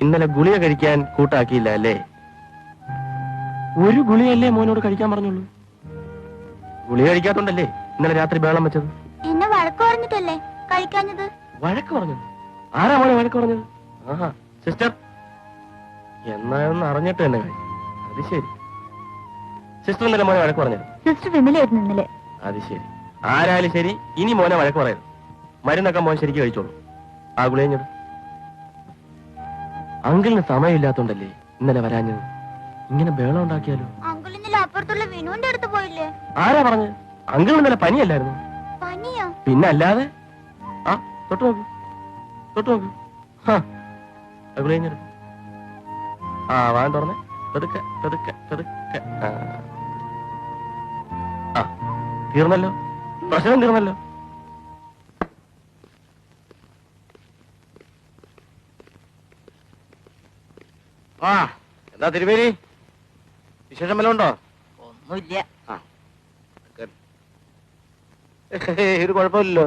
ഇന്നലെ ഗുളിക കഴിക്കാൻ കൂട്ടാക്കിയില്ല അല്ലേ? ഒരു ഗുളികയല്ലേ മോനോട് കഴിക്കാൻ പറഞ്ഞുള്ളൂ. ഗുളിക കഴിക്കാത്തോണ്ടല്ലേ ഇന്നലെ രാത്രി ബഹളം വെച്ചത്? എന്നെ വഴക്ക് പറഞ്ഞിട്ടല്ലേ കഴിക്കാഞ്ഞത്? വഴക്ക് പറഞ്ഞത്? ആരാ മോനെ വഴക്ക് പറഞ്ഞത്? ആഹാ, സിസ്റ്റർ എന്നാന്ന് അറിഞ്ഞിട്ട് തന്നെ കഴിയും. അത് ശരി. സിസ്റ്റർ ഇന്നലെ മോനെ വഴക്ക് പറഞ്ഞത്? സിസ്റ്റർ വിമലായിരുന്നു ഇന്നലെ. അത് ശരി. ആരായാലും ശരി, ഇനി മോനെ വഴക്ക് പറയരുത്. മരുന്നൊക്കെ മോൻ ശരിക്കും കഴിച്ചോളൂ. ആ ഗുളികഞ്ഞത്. അങ്കിളിന് സമയമില്ലാത്തോണ്ടല്ലേ ഇന്നലെ വരാഞ്ഞത്. ഇങ്ങനെ ബഹളം ഉണ്ടാക്കിയാലോ? അങ്കിൾ ഇന്നലെ അപ്പുറത്തുള്ള വിനുവിന്റെ അടുത്ത് പോയില്ലേ? ആരാ പറഞ്ഞ്? അങ്കിൾ ഇന്നലെ പനിയല്ലായിരുന്നു? പനിയോ? പിന്നെ അല്ലാതെ. ആ തൊട്ടു നോക്ക്, തൊട്ടു നോക്ക്. ഗുളികഞ്ഞത്. ആ വാൻ തുറന്നേ. പെതുക്കെ പെതുക്കെ പെതുക്കെ. ആ തീർന്നല്ലോ, പ്രശ്നം തീർന്നല്ലോ. ആ എന്താ തിരുവേലി, വിശേഷം വല്ലതും ഉണ്ടോ? ഒന്നുമില്ല. ആ ഒരു കുഴപ്പമില്ലല്ലോ.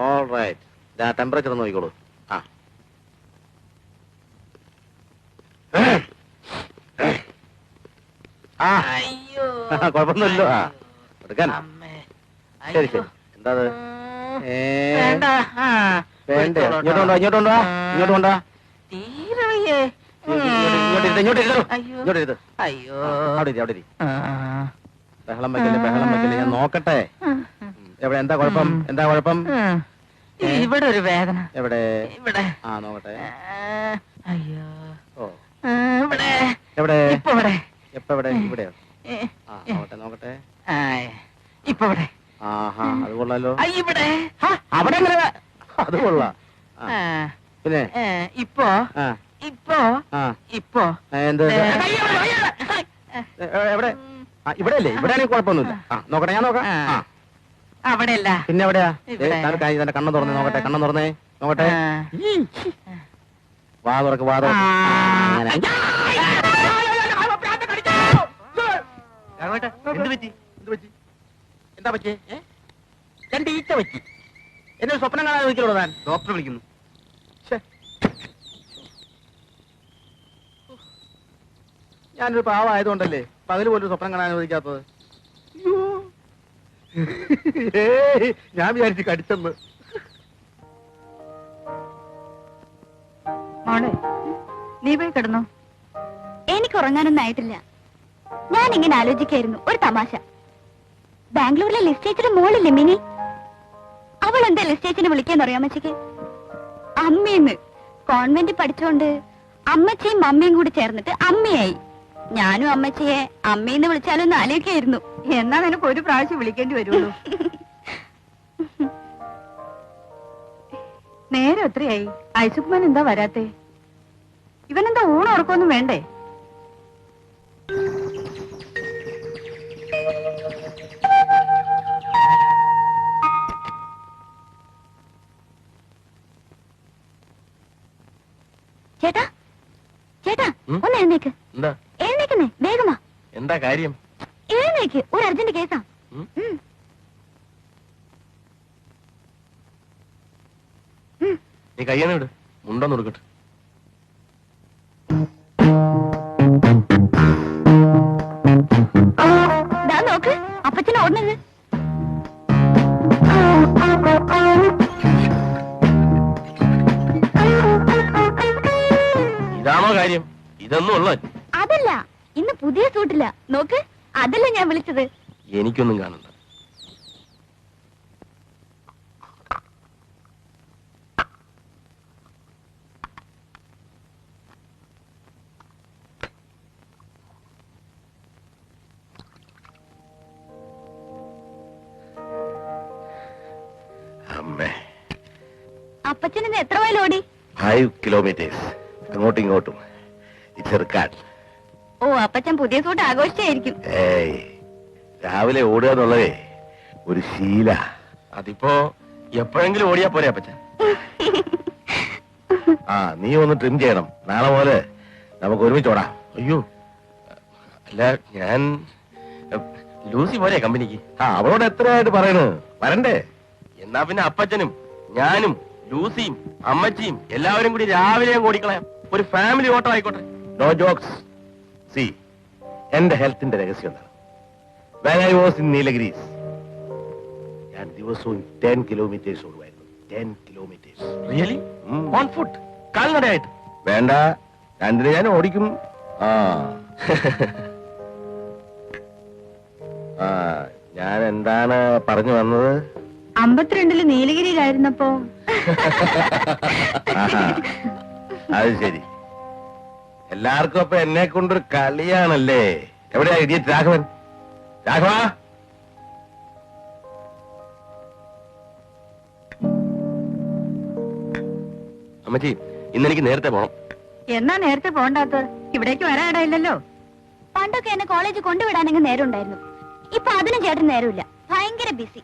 All right. ടെമ്പറേച്ചർ ഒന്ന് നോക്കിക്കോളൂ. ആ അയ്യോ കുഴപ്പമൊന്നുമില്ലല്ലോ. ആ എടുക്കാൻ. ശരി ശരി. എന്താ വേണ്ട. വേണ്ടേ? ഇങ്ങോട്ടുണ്ടോ, ഇങ്ങോട്ടുണ്ടോ, ഇങ്ങോട്ടുണ്ടോ? തീരെ വയ്യേ. ഇങ്ങോട്ട് അയ്യോ അവിടെ ഇരി, അവിടെ ഇരി. ബഹളം വെക്കല്ലേ, ബഹളം വെക്കല്ലേ. ഞാൻ നോക്കട്ടെ. എവിടെ? എന്താ കുഴപ്പം? എന്താ കുഴപ്പം? ഇവിടെ ഒരു വേദന. എവിടെ? ഇവിടെ. ആ നോക്കട്ടെ. അയ്യോ. ഓ ഇവിടെ. എവിടെ? ഇപ്പൊ ഇവിടെ. എപ്പ എവിടെ? ഇവിടെയോ? ആ നോക്കട്ടെ നോക്കട്ടെ. ഇപ്പൊ ഇവിടെ. ആഹാ, അത് കൊള്ളാലോ. ഇവിടെ. അവിടെ അത് കൊള്ളാം. പിന്നെ ഇപ്പൊ ഇപ്പൊ ഇപ്പൊ എന്ത്? എവിടെ? ഇവിടെ അല്ലേ? ഇവിടെ ആണെങ്കിൽ കുഴപ്പമൊന്നുമില്ല. ആ നോക്കട്ടെ, ഞാൻ നോക്കാം. അവിടെയല്ല. പിന്നെ എവിടെയാ? തന്റെ കണ്ണ് തുറന്നേ നോക്കട്ടെ, കണ്ണ് തുറന്നേ നോക്കട്ടെ. വാ തുറക്ക്, വാ തുറക്ക്. എന്ത് പറ്റി? എന്ത് പറ്റി? എന്താ പറ്റിയേ? രണ്ട് ഈച്ച പറ്റി. എന്നെ സ്വപ്നം കാണാൻ വിളിക്കണോ? താൻ ഡോക്ടറെ വിളിക്കുന്നു. ഞാനൊരു പാവമായതുകൊണ്ടല്ലേ പകല് പോലും സ്വപ്നം കാണാൻ അനുവദിക്കാത്തത്. ഞാൻ വിചാരിച്ചു കടിച്ചെന്ന്. മോളെ, നീ പോയി കിടന്നോ. എനിക്ക് ഉറങ്ങാനൊന്നും ആയിട്ടില്ല. ഞാൻ ഇങ്ങനെ ആലോചിക്കായിരുന്നു ഒരു തമാശ. ബാംഗ്ലൂരിലെ ലിസ്റ്റേച്ചിന്റെ മോളില്ലേ മിനി, അവൾ എന്താ ലിസ്റ്റേച്ചിനെ വിളിക്കാന്ന് അറിയാം അമ്മച്ചിക്ക്? അമ്മയെന്ന്. കോൺവെന്റിൽ പഠിച്ചോണ്ട് അമ്മച്ചിയും മമ്മിയും കൂടി ചേർന്നിട്ട് അമ്മയായി. ഞാനും അമ്മച്ചിയെ അമ്മയെന്ന് വിളിച്ചാലും ഒന്ന് ആലോചിക്കായിരുന്നു. എന്നാ നിനക്ക് ഒരു പ്രാവശ്യം വിളിക്കേണ്ടി വരുള്ളൂ. നേരെ എത്രയായി? ഐസുക്കുമാൻ എന്താ വരാത്തെ? ഇവനെന്താ ഊണ് ഉറക്കൊന്നും വേണ്ടേ? ചേട്ടാ, ചേട്ടാ ഒന്ന് എഴുന്നേക്ക്. എന്താ? എഴുന്നേക്കുന്നേ, വേഗമാ. എന്താ കാര്യം? എഴുന്നേക്ക്, ഒരു അർജന്റ് കേസാ. നീ കയ്യെന്ന് വിട്, മുണ്ടൊന്ന് കൊടുക്കട്ടെ. നോക്ക്, അപ്പച്ചനെ ഓടുന്നത്. ഇതാണോ കാര്യം? ഇതൊന്നും ഉള്ള? അതല്ല, ഇന്ന് പുതിയ സൂട്ടില്ല. നോക്ക്, അതല്ല ഞാൻ വിളിച്ചത്. എനിക്കൊന്നും കാണണ്ട. അപ്പച്ചൻ ഇന്ന് എത്ര മൈൽ ഓടി? 5 kilometers. അങ്ങോട്ടും ഇങ്ങോട്ടും. ഓ, അപ്പച്ചൻ പുതിയ സൂട്ട് ആഘോഷിച്ചായിരിക്കും. രാവിലെ ഓടുക എന്നുള്ളതേ ഒരു ശീല. അതിപ്പോ എപ്പോഴെങ്കിലും ഓടിയാ പോരെ അപ്പച്ചൻ? ആ നീ ഒന്ന് ട്രിം ചെയ്യണം. നാളെ പോലെ നമുക്ക് ഒരുമിച്ച് ഓടാം. അയ്യോ അല്ല, ഞാൻ ലൂസി പോരെ കമ്പനിക്ക്. ആ അവളോട് എത്രയായിട്ട് പറയണു വരണ്ടേ? എന്നാ പിന്നെ അപ്പച്ചനും ഞാനും ലൂസിയും അമ്മച്ചിയും എല്ലാവരും കൂടി രാവിലെ ഓടിക്കളയാം. ഒരു ഫാമിലി ഓട്ടം ആയിക്കോട്ടെ. No jokes. സി, എന്റെ ഹെൽത്തിന്റെ രഹസ്യം എന്താണ്? When I was in Nilgiris, ഞാൻ ദിവസവും 10 കിലോമീറ്റേഴ്സ് ഓടുമായിരുന്നു. 10 കിലോമീറ്റേഴ്സ്. റിയലി? On foot? കാൽനടയായിട്ട്? വേണ്ട, രണ്ടിന് ഞാൻ ഓടിക്കും. ആ ആ, ഞാൻ എന്താണ് പറഞ്ഞു വന്നത്? 52 നീലഗിരിയിലായിരുന്നപ്പോ. ആഹാ, അത് ശരി. എല്ലാവർക്കും അപ്പൊ എന്നെ കൊണ്ടൊരു കളിയാണല്ലേ? എവിടെയാ ഇടിയറ്റ് രാഘവൻ? രാഘവ, അമ്മച്ചി, ഇന്നെനിക്ക് നേരത്തെ പോണം. എന്നാ നേരത്തെ പോണ്ടാത്തത്? ഇവിടേക്ക് വരാനിടയില്ലല്ലോ. പണ്ടൊക്കെ എന്നെ കോളേജിൽ കൊണ്ടുവിടാനെങ്കിൽ നേരം ഉണ്ടായിരുന്നു. ഇപ്പൊ അതിനും ചേട്ടൻ നേരമില്ല. ഭയങ്കര ബിസി.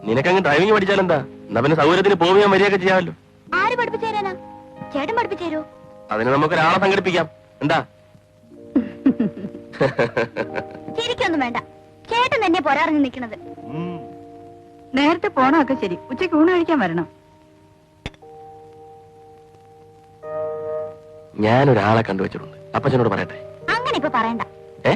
നിനക്കങ്ങ് ഡ്രൈവിംഗ് പഠിച്ചാലെന്താ? എന്നാ പിന്നെ സൗകര്യത്തിന് പോവുകയും വരികയൊക്കെ ചെയ്യാമല്ലോ. ആര് പഠിപ്പിച്ചു തരാനാ? ചേട്ടൻ പഠിപ്പിച്ചു തരൂ. അതിന് നമുക്ക് ഒരാളെ സംഘടിപ്പിക്കാം. എന്താ? ചിരിക്കൊന്നും വേണ്ട. ചേട്ടൻ തന്നെ പൊരാറിഞ്ഞ് നിൽക്കുന്നത്. നേരത്തെ പോണൊക്കെ ശരി, ഉച്ചയ്ക്ക് ഊണ് കഴിക്കാൻ വരണം. ഞാനൊരാളെ കണ്ടുവച്ചിട്ടുണ്ട്. അപ്പച്ചനോട് പറയട്ടെ? അങ്ങനെ ഇപ്പൊ പറയണ്ട. ഏ?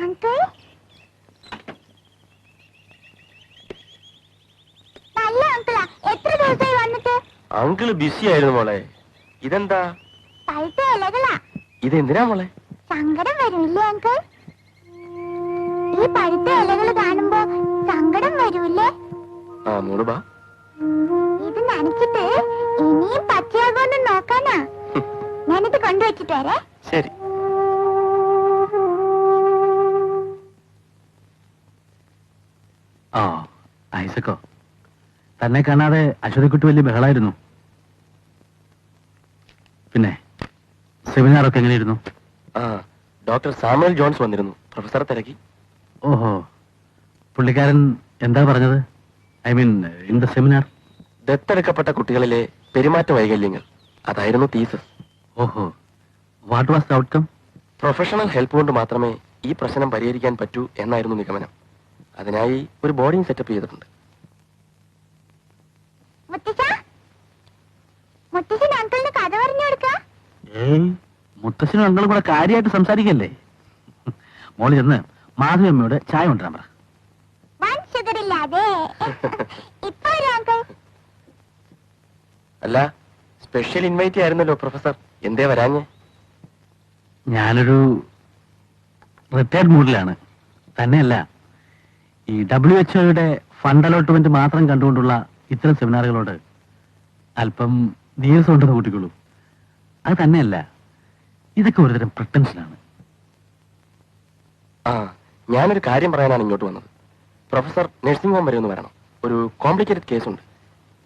അങ്കിൾ, നല്ല അങ്കിളാ. എത്ര ദിവസമായി വന്നിട്ട്? അങ്കിള് ബിസി ആയിരുന്നു മോളെ. ഇതെന്താ? പഴുത്ത ഇലകളാ. ഇതെന്തിനാ മോളെ? സങ്കടം വരൂല്ലേ അങ്കിൾ? ഈ പഴുത്ത ഇലകൾ കാണുമ്പോ സങ്കടം വരൂല്ലേ? ആ, മോള് ബാ. ഇത് നനച്ചിട്ട് ഇനിയും പച്ചയാകുമെന്ന് നോക്കാനാ. ഞാനിത് കൊണ്ടുവച്ചിട്ട് വരേ. ശരി. ആ, ഐസക്കോ, തന്നെ കാണാതെ അശ്വതിക്കുട്ടി വലിയ ബഹളായിരുന്നു. പിന്നെ സെമിനാറൊക്കെ എങ്ങനെയായിരുന്നു? ആ, ഡോക്ടർ സാമുവൽ ജോൺസ് വന്നിരുന്നു. പ്രൊഫസറെ തിരക്കി. ഓഹോ, പുള്ളിക്കാരൻ എന്താ പറഞ്ഞത്? I mean in the seminar. ദത്തെടുക്കപ്പെട്ട കുട്ടികളിലെ പെരുമാറ്റ വൈകല്യങ്ങൾ, അതായിരുന്നു തീസസ്. ഓഹോ, what was the outcome? Professional help കൊണ്ട് മാത്രമേ ഈ പ്രശ്നം പരിഹരിക്കാൻ പറ്റൂ എന്നായിരുന്നു നിഗമനം. അതിനായി ഒരു ബോർഡിംഗ് സെറ്റപ്പ് ചെയ്തിട്ടുണ്ട്. മുത്തശ്ശൻ അങ്കിളിന് കഥ പറഞ്ഞു കൊടുക്ക. ഏയ്, മുത്തശ്ശനും അങ്ങളും കൂടെ കാര്യമായിട്ട് സംസാരിക്കല്ലേ. മോള് ചെന്ന് മാധവിയമ്മയോട് ചായ കൊണ്ടുവരാൻ പറ. വൺ ഷുഗർ ഇല്ലാതെ. ഇപ്പൊ ഒരു അങ്കിൾ. അല്ല, സ്പെഷ്യൽ ഇൻവൈറ്റി ആയിരുന്നല്ലോ പ്രൊഫസർ. എന്തേ വരാഞ്ഞ്? ഞാനൊരു റിട്ടയർഡ് മൂഡിലാണ്. തന്നെയല്ല, ഈ WHO ഫണ്ട് അലോട്ട്മെന്റ് മാത്രം കണ്ടുകൊണ്ടുള്ള ഇത്തരം സെമിനാറുകളോട് അല്പം നീരസം ഉണ്ടെന്ന് കൂട്ടിക്കൊള്ളൂ. അത് തന്നെയല്ല, ഇതൊക്കെ ഒരുതരം പ്രിട്ടൻഷനാണ്. ആ, ഞാനൊരു കാര്യം പറയാനാണ് ഇങ്ങോട്ട് വന്നത്. പ്രൊഫസർ നഴ്സിംഗ് ഹോം വരെ ഒന്ന് വരണം. ഒരു കോംപ്ലിക്കേറ്റഡ് കേസുണ്ട്.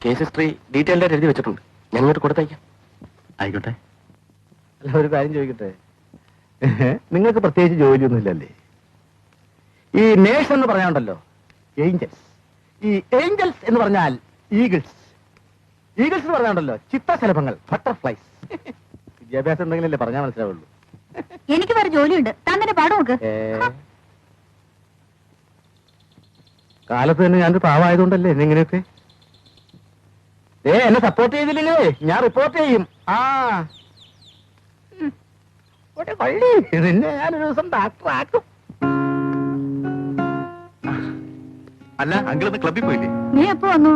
കേസ് ഹിസ്റ്ററി ഡീറ്റെയിൽഡ് ആയിട്ട് എഴുതി വെച്ചിട്ടുണ്ട്. ഞാൻ ഇങ്ങോട്ട് കൊടുത്തയക്കാം. ആയിക്കോട്ടെ. അല്ല, ഒരു കാര്യം ചോദിക്കട്ടെ? നിങ്ങൾക്ക് പ്രത്യേകിച്ച് ജോലിയൊന്നുമില്ലല്ലേ? ഈ നേഴ്സ് എന്ന് പറയാനുണ്ടല്ലോ, ഏഞ്ചൽസ്. ഈ ഏഞ്ചൽസ് എന്ന് പറഞ്ഞാൽ ഈഗിൾസ്. ഈഗിൾസ് എന്ന് പറയാനുണ്ടല്ലോ ചിത്രശലഭങ്ങൾ, ബട്ടർഫ്ലൈസ്. വിദ്യാഭ്യാസം ഉണ്ടെങ്കിലല്ലേ പറഞ്ഞാൽ മനസ്സിലാവുള്ളൂ. എനിക്ക് വേറെ ജോലിയുണ്ട്. താൻ തന്നെ പാടും നോക്ക്. കാലത്ത് തന്നെ ഞാനൊരു പാവമായതുകൊണ്ടല്ലേ എന്നെങ്ങനെയൊക്കെ. എന്നെ സപ്പോർട്ട് ചെയ്തില്ലേ ഞാൻ റിപ്പോർട്ട് ചെയ്യും. ആ, ഒരു പള്ളി നിന്നെ ഞാനൊരു ദിവസം ഡാക്ടർ ആക്കും. അല്ല, അങ്കിളൊന്ന് ക്ലബിൽ പോയില്ലേ? നീ എപ്പോ വന്നു?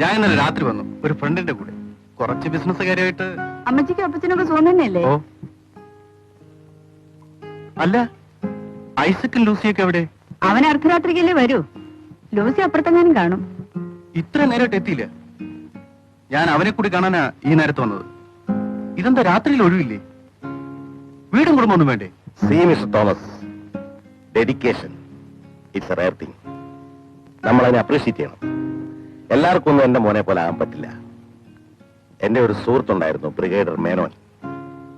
ഞാൻ ഇന്നലെ രാത്രി വന്നു, ഒരു ഫ്രണ്ടിന്റെ കൂടെ. കുറച്ച് ബിസിനസ് കാര്യമായിട്ട്. അമ്മച്ചിക്കും അപ്പച്ചനൊക്കെ സുഖം തന്നെയല്ലേ? ഓ, അല്ല, ഐസക്കും ലൂസിയൊക്കെ എവിടെ? അവൻ അർദ്ധരാത്രിക്കല്ലേ വരൂ. ലൂസി അപ്പുറത്തെങ്ങാനും കാണും. ഇത്ര നേരമായിട്ട് എത്തിയില്ല. ഞാൻ അവനെ കൂടി കാണാനാ ഈ നേരത്ത് വന്നത്. ഇതെന്താ രാത്രിയിൽ ഒഴിവില്ലേ? വീടും കുടുംബമൊന്നും വേണ്ടേ? C mister Thomas, dedication it's A rare thing. നമ്മൾ അതിനെ അപ്രീഷിയേറ്റ് ചെയ്യണം. എല്ലാവർക്കും ഒന്നും എന്റെ മോനെ പോലെ ആകാൻ പറ്റില്ല. എന്റെ ഒരു സുഹൃത്തുണ്ടായിരുന്നു, ബ്രിഗേഡർ മേനോൻ,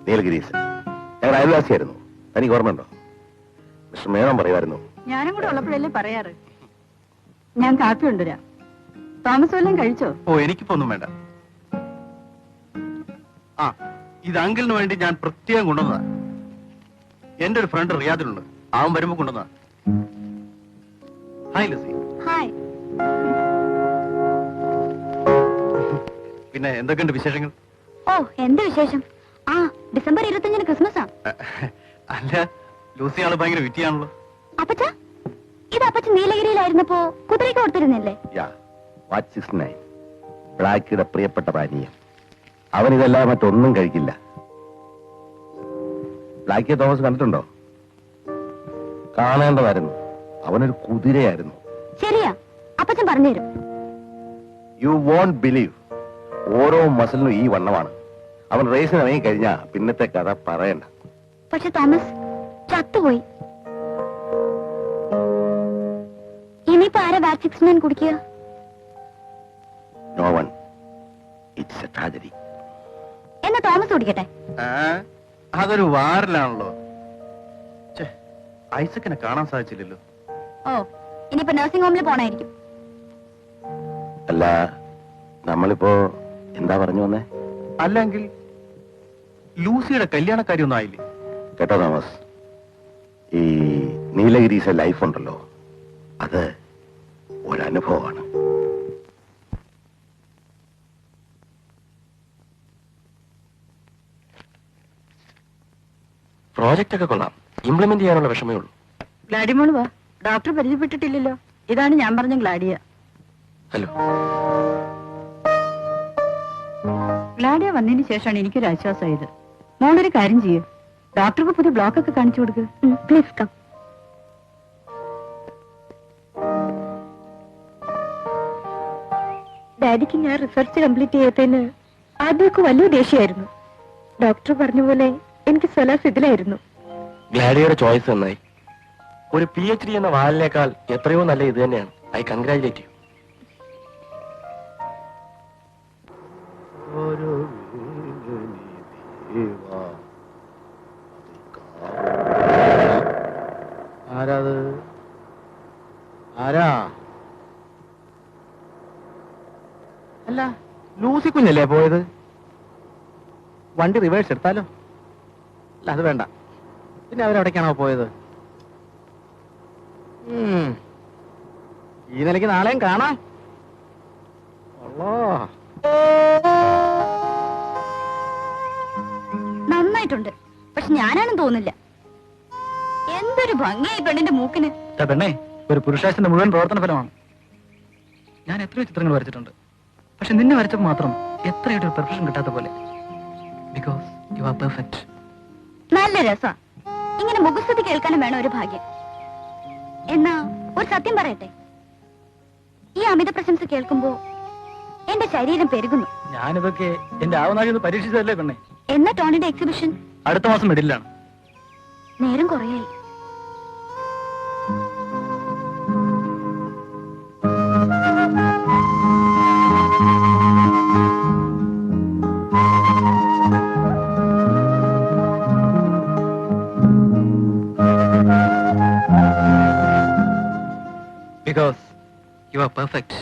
നീലഗിരീസ്. ഞങ്ങളുടെ അയൽവാസിയായിരുന്നു. തനിക്ക് ഓർമ്മയുണ്ടോ? മിസ്റ്റർ മേനോൻ പറയുമായിരുന്നു, ഞാനും കൂടെ ഉള്ളപ്പോഴല്ലേ പറയാറ്. ഞാൻ കാപ്പി കൊണ്ടുവരാം. തോമസ് വല്ലതും കഴിച്ചോ? ഓ, എനിക്കിപ്പോ ഒന്നും വേണ്ട. ആ, ഇത് അങ്കിളിന് വേണ്ടി ഞാൻ പ്രത്യേകം കൊണ്ടുവന്നതാ. എന്റെ ഒരു ഫ്രണ്ട് റിയാദിലുണ്ട്, അവൻ വരുമ്പോ കൊണ്ടുവന്നാ. Hi lessee. ഹായ്. പിന്നെ എന്തൊക്കെയുണ്ട് വിശേഷങ്ങൾ? ഓ, എന്ത് വിശേഷം? ആ, ഡിസംബർ 25 ക്രിസ്മസാ. അല്ല, ലൂസി ആള് ഭയങ്കര വിറ്റിയാണല്ലോ. അപ്പച്ച, ഇത് അപ്പച്ച നീലഗിരിയിലായിരുന്നപ്പോ കുതിരയ്ക്ക് കൊടുത്തിരുന്നില്ലേ? ബ്ലാക്കിയുടെ പ്രിയപ്പെട്ട പാനീയം. അവൻ ഇതല്ലാതെ മറ്റൊന്നും കഴിക്കില്ല. ബ്ലാക്കിയെ തോമസ് കണ്ടിട്ടുണ്ടോ? കാണേണ്ടതായിരുന്നു. അവനൊരു കുതിരയായിരുന്നു. ശരിയാ, അപ്പച്ചൻ പറഞ്ഞുതരും. യു വോണ്ട് ബിലീവ്, ഓരോ മസിലിനും ഈ വണ്ണമാണ്. അവൻ റേസിന് ഇറങ്ങി കഴിഞ്ഞാ പിന്നത്തെ കഥ പറയണ്ട. പക്ഷെ തോമസ് ചത്തുപോയി. ഇനിയിപ്പോ ആരാ ബാറ്റ് സിക്സ്മാൻ കുടിക്കുക? No one. It's a tragedy. എന്നാ തോമസ് കുടിക്കട്ടെ. അതൊരു വാറിലാണല്ലോ. ഐസക്കിനെ കാണാൻ സാധിച്ചില്ലല്ലോ. ഓ, ഇനിയിപ്പോ നഴ്സിംഗ് ഹോമിൽ പോണായിരിക്കും. അല്ല, നമ്മളിപ്പോ എന്താ പറഞ്ഞു വന്നേ? അല്ലെങ്കിൽ ലൂസിയുടെ കല്യാണക്കാരിയൊന്നും ആയില്ലേ? കേട്ടോ തോമസ്, ഈ നീലഗിരീസ ലൈഫ് ഉണ്ടല്ലോ, അത് ഒരനുഭവമാണ്. പ്രോജക്റ്റ് ഒക്കെ കൊള്ളാം, ഇംപ്ലിമെന്റ് ചെയ്യാനുള്ള വിഷമേ ഉള്ളൂ. ഗ്ലാഡിമോള് വാ, ഡോക്ടർ പരിചയപ്പെട്ടിട്ടില്ലല്ലോ. ഇതാണ് ഞാൻ പറഞ്ഞ ഗ്ലാഡിയ. ഹലോ. ഗ്ലാഡിയ വന്നതിന് ശേഷമാണ് എനിക്കൊരു ആശ്വാസമായത്. മോളൊരു കാര്യം ചെയ്യൂ, ഡോക്ടർക്ക് പുതിയ ബ്ലോക്ക് ഒക്കെ കാണിച്ചു കൊടുക്കുക. Please come. ഡാഡിക്ക് ഞാൻ റിസർച്ച് കംപ്ലീറ്റ് ചെയ്തതിന് ആദ്യമൊക്കെ വലിയ ദേഷ്യമായിരുന്നു. ഡോക്ടർ പറഞ്ഞ പോലെ എനിക്ക് സലാസ് ഇതിലായിരുന്നു. ഗ്ലാഡിയുടെ ചോയ്സ് നന്നായി. ഒരു PhD എന്ന വാലിനേക്കാൾ എത്രയോ നല്ല ഇത് തന്നെയാണ്. I congratulate you. ആരാത്? ആരാ? അല്ല, ലൂസി കുഞ്ഞല്ലേ പോയത്? വണ്ടി റിവേഴ്സ് എടുത്താലോ? അല്ല, അത് വേണ്ട. പിന്നെ അവരെവിടേക്കാണോ പോയത്? ഈ നിലയ്ക്ക് നാളെയും കാണാം. നന്നായിട്ടുണ്ട്, പക്ഷെ ഞാനാണെന്ന് തോന്നില്ല. എന്തൊരു ഭംഗിയായി പെണ്ണിന്റെ മൂക്കിന്. പെണ്ണേ, ഒരു പുരുഷാശന്റെ മുഴുവൻ പ്രവർത്തന ഫലമാണ്. ഞാൻ എത്രയോ ചിത്രങ്ങൾ വരച്ചിട്ടുണ്ട്, പക്ഷെ നിന്നെ വരച്ചപ്പോൾ മാത്രം എത്രയായിട്ട് ഒരു പെർഫെക്ഷൻ കിട്ടാത്ത പോലെ. Because you are perfect. നല്ല രസാ. ഇങ്ങനെ മുഖസ്തുതി കേൾക്കാനും വേണം ഒരു ഭാഗ്യം. എന്നാ ഒരു സത്യം പറയട്ടെ, ഈ അമിത പ്രശംസ കേൾക്കുമ്പോ എന്റെ ശരീരം പെരുകുന്നു. ഞാനിതൊക്കെ എന്റെ ആവനാഴി പരീക്ഷിച്ചതല്ലേ പെണ്ണേ. എന്നാ ടോണിന്റെ എക്സിബിഷൻ? അടുത്ത മാസം മിഡിലാണ്. നേരം കുറയായി. Because you are perfect.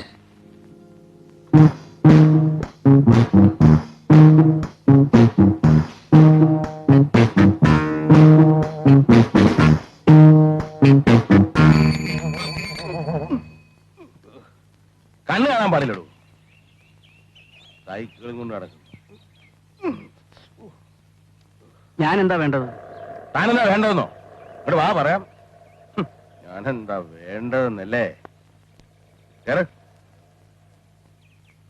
കണ്ണ് കാണാൻ പാടില്ലടൂ. സൈക്കിളും കൊണ്ട് നടക്കും. ഞാൻ എന്താ വേണ്ടത്? താനെന്താ വേണ്ടതെന്നോ? ഇവിടെ വാ പറയാം. ഞാനെന്താ വേണ്ടതെന്നല്ലേ? കേറോ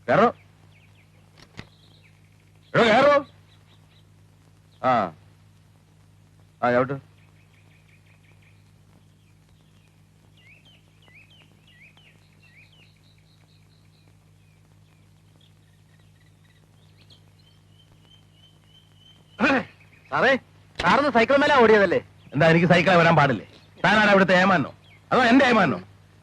കേറോ കേറോ. ആ ചവിട്ട്. സാറേ, സാറിന് സൈക്കിൾ മേലെ ഓടിയതല്ലേ? എന്താ, എനിക്ക് സൈക്കിളെ വരാൻ പാടില്ലേ? താനാണ് ഇവിടുത്തെ ഏമാനോ അതോ എന്റെ ഏമാനോ?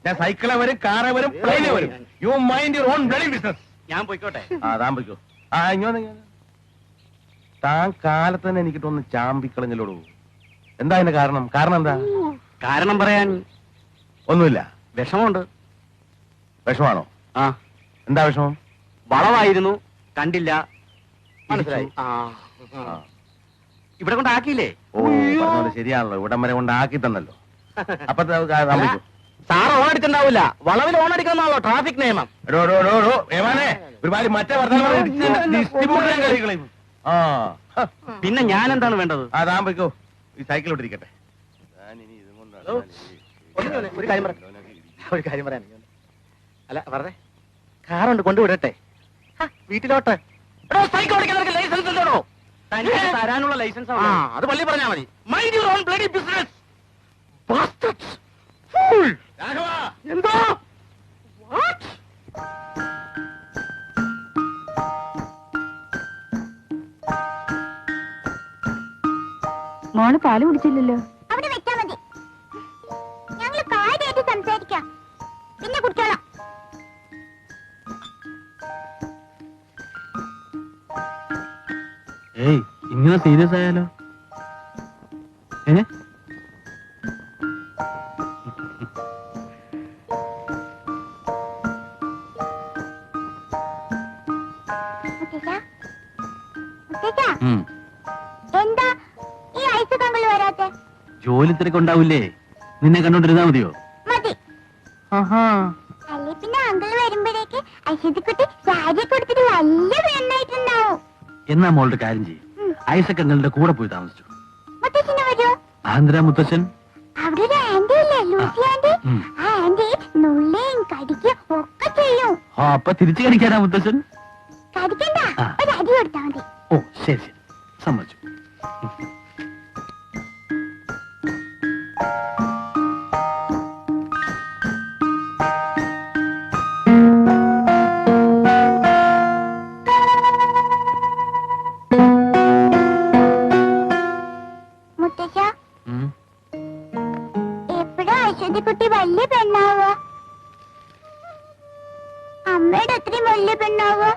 ഞാൻ സൈക്കിളെ വരും, കാറെ വരും, പ്ലെയിനെ വരും. You mind your own bloody business. ഞാൻ പോയിക്കോട്ടെ. താൻ പോയിക്കോ. ഇങ്ങോന്ന് താൻ കാലത്ത് തന്നെ എനിക്കിട്ടൊന്ന് ചാമ്പിക്കളഞ്ഞല്ലോടൂ. എന്താ അതിന്റെ കാരണം? കാരണം എന്താ? കാരണം പറയാൻ ഒന്നുമില്ല. വിഷമമുണ്ട്. വിഷമാണോ? ആ. എന്താ വിഷമം? വളവായിരുന്നു, കണ്ടില്ല, മനസ്സിലായി. ഇവിടെ കൊണ്ടാക്കിയില്ലേ? ഓ പറഞ്ഞത് ശരിയാണല്ലോ, ഇവിടം വരെ കൊണ്ടാക്കി തന്നല്ലോ. അപ്പൊ സാറ് ഓൺ അടിച്ചിട്ടുണ്ടാവില്ല, വളവിൽ ഓൺ അടിക്കണമെന്നാണല്ലോ ട്രാഫിക് നിയമം. ഒരുപാട് മറ്റേ കളികളെയും. ആ പിന്നെ ഞാൻ എന്താണ് വേണ്ടത്? അതാ പോയിക്കോ, ഈ സൈക്കിൾ ഇട്ടിരിക്കട്ടെ. ഒരു കാര്യം പറയാൻ അല്ല പറഞ്ഞേ, കാറുണ്ട് കൊണ്ടുവിടട്ടെ വീട്ടിലോട്ട്. സൈക്കിൾ ഓടിക്കുന്നവർക്ക് ലൈസൻസ് ഉണ്ടോ? തരാനുള്ള ലൈസൻസ് അത് പള്ളി പറഞ്ഞാൽ മതി. Mind your own bloody business. എന്തോ മോള് പാല് കുടിച്ചില്ലല്ലോ. അവിടെ വെച്ചാ മതി, ഞങ്ങൾ കാര്യമായിട്ട് സംസാരിക്കാം, പിന്നെ കുടിച്ചോളാം. ഏയ് ഇങ്ങനെ സീരിയസ് ആയാലോ? എന്താ ഈ ഐസ് കമ്പിൾ വരാത്തെ? ജോലി തിരക്കുണ്ടാവില്ലേ? നിന്നെ കണ്ടോണ്ടിരുന്നാ മതിയോ? മതി. അല്ലേ പിന്നെ അങ്കിൾ വരുമ്പോഴേക്ക് ഐശ്വര്യക്കുട്ടി സാരി കൊടുത്തിട്ട് വലിയ പെണ്ണായിട്ടുണ്ടാവും. എന്നാ മോളുടെ കാര്യം ചെയ്യും, ഐസക് അങ്ങളുടെ കൂടെ പോയി താമസിച്ചു. മുത്തച്ഛന് വരുമോ? ആന്ധ്ര മുത്തച്ഛൻ അവിടെ ഒരു ആന്റി ഇല്ലേ, ലൂസി ആന്റി. ആ ആന്റി നുള്ളിയും കടിക്കുകയും ഒക്കെ ചെയ്യും. അപ്പൊ തിരിച്ചു കടിക്കാനാ മുത്തച്ഛൻ? കടിക്കണ്ട, ഒരു അടി കൊടുത്താൽ മതി. ഓ ശരി ശരി, സമ്മതിച്ചു. മുത്തച്ഛ, എപ്പോഴാ ഐശ്വര്യക്കുട്ടി വലിയ പെണ്ണാവുക? അമ്മയുടെ അത്രയും വലിയ പെണ്ണാവുക?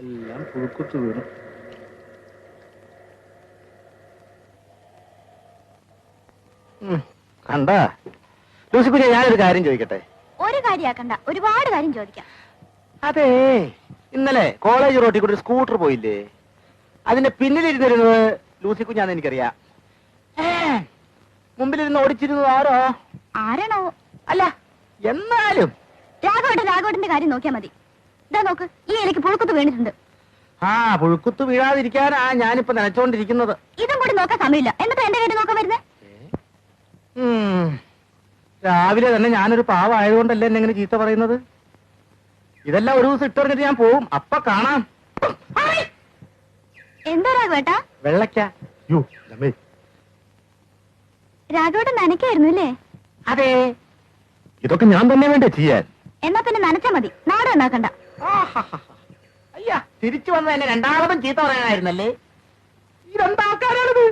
എല്ലാം പുഴുക്കുത്തു വീണു. കണ്ട ലൂസിക്കുഞ്ഞ, ഞാനൊരു കാര്യം ചോദിക്കട്ടെ? ഒരു കാര്യമാക്കണ്ട, ഒരുപാട് കാര്യം ചോദിക്കാം. അതെ, ഇന്നലെ കോളേജ് റോട്ടിൽ കൂടി ഒരു സ്കൂട്ടർ പോയില്ലേ? അതിന്റെ പിന്നിലിരുന്നിരുന്നത് ലൂസിക്കുഞ്ഞാന്ന് എനിക്കറിയാം. മുമ്പിലിരുന്ന് ഓടിച്ചിരുന്നത് ആരോ? ആരാണോ? അല്ല, എന്നാലും രാഘവന്റെ കാര്യം നോക്കിയാ മതി. ഇതാ നോക്ക്, ഈ ഇലക്ക് പുഴുക്കുത്ത് വീണിട്ടുണ്ട്. ആ പുഴുക്കുത്ത് വീഴാതിരിക്കാനാ ഞാനിപ്പോ നനച്ചോണ്ടിരിക്കുന്നത്. ഇതും കൂടി നോക്കാൻ സമയമില്ല, എന്നിട്ട് എന്റെ കാര്യം നോക്കാൻ വരുന്നേ? രാവിലെ തന്നെ ഞാനൊരു പാവമായതുകൊണ്ടല്ലേ എന്നെ ഇങ്ങനെ ചീത്ത പറയുന്നത്? ഇതെല്ലാം ഒരു ദിവസം ഇട്ടെറിഞ്ഞിട്ട് ഞാൻ പോവും, അപ്പൊ കാണാം. എന്താ രാഘവേട്ടാ? വെള്ളക്ക. രാഘവേട്ടൻ നനയ്ക്കായിരുന്നു അല്ലേ? അതെ, ഇതൊക്കെ ഞാൻ തന്നെ വേണ്ടേ ചെയ്യാൻ? എന്നാ പിന്നെ നനച്ചാ മതി, നാട് നന്നാക്കണ്ട. അയ്യാ, തിരിച്ചു വന്ന എന്നെ രണ്ടാമതും ചീത്ത പറയാനായിരുന്നല്ലേ? ഇതെന്താക്കാനാണിത്?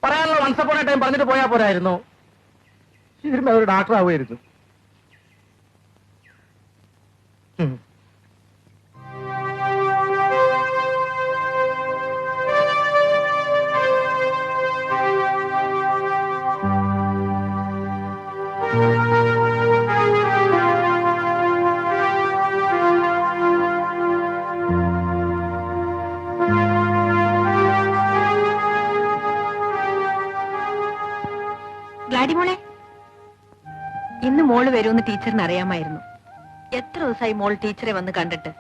പറയാനുള്ള വൺസപ്പോണ ടൈം പറഞ്ഞിട്ട് പോയാ പോരായിരുന്നു? ഇതിന് ഒരു ഡാക്ടർ ആവുമായിരുന്നു. ഗ്ലാഡി മോളെ, ഇന്ന് മോള് വരുമെന്ന് ടീച്ചറിന് അറിയാമായിരുന്നു. എത്ര ദിവസമായി മോൾ ടീച്ചറെ വന്ന് കണ്ടിട്ട്?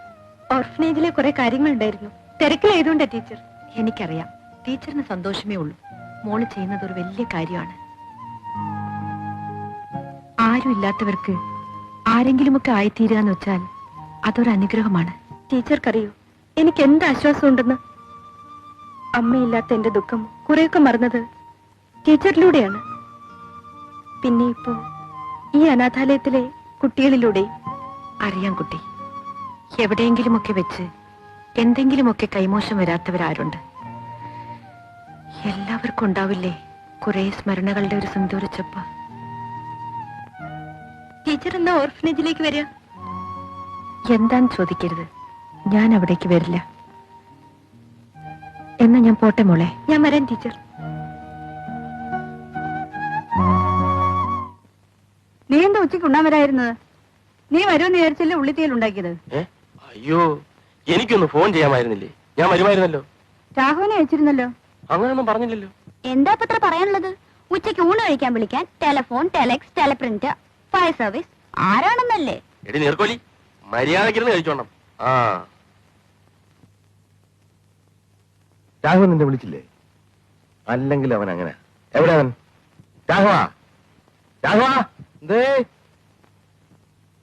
ഓർഫനേജിലെ കുറെ കാര്യങ്ങളുണ്ടായിരുന്നു, തിരക്കിലായതുകൊണ്ടാ ടീച്ചർ. എനിക്കറിയാം, ടീച്ചറിന് സന്തോഷമേ ഉള്ളൂ. മോള് ചെയ്യുന്നത് ഒരു വലിയ കാര്യമാണ്. ആരും ഇല്ലാത്തവർക്ക് ആരെങ്കിലുമൊക്കെ ആയിത്തീരുക എന്ന് വെച്ചാൽ അതൊരു അനുഗ്രഹമാണ്. ടീച്ചർക്കറിയോ എനിക്ക് എന്ത് ആശ്വാസം ഉണ്ടെന്ന്? അമ്മയില്ലാത്ത എന്റെ ദുഃഖം കുറെയൊക്കെ മറന്നത് ടീച്ചറിലൂടെയാണ്. പിന്നെ ഇപ്പോ ഈ അനാഥാലയത്തിലെ കുട്ടികളിലൂടെ. അറിയാം കുട്ടി, എവിടെയെങ്കിലുമൊക്കെ വെച്ച് എന്തെങ്കിലുമൊക്കെ കൈമോശം വരാത്തവരാരുണ്ട്? എല്ലാവർക്കും ഉണ്ടാവില്ലേ കുറെ സ്മരണകളുടെ ഒരു സിന്ദൂരച്ചപ്പ? ടീച്ചർ എന്നാ ഓർഫനേജിലേക്ക് വരിക? എന്താന്ന് ചോദിക്കരുത്, ഞാൻ അവിടേക്ക് വരില്ല. എന്നാ ഞാൻ പോട്ടെ മോളെ. ഞാൻ വരാൻ ടീച്ചർ. നീ എന്താ ഉച്ചയ്ക്ക് ഉണ്ണാൻ വരായിരുന്നത്? നീ വരുമെന്ന് വിചാരിച്ചല്ലേ ഉള്ളിത്തീയൽ ഉണ്ടാക്കിയത്? അയ്യോ, എനിക്കൊന്ന് ഫോൺ ചെയ്യാമായിരുന്നില്ലേ? ഞാൻ വരുമായിരുന്നല്ലോ. രാഘവനെ അയച്ചിരുന്നല്ലോ. അങ്ങനെയൊന്നും പറഞ്ഞില്ലല്ലോ. എന്താ പത്ര പറയാനുള്ളത്? ഉച്ചയ്ക്ക് ഊണ് കഴിക്കാൻ വിളിക്കാൻ ടെലഫോൺ, ടെലക്സ്, ടെലപ്രിന്റ്, ഫയർ സർവീസ് ആരാണെന്നല്ലേ? എടി നീർക്കോലി, മര്യാദക്കിരുന്ന് കഴിച്ചോണം. ആ, രാഘവൻ നിന്നെ വിളിച്ചില്ലേ? അല്ലെങ്കിൽ അവൻ അങ്ങനെ. എവിടെ അവൻ? രാഘവ, രാഘവ, എന്തേ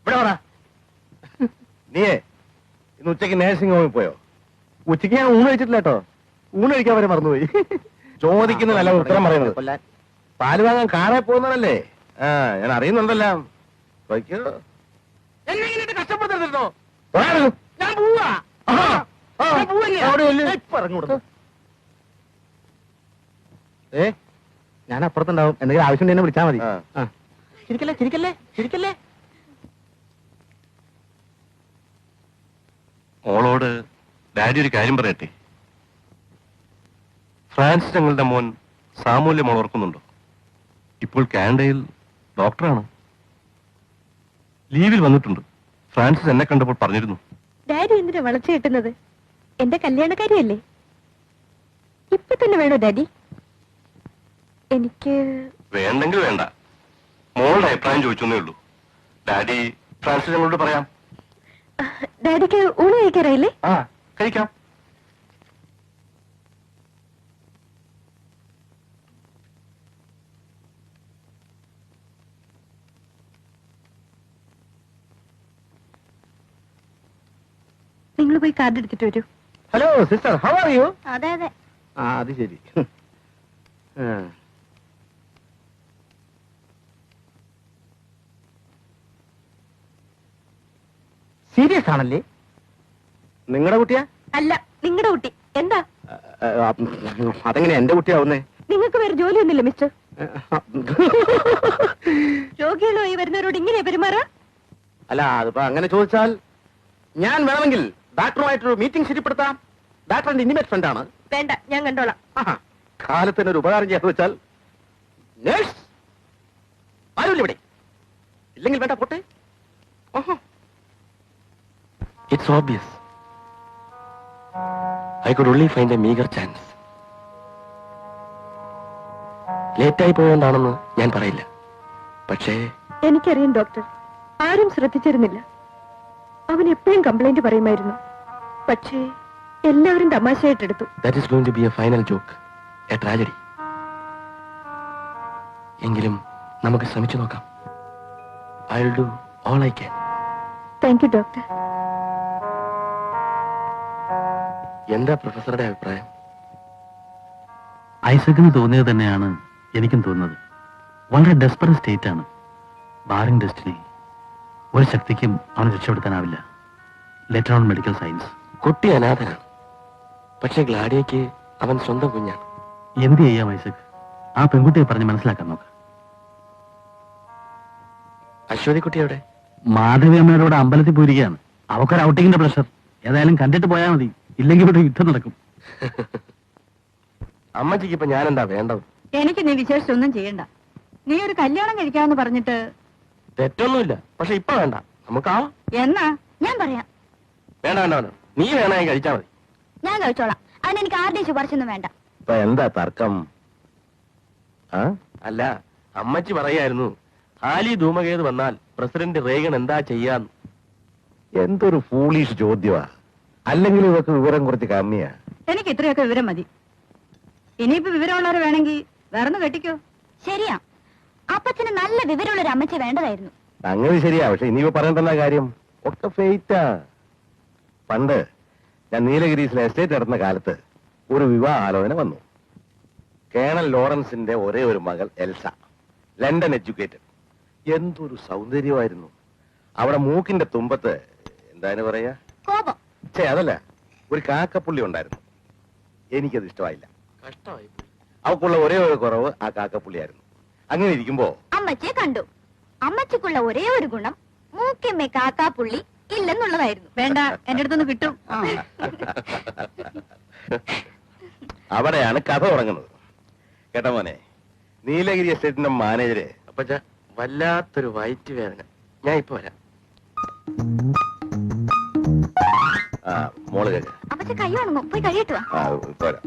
ഇവിടെ പറ. നീയേ ഇന്ന് ഉച്ചയ്ക്ക് നേഴ്സിംഗ് ഹോമിൽ പോയോ? ഉച്ചയ്ക്ക് ഞാൻ ഊണ് കഴിച്ചിട്ടില്ല കേട്ടോ. ഊണ് കഴിക്കാൻ വരെ മറന്നുപോയി. ചോദിക്കുന്നതല്ല ഉത്തരം പറയുന്നത്. പാല് വാങ്ങാൻ കാറെ പോകുന്നതല്ലേ? ആ, ഞാൻ അറിയുന്നുണ്ടല്ലോ. ചോദിക്കോ? എന്നെ ഇങ്ങനെ കഷ്ടപ്പെടുത്തരുതോ. പോരാ. ഞാൻ പോവാ. ഞാൻ പോവല്ലേ? അവിടെ ഇല്ലേ? ഇപ്പൊ ഇറങ്ങൂടുന്നു. ഞാൻ അപ്പുറത്തുണ്ടാവും. എന്തെങ്കിലും ആവശ്യം എന്നെ വിളിച്ചാൽ മതി. ആ. ചിരിക്കല്ലേ ചിരിക്കല്ലേ ചിരിക്കല്ലേ. മോളോട് ഡാഡി ഒരു കാര്യം പറയട്ടെ. ഫ്രാൻസ് ഞങ്ങളുടെ മോൻ സാമൂല്യ മോൾ ഓർക്കുന്നുണ്ടോ? ഇപ്പോൾ കാനഡയിൽ ഡോക്ടറാണ്. ലീവിൽ വന്നിട്ടുണ്ട്. ഫ്രാൻസിസ് എന്നെ കണ്ടപ്പോൾ പറഞ്ഞിരുന്നു. ഡാഡി എന്തിനാ വളച്ചു കെട്ടുന്നത്? എന്റെ കല്യാണക്കാരിയല്ലേ? ഇപ്പൊ തന്നെ വേണോ ഡാഡി? എനിക്ക് വേണ്ടെങ്കിൽ വേണ്ട. മോളുടെ അഭിപ്രായം ചോദിച്ചേ ഉള്ളൂ. ഡാഡി ഫ്രാൻസിസ് ഞങ്ങളോട് പറയാം. ഡാഡിക്ക് ഊണ് കഴിക്കാറായില്ലേ? ആ, കഴിക്കാം. നിങ്ങൾ പോയി കാർഡ് എടുത്തിട്ട് വരൂ. Hello sister, how are you? അതെ അതെ. ആ, അത് ശരി. സീരിയസ് ആണല്ലേ? നിങ്ങളുടെ കുട്ടിയാ? അല്ല, നിങ്ങളുടെ കുട്ടി. എന്താ? അതെങ്ങനെ എന്റെ കുട്ടിയാവുന്നേ? നിങ്ങൾക്ക് വേറെ ജോലിയൊന്നുമില്ല മിസ്റ്റർ? രോഗികളുമായി വരുന്നവരോട് ഇങ്ങനെ പെരുമാറാ? അല്ല, അതിപ്പോ അങ്ങനെ ചോദിച്ചാൽ ഞാൻ വേണമെങ്കിൽ ഡാക്ടറുമായിട്ടൊരു മീറ്റിംഗ് ശരിപ്പെടുത്താം. ഡാക്ടർ എന്റെ ഇന്റിമേറ്റ് ഫ്രണ്ട് ആണ്. വേണ്ട, ഞാൻ കണ്ടോളാം. കാലത്തിന് ഒരു ഉപകാരം ചെയ്യാന്ന് വെച്ചാൽ നേഴ്സ് ആരുമില്ല ഇവിടെ. ഇല്ലെങ്കിൽ വേണ്ട, പോട്ടെ. It's obvious. I could only find a meager chance. ലേറ്റായി പോയതുകൊണ്ടാണെന്ന് ഞാൻ പറയില്ല. പക്ഷേ എനിക്കറിയാം ഡോക്ടർ, ആരും ശ്രദ്ധിച്ചിരുന്നില്ല. അവൻ എപ്പോഴും കംപ്ലൈന്റ് പറയുമായിരുന്നു. പക്ഷേ എല്ലാവരും തമാശയായിട്ടെടുത്തു. that is going to be a final joke, a tragedy. എങ്കിലും നമുക്ക് ശ്രമിച്ചു നോക്കാം. I'll do all I can. Thank you doctor. എന്താ പ്രൊഫസറുടെ അഭിപ്രായം? ഐസക്കിന് തോന്നിയത് തന്നെയാണ് എനിക്കും തോന്നുന്നത്. വളരെ ഡെസ്പറേറ്റ് സ്റ്റേറ്റ് ആണ്. ബാറിംഗ് ഡെസ്റ്റിനി ഒരു ശക്തിക്കും അവനെ രക്ഷപ്പെടുത്താനാവില്ല. Letter on medical science. കുട്ടി അനാഥനാണ്. പക്ഷെ ഗ്ലാഡിയയ്ക്ക് അവൻ സ്വന്തം കുഞ്ഞാണ്. എന്ത് ചെയ്യാം ഐസക്? ആ പെൺകുട്ടിയെ പറഞ്ഞ് മനസ്സിലാക്കാൻ നോക്ക്. അശ്വതി കുട്ടി എവിടെ? മാധവി അമ്മയോട് അമ്പലത്തിൽ പോയിരിക്കുകയാണ്. അവക്കൊരു ഔട്ടിങ്ങിന്റെ പ്രഷർ. ഏതായാലും കണ്ടിട്ട് പോയാൽ മതി, ഇല്ലെങ്കിൽ ഇവിടെ യുദ്ധം നടക്കും. അമ്മച്ചിക്ക് ഇപ്പൊ ഞാൻ എന്താ വേണ്ടത്? എനിക്ക് നീ വിശേഷിച്ചൊന്നും ചെയ്യണ്ട. നീ ഒരു കല്യാണം കഴിക്കാമെന്ന് പറഞ്ഞിട്ട്. തെറ്റൊന്നുമില്ല, പക്ഷെ ഇപ്പൊ വേണ്ട. നമുക്കാ എന്നാ? ഞാൻ പറയാം. വേണ്ട വേണ്ട വേണ്ട, നീ വേണമെങ്കിൽ കഴിച്ചാ മതി. ഞാൻ കഴിച്ചോളാം. അതിനെനിക്ക് ആരുടെയും ശുപാർശയൊന്നും വേണ്ട. ഇപ്പൊ എന്താ തർക്കം? അല്ല, അമ്മച്ചി പറയായിരുന്നു ഹാലി ധൂമകേത് വന്നാൽ പ്രസിഡന്റ് റേഗൻ എന്താ ചെയ്യാന്ന്. എന്തൊരു ഫൂളിഷ് ചോദ്യമാ. അല്ലെങ്കിൽ ഇവർക്ക് വിവരം കുറച്ച് കമ്മിയാ. എനിക്ക് ഇത്രയൊക്കെ വിവരം മതി. ഇനിയിപ്പോ വിവരമുള്ളവരെ വേണമെങ്കിൽ വേറൊന്ന് കെട്ടിക്കോ. ശരിയാ, അപ്പച്ചന് നല്ല വിവരമുള്ളൊരു അമ്മച്ചി വേണ്ടതായിരുന്നു. അങ്ങനെ ശരിയാ, പക്ഷെ ഇനിയിപ്പോ പറയേണ്ട കാര്യം ഒക്കെ ഫെയ്റ്റാ. പണ്ട് ഞാൻ നീലഗിരീസിലെ എസ്റ്റേറ്റ് നടന്ന കാലത്ത് ഒരു വിവാഹ ആലോചന വന്നു. കേണൽ ലോറൻസിന്റെ ഒരേ ഒരു മകൾ എൽസ, ലണ്ടൻ എഡ്യൂക്കേറ്റഡ്. എന്തൊരു സൗന്ദര്യമായിരുന്നു. അവിടെ മൂക്കിന്റെ തുമ്പത്ത് എന്താണ് പറയാ, കോപം. അതല്ല, ഒരു കാക്കപ്പുള്ളി ഉണ്ടായിരുന്നു. എനിക്കത് ഇഷ്ടമായില്ല. കഷ്ടമായി. അവക്കുള്ള ഒരേ ഒരു കുറവ് ആ കാക്കപ്പുള്ളിയായിരുന്നു. അങ്ങനെ ഇരിക്കുമ്പോ അമ്മച്ചിയെ കണ്ടു. അമ്മച്ചിക്കുള്ള ഒരേ ഒരു ഗുണം മൂക്കമ്മേ കാക്കാപ്പുള്ളി ഇല്ലെന്നുള്ളതായിരുന്നു. വേണ്ട, എന്റെ അടുത്തൊന്ന് കിട്ടും. അവിടെയാണ് കഥ തുടങ്ങുന്നത്. കേട്ടോ മോനെ, നീലഗിരി എസ്റ്റേറ്റിന്റെ മാനേജര് അപ്പച്ച വല്ലാത്തൊരു വയറ്റ് വേദന. ഞാൻ ഇപ്പൊ വരാം. ആ മോള് കേൾക്ക. അപ്പച്ച കൈ ഉണങ്ങും, പോയി കഴിയിട്ടു വാ. ആ ഇപ്പൊ വരാം.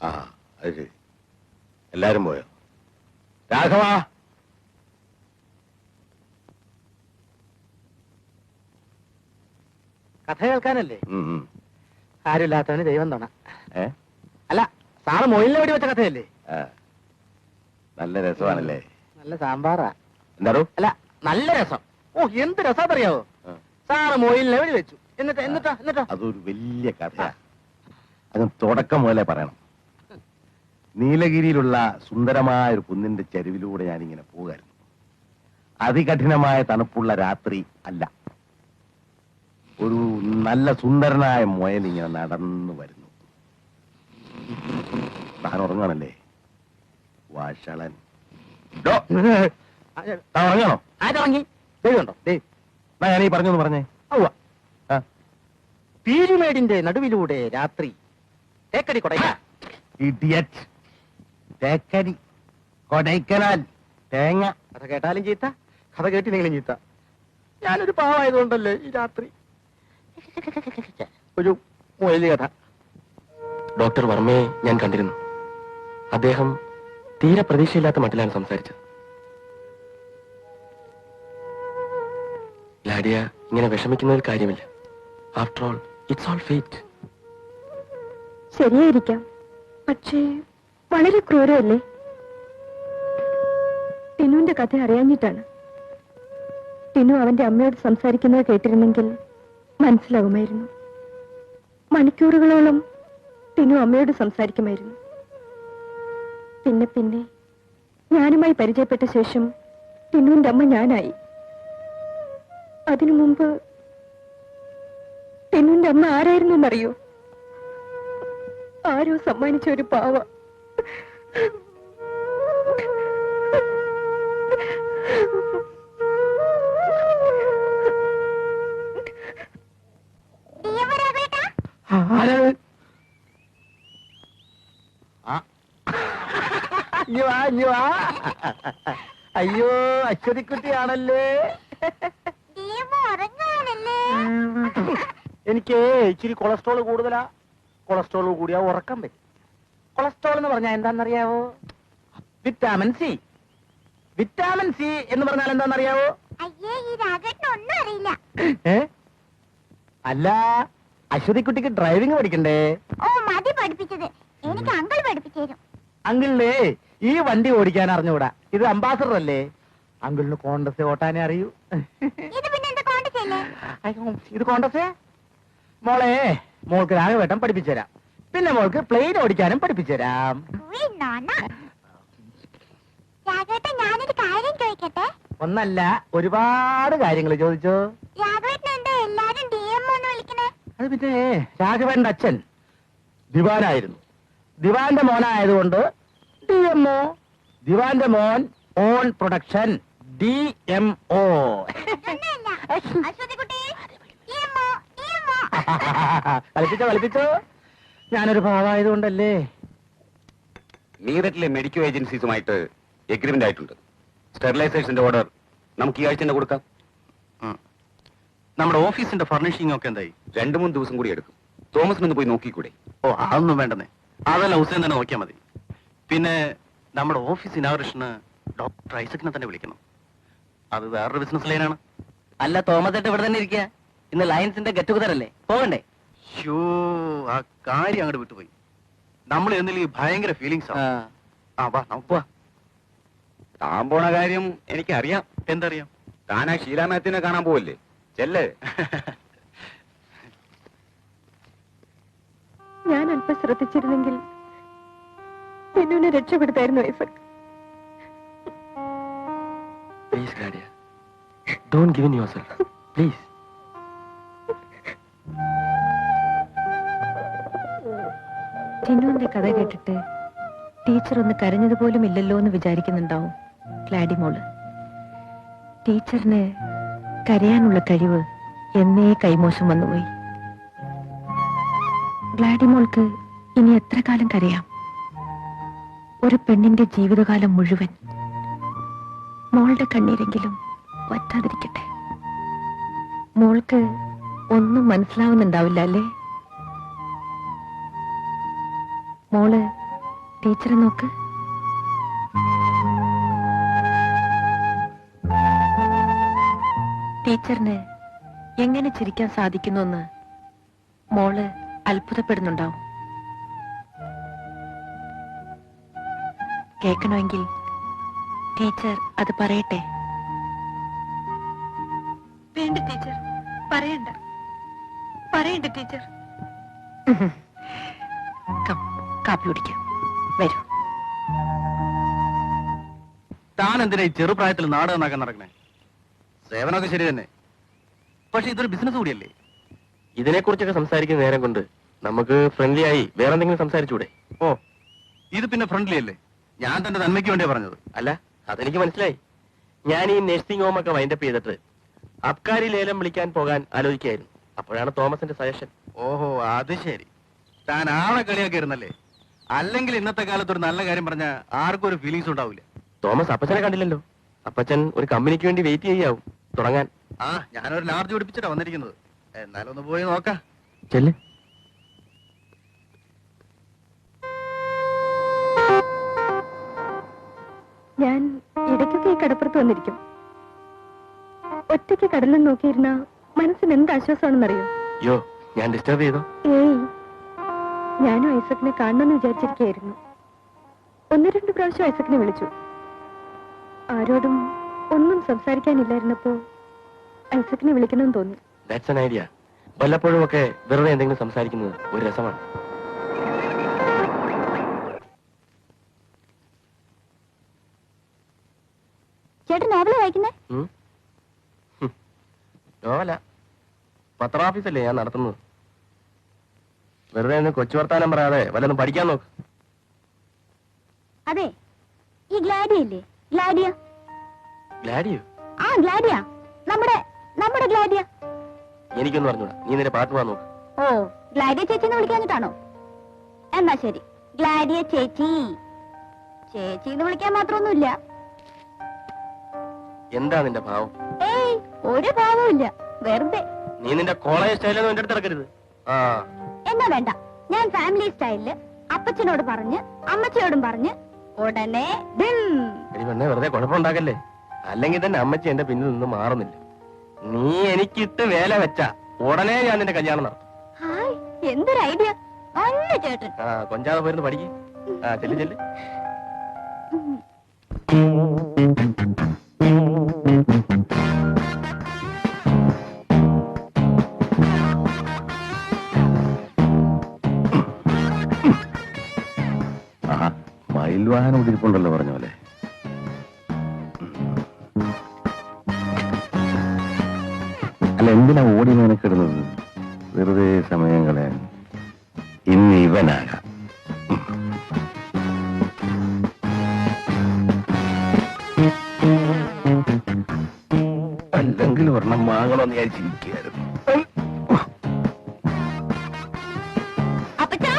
ആ അത് ശരി. എല്ലാരും പോയോ? രാഘവ, കഥ കേൾക്കാനല്ലേ? ഉം, ഉം. ആരുമില്ലാത്തവന് ദൈവം തോണ. ഏ? അല്ല, സാറ് മൊയിലിനെ വെടി വെച്ച കഥയല്ലേ? ആ, നല്ല രസമാണല്ലേ? നല്ല സാമ്പാറാ. എന്താണോ? അല്ല, നല്ല രസം. ഓ, എന്ത് രസാന്നറിയാവോ? സാറ് മൊയിലിനെ വെടി വെച്ചു. എന്നിട്ടോ അതൊരു വലിയ കഥയാ. അത് തുടക്കം മുതലേ പറയണം. നീലഗിരിയിലുള്ള സുന്ദരമായ ഒരു കുന്നിന്റെ ചെരുവിലൂടെ ഞാനിങ്ങനെ പോകായിരുന്നു. അതികഠിനമായ തണുപ്പുള്ള രാത്രി അല്ല, ഒരു നല്ല സുന്ദരനായ മുയൽ ഇങ്ങനെ നടന്നു വരുന്നു. താൻ ഉറങ്ങാണല്ലേ? വാഷളൻ. ഉറങ്ങാണോ? ആരുറങ്ങി? ദൈവമുണ്ടോ? ഞാനീ പറഞ്ഞൊന്ന് പറഞ്ഞേ. പീരുമേടിന്റെ നടുവിലൂടെ രാത്രി തേക്കടി കൊടൈക്ക. ഇഡിയറ്റ്. തേക്കടി, കൊടൈക്കനാൽ, തേങ്ങ. കഥ കേട്ടാലും ചീത്ത, കഥ കേട്ടില്ലെങ്കിലും ചീത്ത. ഞാനൊരു പാവായതുകൊണ്ടല്ലേ ഈ രാത്രി. ഒരു മൊയില് കഥ. ഡോക്ടർ വർമ്മയെ ഞാൻ കണ്ടിരുന്നു. അദ്ദേഹം തീരെ പ്രതീക്ഷയില്ലാത്ത മട്ടിലാണ് സംസാരിച്ചത്. ലാഡിയ ഇങ്ങനെ വിഷമിക്കുന്നതിൽ കാര്യമില്ല. After all it's all fate. ശരിയായിരിക്കാം, പക്ഷേ വളരെ ക്രൂരമല്ലേ? ടിനുവിന്റെ കഥ അറിയാഞ്ഞിട്ടാണ്. ടിനു അവന്റെ അമ്മയോട് സംസാരിക്കുന്നത് കേട്ടിരുന്നെങ്കിൽ മനസ്സിലാകുമായിരുന്നു. മണിക്കൂറുകളോളം ടിനു അമ്മയോട് സംസാരിക്കുമായിരുന്നു. പിന്നെ പിന്നെ ഞാനുമായി പരിചയപ്പെട്ട ശേഷം ടിനുവിന്റെ അമ്മ ഞാനായി. അതിനു മുമ്പ് ടിനുവിന്റെ അമ്മ ആരായിരുന്നു എന്നറിയോ? ആരോ സമ്മാനിച്ച ഒരു പാവ. അയ്യോ, അശ്വതിക്കുട്ടിയാണല്ലേ? എനിക്ക് ഇച്ചിരി കൊളസ്ട്രോൾ കൂടുതലാ. കൊളസ്ട്രോൾ കൂടിയാ ഉറക്കം വരും. കൊളസ്ട്രോൾ എന്ന് പറഞ്ഞാൽ എന്താണെന്നറിയാവോ? Vitamin C. വിറ്റാമിൻ സി എന്ന് പറഞ്ഞാൽ എന്താണെന്നറിയാവോ? അല്ല, അശ്വതിക്കുട്ടിക്ക് ഡ്രൈവിംഗ് പഠിക്കണ്ടേ? ഓ, മതി പഠിപ്പിച്ചത്. എനിക്ക് അങ്കിൾ പഠിപ്പിച്ചു തരും. അങ്കിളിനെ ഈ വണ്ടി ഓടിക്കാൻ അറിഞ്ഞുകൂടാ. ഇത് അംബാസഡർ അല്ലേ? അങ്കിളിന് കോണ്ടസ് ഓട്ടാനേ അറിയൂ. ഇത് പിന്നെ എന്താ കോണ്ടസല്ലേ? ഇത് കോണ്ടസേ? മോളെ, മോൾക്ക് രാഘവേട്ടൻ പഠിപ്പിച്ചു തരാം. പിന്നെ മോൾക്ക് പ്ലെയിൻ ഓടിക്കാനും പഠിപ്പിച്ചു തരാം. ഞാനൊരു കാര്യം ചോദിക്കട്ടെ? ഒന്നല്ല, ഒരുപാട് കാര്യങ്ങൾ ചോദിച്ചോ. രാഘവേട്ടനുണ്ട് എല്ലാരും DM എന്ന് വിളിക്കണേ. അത് പിന്നെ രാഘവേട്ടന്റെ അച്ഛൻ ദിവാനായിരുന്നു. ദിവാന്റെ മോനായതുകൊണ്ട് DMO. ദിവാന്റെ മോൻ ഓൺ പ്രൊഡക്ഷൻ, DMO. കളിപ്പിച്ചോ. ഞാനൊരു ഭാവമായതുകൊണ്ടല്ലേ. മീററ്റിലെ മെഡിക്കൽ ഏജൻസീസുമായിട്ട് എഗ്രിമെന്റ് ആയിട്ടുണ്ട്. സ്റ്റെറിലൈസേഷന്റെ ഓർഡർ നമുക്ക് ഈ ആഴ്ച തന്നെ കൊടുക്കാം. നമ്മുടെ ഓഫീസിന്റെ ഫർണിഷിംഗ് ഒക്കെ എന്തായി? 2-3 ദിവസം കൂടി എടുക്കും. തോമസിനൊന്ന് പോയി നോക്കിക്കൂടെ? ഓ, അതൊന്നും വേണ്ടെന്നേ. അതെല്ലാം ഹുസൈൻ തന്നെ നോക്കിയാൽ മതി. പിന്നെ നമ്മുടെ ഓഫീസ് ഇനാഗ്രേഷന് ഡോക്ടർ ഐസക്കിനെ തന്നെ വിളിക്കണം. അത് വേറൊരു ബിസിനസ് ലൈനാണ്. അല്ല, തോമസേട്ട് ഇവിടെ തന്നെ ഇരിക്കുക. ഇന്ന് ലയൻസിന്റെ ഗെറ്റ് ടുഗദർ അല്ലേ, പോകണ്ടേ? ഷോ, ആ കാര്യം അങ്ങോട്ട് വിട്ടുപോയി. നമ്മൾ എന്നില്ലെങ്കിൽ ഭയങ്കര ഫീലിങ്സ് ആണ്. വാ, നമുക്ക് പോവാ. താൻ പോണ കാര്യം എനിക്കറിയാം. എന്തറിയാം? താൻ ആ ഷീലാ മാത്യുവിനെ കാണാൻ പോവല്ലേ? ചെല്ലേ. ഞാൻ അല്പം ശ്രദ്ധിച്ചിരുന്നെങ്കിൽ ടിനുവിനെ രക്ഷപ്പെടുത്തായിരുന്നു ഐസക്. പ്ലീസ് ലാഡിയ, don't give in yourself please. ടിനുവിന്റെ കഥ കേട്ടിട്ട് ടീച്ചർ ഒന്ന് കരഞ്ഞതുപോലും ഇല്ലല്ലോ എന്ന് വിചാരിക്കുന്നുണ്ടാവും ക്ലാഡി മോള്. ടീച്ചറിന് കരയാനുള്ള കഴിവ് എന്നേ കൈമോശം വന്നുപോയി. ഗ്ലാഡിമോൾക്ക് ഇനി എത്ര കാലം കരയാം? ഒരു പെണ്ണിന്റെ ജീവിതകാലം മുഴുവൻ മോളുടെ കണ്ണീരെങ്കിലും വറ്റാതിരിക്കട്ടെ. മോൾക്ക് ഒന്നും മനസ്സിലാവുന്നുണ്ടാവില്ല അല്ലേ? മോള് ടീച്ചറെ നോക്ക്. ടീച്ചറിന് എങ്ങനെ ചിരിക്കാൻ സാധിക്കുന്നുവെന്ന് മോള് അത്ഭുതപ്പെടുന്നുണ്ടാവും. കേൾക്കണമെങ്കിൽ ടീച്ചർ അത് പറയട്ടെ. വേണ്ട ടീച്ചർ, പറയണ്ട. പറയണ്ട ടീച്ചർ. കാപ്പി കുടിക്കാം, വരൂ. താൻ എന്തിനാ ഈ ചെറുപ്രായത്തിൽ നാട് നന്നാക്കാൻ നടക്കണേ? സേവനമൊക്കെ ശരി തന്നെ, പക്ഷെ ഇതൊരു ബിസിനസ് കൂടിയല്ലേ? ഇതിനെക്കുറിച്ചൊക്കെ സംസാരിക്കുന്ന നേരം കൊണ്ട് നമുക്ക് ഫ്രണ്ട്ലി ആയി വേറെ എന്തെങ്കിലും സംസാരിച്ചൂടെ? ഓ, ഇത് പിന്നെ ഫ്രണ്ട്ലി അല്ലേ? ഞാൻ തന്റെ നന്മയ്ക്ക് വേണ്ടിയാ പറഞ്ഞത്. അല്ല, അതെനിക്ക് മനസ്സിലായി. ഞാൻ ഈ നഴ്സിംഗ് ഹോം ഒക്കെ വൈൻഡപ്പ് ചെയ്തിട്ട് അബ്കാരി ലേലം വിളിക്കാൻ പോകാൻ ആലോചിക്കായിരുന്നു. അപ്പോഴാണ് തോമസിന്റെ സജഷൻ. ഓഹോ, അത് ശരി. താൻ ആളെ കളിയാക്കി ഇരുന്നല്ലേ? അല്ലെങ്കിൽ ഇന്നത്തെ കാലത്ത് ഒരു നല്ല കാര്യം പറഞ്ഞ ആർക്കും ഒരു ഫീലിങ്സ് ഉണ്ടാവില്ല. തോമസ് അപ്പച്ചനെ കണ്ടില്ലല്ലോ. അപ്പച്ചൻ ഒരു കമ്പനിക്ക് വേണ്ടി വെയിറ്റ് ചെയ്യാവും തുടങ്ങാൻ. ആ, ഞാനൊരു ലാർജ് പിടിപ്പിച്ചിട്ടാ വന്നിരിക്കുന്നത്. എന്നാലും ഒന്ന് പോയി നോക്കാം. ചെല്ല്. ഞാൻ ഇടയ്ക്കൊക്കെ ഈ കടപ്പുറത്ത് വന്നിരിക്കും. ഒറ്റയ്ക്ക് കടലിൽ നോക്കിയിരുന്ന മനസ്സിന് എന്ത് ആശ്വാസമാണെന്നറിയോ? യോ, ഞാൻ ഡിസ്റ്റർബ് ചെയ്തോ? ഏയ്, ഞാനും ഐസക്കിനെ കാണണമെന്ന് വിചാരിച്ചിരിക്കുകയായിരുന്നു. 1-2 പ്രാവശ്യം ഐസക്കിനെ വിളിച്ചു. ആരോടും ഒന്നും സംസാരിക്കാനില്ലായിരുന്നപ്പോ ഐസക്കിനെ വിളിക്കണമെന്ന് തോന്നി. That's an idea. വല്ലപ്പോഴും ഒക്കെ വെറുതെ എന്തെങ്കിലും സംസാരിക്കുന്നത് ഒരു രസമാണ്. ചേട്ടൻ നോവല വായിക്കുന്നേ? നോവല? പത്രാഫീസല്ലേ ഞാൻ നടത്തുന്നത്. വെറുതെ ഒന്ന് കൊച്ചു വർത്താനം പറയാതെ വല്ലതും പഠിക്കാൻ നോക്ക്. അതെ, ഈ ഗ്ലാഡിയ ഇല്ലേ, ഗ്ലാഡിയ. ഗ്ലാഡിയോ? ആ, ഗ്ലാഡിയ, നമ്മുടെ ഗ്ലാഡിയ. എനിക്കൊന്നും പറഞ്ഞൂടാ. നീ നിന്റെ പാട്ട് പോകാൻ നോക്ക്. ഓ, ഗ്ലാഡിയ ചേച്ചിന്ന് വിളിക്കാഞ്ഞിട്ടാണോ? എന്നാ ശരി, ഗ്ലാഡിയ ചേച്ചി. ചേച്ചിന്ന് വിളിക്കാൻ മാത്രമൊന്നുമില്ല. എന്താ നിന്റെ ഭാവം? ഏയ്, ഒരു ഭാവവും ഇല്ല, വെറുതെ. നീ നിന്റെ കോളേജ് സ്റ്റൈലൊന്നും എന്റെ അടുത്ത് ഇറക്കരുത്. ആ, എന്നാ വേണ്ട, ഞാൻ ഫാമിലി സ്റ്റൈലില് അപ്പച്ചനോട് പറഞ്ഞ് അമ്മച്ചിയോടും പറഞ്ഞ് ഉടനെ എടി പെണ്ണെ, വെറുതെ കുഴപ്പമുണ്ടാക്കല്ലേ. അല്ലെങ്കിൽ തന്നെ അമ്മച്ചി എന്റെ പിന്നിൽ നിന്ന് മാറുന്നില്ല. നീ എനിക്കിട്ട് വേല വെച്ച ഉടനെ ഞാൻ നിന്റെ കല്യാണം നടത്തും. ഹായ്, എന്തൊരു ഐഡിയ. നല്ല ചേട്ടൻ. ആ, കൊഞ്ചാതെ പോയിരുന്നു പഠിക്ക്. ആ, ചെല്ല് ചെല്ല്. മയിൽ വാഹനം ഇരിപ്പുണ്ടല്ലോ പറഞ്ഞ പോലെ. അല്ല, എന്തിനാ ഓടി മെനക്കിടുന്നത്? വെറുതെ സമയം കളയാൻ. ഇന്ന് ഇവനാകാം. അല്ലെങ്കിൽ ഒരെണ്ണം വാങ്ങണമെന്ന് വിചാരിച്ചിരിക്കുകയായിരുന്നു. അപ്പച്ചാ,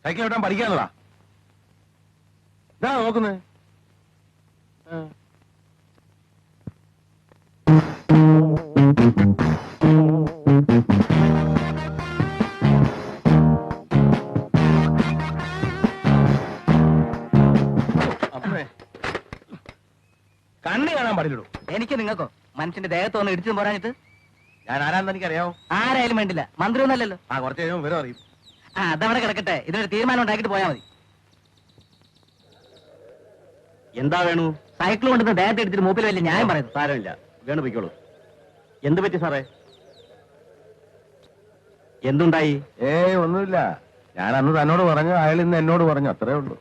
സൈക്കിൾ ഓട്ടാൻ പഠിക്കാനുള്ളതാ. ഇതാ നോക്കുന്നത്. കണ്ണി കാണാൻ പാടില്ലടോ. എനിക്ക് നിങ്ങൾക്കോ മനുഷ്യന്റെ ദേഹത്ത് വന്ന് ഇടിച്ചു പോരാഞ്ഞിട്ട്? ഞാൻ ആരാന്ന് എനിക്കറിയാവോ? ആരായാലും വേണ്ടില്ല, മന്ത്രി ഒന്നല്ലല്ലോ. ആ, കുറച്ച് കഴിയുമ്പോൾ വിവരം അറിയും. ആ, അതവിടെ കിടക്കട്ടെ. ഇതിനൊരു തീരുമാനം ഉണ്ടാക്കിട്ട് പോയാൽ മതി. എന്താ വേണു? സൈക്കിൾ കൊണ്ടുവന്ന് ദേഹത്ത് എടുത്തിട്ട് മൂപ്പിൽ വലിയ ന്യായം പറയുന്നു. സാരമില്ല, വേണു പൊയ്ക്കോളൂ. എന്ത് പറ്റി സാറേ? എന്തുണ്ടായി? ഒന്നുമില്ല. ഞാൻ അന്ന് തന്നോട് പറഞ്ഞു, അയാൾ ഇന്ന് എന്നോട് പറഞ്ഞു, അത്രേ ഉള്ളൂ.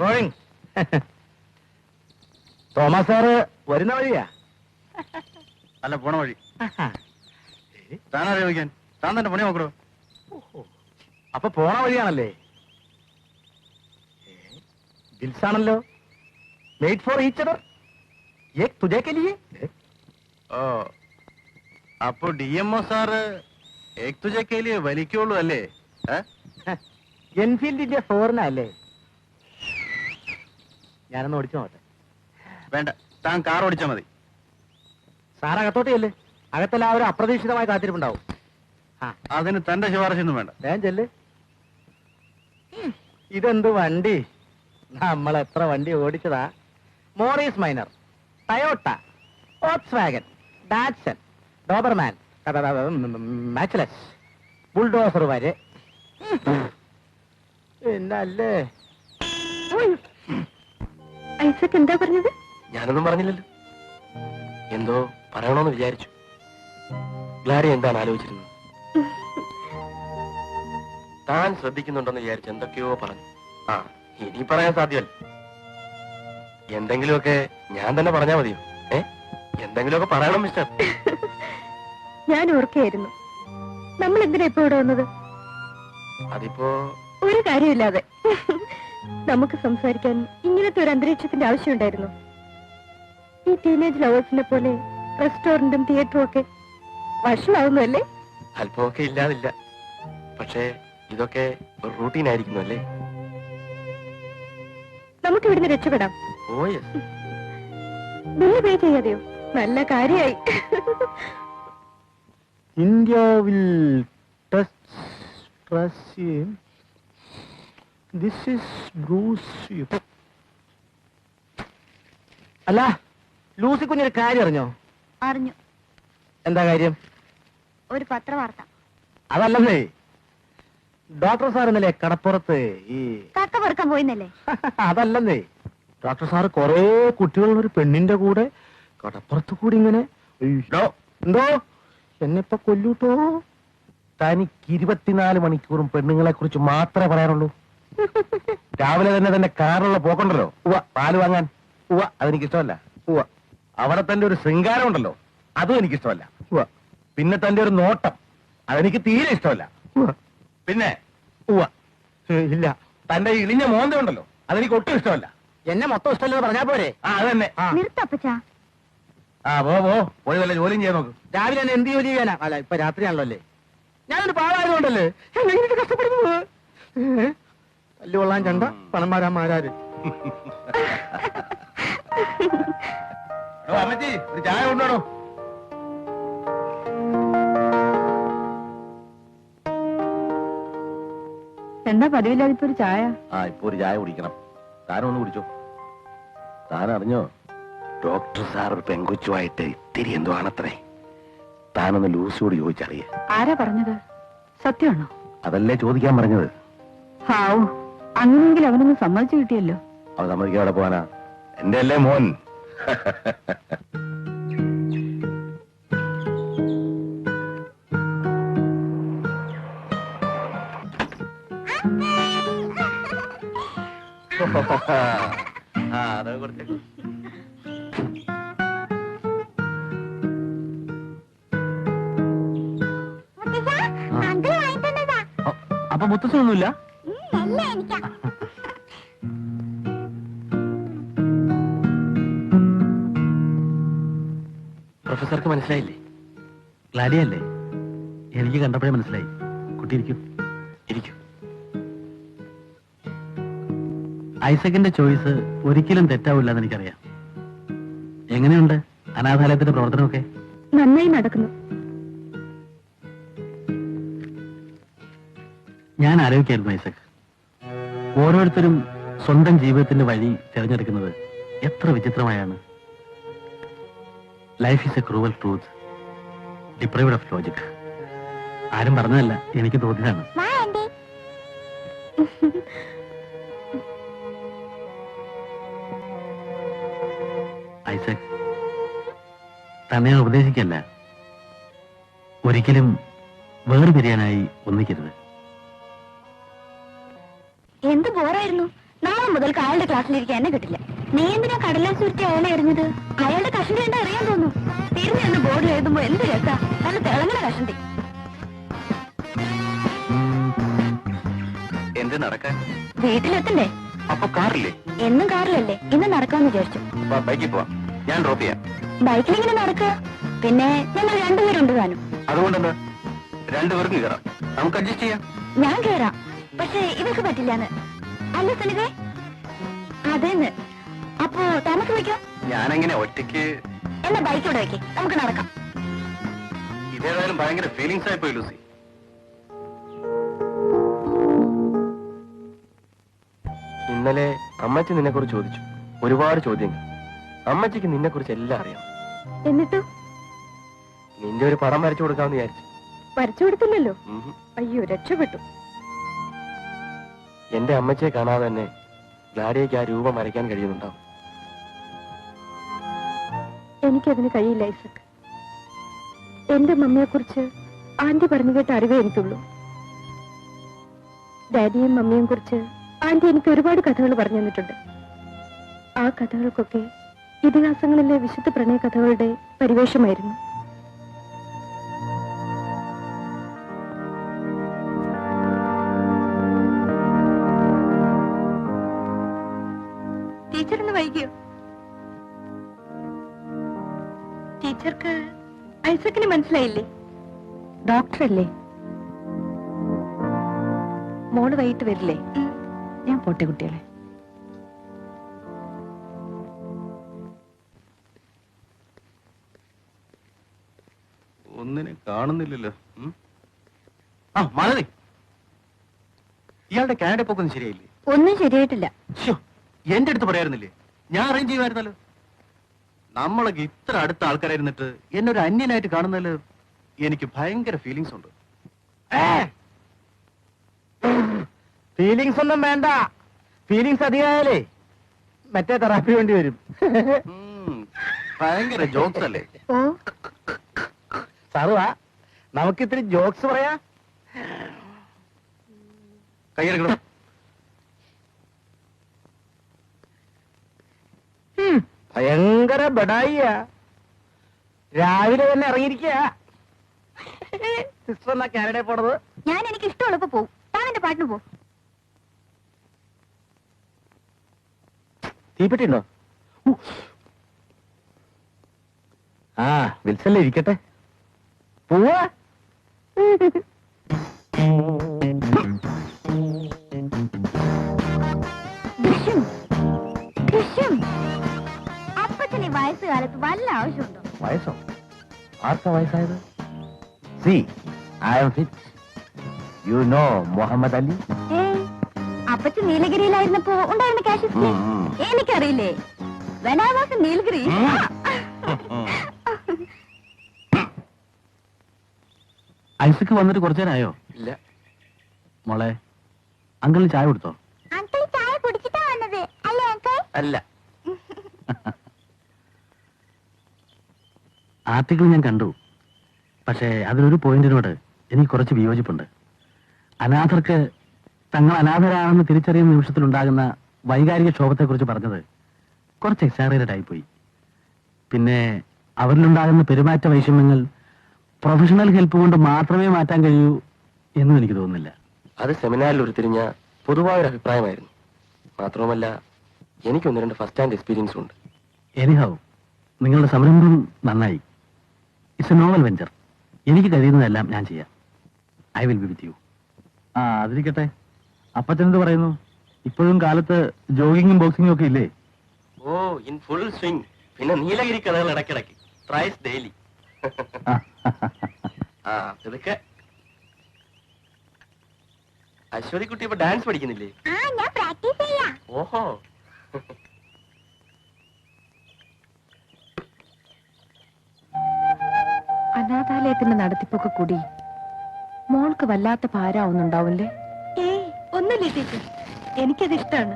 ഗോയിങ്. തോമസ് സാറ് വരുന്ന വഴിയാ? അല്ല, പോണ വഴി. താനറിയോ ചോദിക്കാൻ? താൻ തന്നെ പണി നോക്കണോ? അപ്പൊ പോണ വഴിയാണല്ലേ? ദിൽസാണല്ലോ. Made for each other. Ek Duje Ke Liye. ഓ, അപ്പൊ DMO സാറ് ഏക് തുജേ കെ ലിയേ വലിക്കുള്ളൂ അല്ലേ? എൻഫീൽഡിന്റെ ഫോറിനല്ലേ? ഞാനൊന്ന് ഓടിച്ചു നോട്ടെ. വേണ്ട, താൻ കാർ ഓടിച്ചാ മതി. സാർ അകത്തോട്ട് ചെല്ല്. അകത്തെല്ലാവരും അപ്രതീക്ഷിതമായി കാത്തിരിപ്പുണ്ടാവും. അതിന് തന്റെ ശുപാർശയൊന്നും വേണ്ട. വേഗം ചെല്ല്. ഇതെന്ത് വണ്ടി? നമ്മൾ എത്ര വണ്ടി ഓടിച്ചതാ. Morris Minor, Toyota, Volkswagen, Datsun, Doberman, Matchless, bulldozer വരെ. എന്നല്ലേ ഐസക് എന്താ പറഞ്ഞത്? ഞാനൊന്നും പറഞ്ഞില്ലല്ലോ. എന്തോ പറയണോന്ന് വിചാരിച്ചു. ഗ്ലാരി എന്താണ് ആലോചിച്ചിരുന്നത്? താൻ ശ്രദ്ധിക്കുന്നുണ്ടെന്ന് വിചാരിച്ചു എന്തൊക്കെയോ പറഞ്ഞു. ആ, ഇനി പറയാൻ സാധ്യമല്ല. എന്തെങ്കിലുമൊക്കെ ഞാൻ തന്നെ പറഞ്ഞാ മതിയോ? എന്തെങ്കിലുമൊക്കെ പറയണം മിസ്റ്റർ. ഞാൻ ഓർക്കായിരുന്നു. നമ്മൾ എന്തിനാ ഇപ്പൊ ഇവിടെ വന്നത്? അതിപ്പോ ഒരു കാര്യമില്ലാതെ. നമുക്ക് സംസാരിക്കാൻ ഇങ്ങനത്തെ ഒരു അന്തരീക്ഷത്തിന്റെ ആവശ്യമുണ്ടായിരുന്നു. ഈ ടീനേജ് ലവേഴ്സിനെ പോലെ റെസ്റ്റോറന്റും തിയേറ്ററും ഒക്കെ വഷളാവുന്നു അല്ലേ? അല്പമൊക്കെ ഇല്ലാതില്ല. പക്ഷേ ഇതൊക്കെ ഒരു റൂട്ടീൻ ആയിരിക്കുന്നു അല്ലേ? നമുക്ക് ഇവിടുന്ന് രക്ഷപ്പെടാം. Oh yes. ബില്ല് പേ ചെയ്യാതെയോ? നല്ല കാര്യായി. India will touch Russia. This is Bruce. അല്ല, ലൂസി കുഞ്ഞൊരു കാര്യം അറിഞ്ഞോ? അറിഞ്ഞു. എന്താ കാര്യം? ഒരു പത്രവാർത്ത. അതല്ലെന്നേ, ഡോക്ടർ സാർ ഇന്നലെ കടപ്പുറത്ത് ഈ കക്ക പെറുക്കാൻ പോയിന്നല്ലേ? അതല്ലെന്നേ, ഡോക്ടർ സാറ് കൊറേ കുട്ടികളുള്ള ഒരു പെണ്ണിന്റെ കൂടെ കടപ്പുറത്ത് കൂടി ഇങ്ങനെ. എന്തോ എന്നെപ്പോ കൊല്ലൂട്ടോ. തനിക്ക് 24 മണിക്കൂറും പെണ്ണുങ്ങളെ കുറിച്ച് മാത്രമേ പറയാനുള്ളൂ. രാവിലെ തന്നെ കാറുള്ള പോക്കുണ്ടല്ലോ, പാല് വാങ്ങാൻ. അതെനിക്കിഷ്ടമല്ല. അവിടെ തന്റെ ഒരു ശൃംഗാരം ഉണ്ടല്ലോ, അതും എനിക്കിഷ്ടമല്ല. പിന്നെ തന്റെ ഒരു നോട്ടം, അതെനിക്ക് തീരെ ഇഷ്ടമല്ല. പിന്നെ ഇല്ല, തന്റെ ഇളിഞ്ഞ മോന്ത ഉണ്ടല്ലോ, അതെനിക്ക് ഒട്ടും ഇഷ്ടമല്ല. എന്നെ മൊത്തം ഇഷ്ടമല്ലെന്ന് പറഞ്ഞാ പോരെ? അത് തന്നെ. നിർത്തപ്പച്ചാ. പോയി വല്ല ജോലിയും ചെയ്യാൻ നോക്ക്. രാവിലെ തന്നെ എന്ത് ജോലി ചെയ്യാനാ? അല്ല, ഇപ്പൊ രാത്രിയാണല്ലോ അല്ലേ? ഞാനൊരു പാവായതുകൊണ്ടല്ലേ എങ്ങനെ കഷ്ടപ്പെടുന്നത്. തല്ലു കൊള്ളാൻ ചണ്ട, പണം മാരാമാരാര്. അമ്മച്ചി, ഒരു ചായ കൊണ്ടുവരണോ? എന്താ പതിവില്ലാതെ ഇപ്പൊ ഒരു ചായ? ഇപ്പൊ ഒരു ചായ കുടിക്കണം. താനൊന്ന് കുടിച്ചോ. താൻ അറിഞ്ഞോ, ഡോക്ടർ സാർ ഒരു പെങ്കൊച്ചുമായിട്ട് ഇത്തിരി എന്തോ ആണത്രേ. താനൊന്ന് ലൂസിയോട് ചോദിച്ചറിയ. ആരാ പറഞ്ഞത്? സത്യമാണോ? അതല്ലേ ചോദിക്കാൻ പറഞ്ഞത്. ഹാവൂ, അങ്ങനെയെങ്കിൽ അവനൊന്ന് സമ്മതിച്ചു കിട്ടിയല്ലോ. അവൻ സമ്മതിക്കാൻ അവിടെ പോവാനാ? എന്റെ അല്ലേ മോൻ. അതൊക്കെ കൊടുത്തേക്കും. അപ്പൊ മുത്തശ്ശനൊന്നുമില്ല? പ്രൊഫസർക്ക് മനസ്സിലായില്ലേ? ഗ്ലാഡിയല്ലേ? എനിക്ക് കണ്ടപ്പോഴേ മനസ്സിലായി. കുട്ടി ഇരിക്കും. ഇരിക്കും. ഐസക്കിന്റെ ചോയ്സ് ഒരിക്കലും തെറ്റാവില്ല എന്ന് എനിക്കറിയാം. എങ്ങനെയുണ്ട് അനാഥാലയത്തിന്റെ പ്രവർത്തനമൊക്കെ? നന്നായി നടക്കുന്നു. ഞാൻ ആലോചിക്കായിരുന്നു ഐസക്, ഓരോരുത്തരും സ്വന്തം ജീവിതത്തിന്റെ വഴി തിരഞ്ഞെടുക്കുന്നത് എത്ര വിചിത്രമായാണ്. Life is a cruel truth deprived of logic. ആരും പറഞ്ഞതല്ല, എനിക്ക് തോന്നിയതാണ്. ഐസക്, തന്നെ ഞാൻ ഉപദേശിക്കല്ല, ഒരിക്കലും വേർപിരിയാനായി ഒന്നിക്കരുത്. എന്ത് ബോറായിരുന്നു. നാളെ മുതൽ അയാളുടെ ക്ലാസ്സിലിരിക്കാൻ എന്നെ കിട്ടില്ല. നീ എന്തിനാ കടലാസ് ചുരുട്ടി അയാളെ എറിഞ്ഞത്? അയാളുടെ കഷണ്ടി കണ്ടാ അറിയാൻ തോന്നുന്നു. തിരിഞ്ഞെന്ന് ബോർഡ് എഴുതുമ്പോ എന്ത് രസാ, നല്ല തിളങ്ങണ കഷണ്ടി. എന്ത് നടക്കാൻ? വീട്ടിലെത്തണ്ടേ? അപ്പൊ കാറില്ലേ? എന്നും കാറിലല്ലേ, ഇന്ന് നടക്കാന്ന് വിചാരിച്ചു. ബൈക്കിൽ പോവാം, ഞാൻ ഡ്രോപ്പ് ചെയ്യാം. ബൈക്കിൽ ഇങ്ങനെ നടക്കുക? പിന്നെ ഞങ്ങൾ രണ്ടുപേരുണ്ട് താനും. അതുകൊണ്ടെന്താ, രണ്ടുപേർക്കും കയറാം, നമുക്ക് അഡ്ജസ്റ്റ് ചെയ്യാം. ഞാൻ കേറാം, പക്ഷെ ഇവർക്ക് പറ്റില്ലാന്ന്. അല്ല സനികേ? അതേന്ന്. അപ്പോ താമസം വയ്ക്കാം. ഞാനെങ്ങനെ ഒറ്റയ്ക്ക്? എന്നാ ബൈക്ക് ഇവിടെ വെക്കേ, നമുക്ക് നടക്കാം. ഇതേതായാലും ഭയങ്കര ഫീലിങ്സ് ആയി പോയി ലൂസി. ഇന്നലെ അമ്മച്ചി നിന്നെ കുറിച്ച് ചോദിച്ചു, ഒരുപാട് ചോദ്യങ്ങൾ. അമ്മച്ചിക്ക് നിന്നെ കുറിച്ച് എല്ലാം അറിയാം. എന്നിട്ടോ? നിന്റെ ഒരു പടം വരച്ചു കൊടുക്കാമെന്ന് വിചാരിച്ചു. വരച്ചു കൊടുത്തില്ലല്ലോ. അയ്യോ, രക്ഷപ്പെട്ടു. എന്റെ അമ്മച്ചിയെ കാണാതെ തന്നെ ഗ്ലാഡിയയ്ക്ക് ആ രൂപം വരയ്ക്കാൻ കഴിയുന്നുണ്ടാവും. എനിക്കതിന് കഴിയില്ല ഐസക്. എന്റെ മമ്മിയെ കുറിച്ച് ആന്റി പറഞ്ഞു കേട്ട അറിവേ എനിക്കുള്ളൂ. ഡാഡിയും മമ്മിയും കുറിച്ച് ആന്റി എനിക്ക് ഒരുപാട് കഥകൾ പറഞ്ഞു തന്നിട്ടുണ്ട്. ആ കഥകൾക്കൊക്കെ ഇതിഹാസങ്ങളിലെ വിശുദ്ധ പ്രണയ കഥകളുടെ പരിവേഷമായിരുന്നു. ടീച്ചറിന് വൈകിയോ? ടീച്ചർക്ക് ഐസക്കിന് മനസ്സിലായില്ലേ? ഡോക്ടറല്ലേ? മോള് വൈകിട്ട് വരില്ലേ? ഞാൻ പോട്ടെ കുട്ടികളെ. ഒന്നിനെ കാണുന്നില്ലല്ലോ. ആ മാളവി, ഇയാളുടെ കാനഡ പോക്കൊന്നും ശരിയായില്ലേ? ഒന്നും ശരിയായിട്ടില്ല. എന്റെ അടുത്ത് പറയാറുന്നില്ലേ? ഞാൻ അറേഞ്ച് ചെയ്യുമായിരുന്നല്ലോ. നമ്മളൊക്കെ ഇത്ര അടുത്ത ആൾക്കാരായിരുന്നിട്ട് എന്നെ ഒരു അന്യനായിട്ട് കാണുന്നതിൽ എനിക്ക് ഭയങ്കര ഫീലിങ്സ് ഉണ്ട്. ഫീലിങ്സ് ഒന്നും വേണ്ട. ഫീലിങ്സ് അധികമായാലേ മറ്റേ തെറാപ്പി വേണ്ടി വരും. ഭയങ്കര ജോക്സ് അല്ലേ? ഓ, സാറുവാ, നമുക്ക് ഇത്തിരി ജോക്സ് പറയാ. കയ്യെടുക്കണം. ഭയങ്കര ബഡായിയ. രാവിലെ തന്നെ ഇറങ്ങിയിരിക്കുക. സിസ്റ്റർ എന്നാ കാനഡയിൽ പോണത്? ഞാൻ എനിക്ക് ഇഷ്ടമുള്ളപ്പോ പോവും. താൻ എന്റെ പാട്ടിന് പോ. തീപ്പെട്ടി ഉണ്ടോ? ആ, വിൽസല്ലേ ഇരിക്കട്ടെ. പോവാ. അപ്പച്ചന് ഈ വയസ്സുകാലത്ത് വല്ല ആവശ്യമുണ്ടോ? വയസ്സോ? ആർക്കാ വയസ്സായത്? See, I am fit. You know Muhammad Ali? അപ്പച്ചൻ നീലഗിരിയിലായിരുന്നപ്പോ ഉണ്ടായിരുന്ന കാശ് എനിക്കറിയില്ലേ. When I was in Nilgiri. Isaac വന്നിട്ട് കുറച്ചു നേരമായോ? ഇല്ല. മോളെ, അങ്കിളിന് ചായ കൊടുത്തോ? അങ്കിൾ ചായ കുടിച്ചിട്ടാ വന്നത് അല്ലേ അങ്കിൾ? അല്ല. ആർട്ടിക്കിൾ ഞാൻ കണ്ടു. പക്ഷേ അതിലൊരു പോയിന്റിനോട് എനിക്ക് കുറച്ച് വിയോജിപ്പുണ്ട്. അനാഥർക്ക് തങ്ങൾ അനാഥരാണെന്ന് തിരിച്ചറിയുന്ന നിമിഷത്തിലുണ്ടാകുന്ന വൈകാരിക ക്ഷോഭത്തെക്കുറിച്ച് പറഞ്ഞത് കുറച്ച് എക്സാഗറേറ്റഡ് ആയിപ്പോയി. പിന്നെ അവരിലുണ്ടാകുന്ന പെരുമാറ്റ വൈഷമ്യങ്ങൾ പ്രൊഫഷണൽ ഹെൽപ്പ് കൊണ്ട് മാത്രമേ മാറ്റാൻ കഴിയൂ എന്നും എനിക്ക് തോന്നുന്നില്ല. അത് സെമിനാറിൽ ഉരുത്തിരിഞ്ഞ പൊതുവായൊരു അഭിപ്രായമായിരുന്നു. മാത്രവുമല്ല, എനിക്കൊന്ന് രണ്ട് ഫസ്റ്റ് ഹാൻഡ് എക്സ്പീരിയൻസും ഉണ്ട്. എനിഹൗ, നിങ്ങളുടെ സംരംഭം നന്നായി. It's A novel venture. എനിക്ക് കഴിയുന്നതെല്ലാം ഞാൻ ചെയ്യാം. I will be with you. ആ, അതിരിക്കട്ടെ, അപ്പച്ചനെന്ത് പറയുന്നു? ഇപ്പോഴും കാലത്ത് ജോഗിങ്ങും ബോക്സിങ്ങും ഒക്കെ ഇല്ലേ? ഓ, ഇൻ ഫുൾ സ്വിംഗ്. പിന്നെ നീലഗിരി കഥകൾ ഇടയ്ക്കിടയ്ക്ക്, ട്രൈസ് ഡെയിലി. ആ, ഇതൊക്കെ. അശ്വതി കുട്ടി ഇപ്പൊ ഡാൻസ് പഠിക്കുന്നില്ലേ? ഞാൻ പ്രാക്ടീസ് ചെയ്യാം. ഓഹോ. അനാഥാലയത്തിന്റെ നടത്തിപ്പൊക്കെ കൂടി മോൾക്ക് വല്ലാത്ത ഭാരാവുന്നുണ്ടാവില്ലേ? ഏയ്, ഒന്നുമില്ല ടീച്ചർ. എനിക്കത് ഇഷ്ടമാണ്.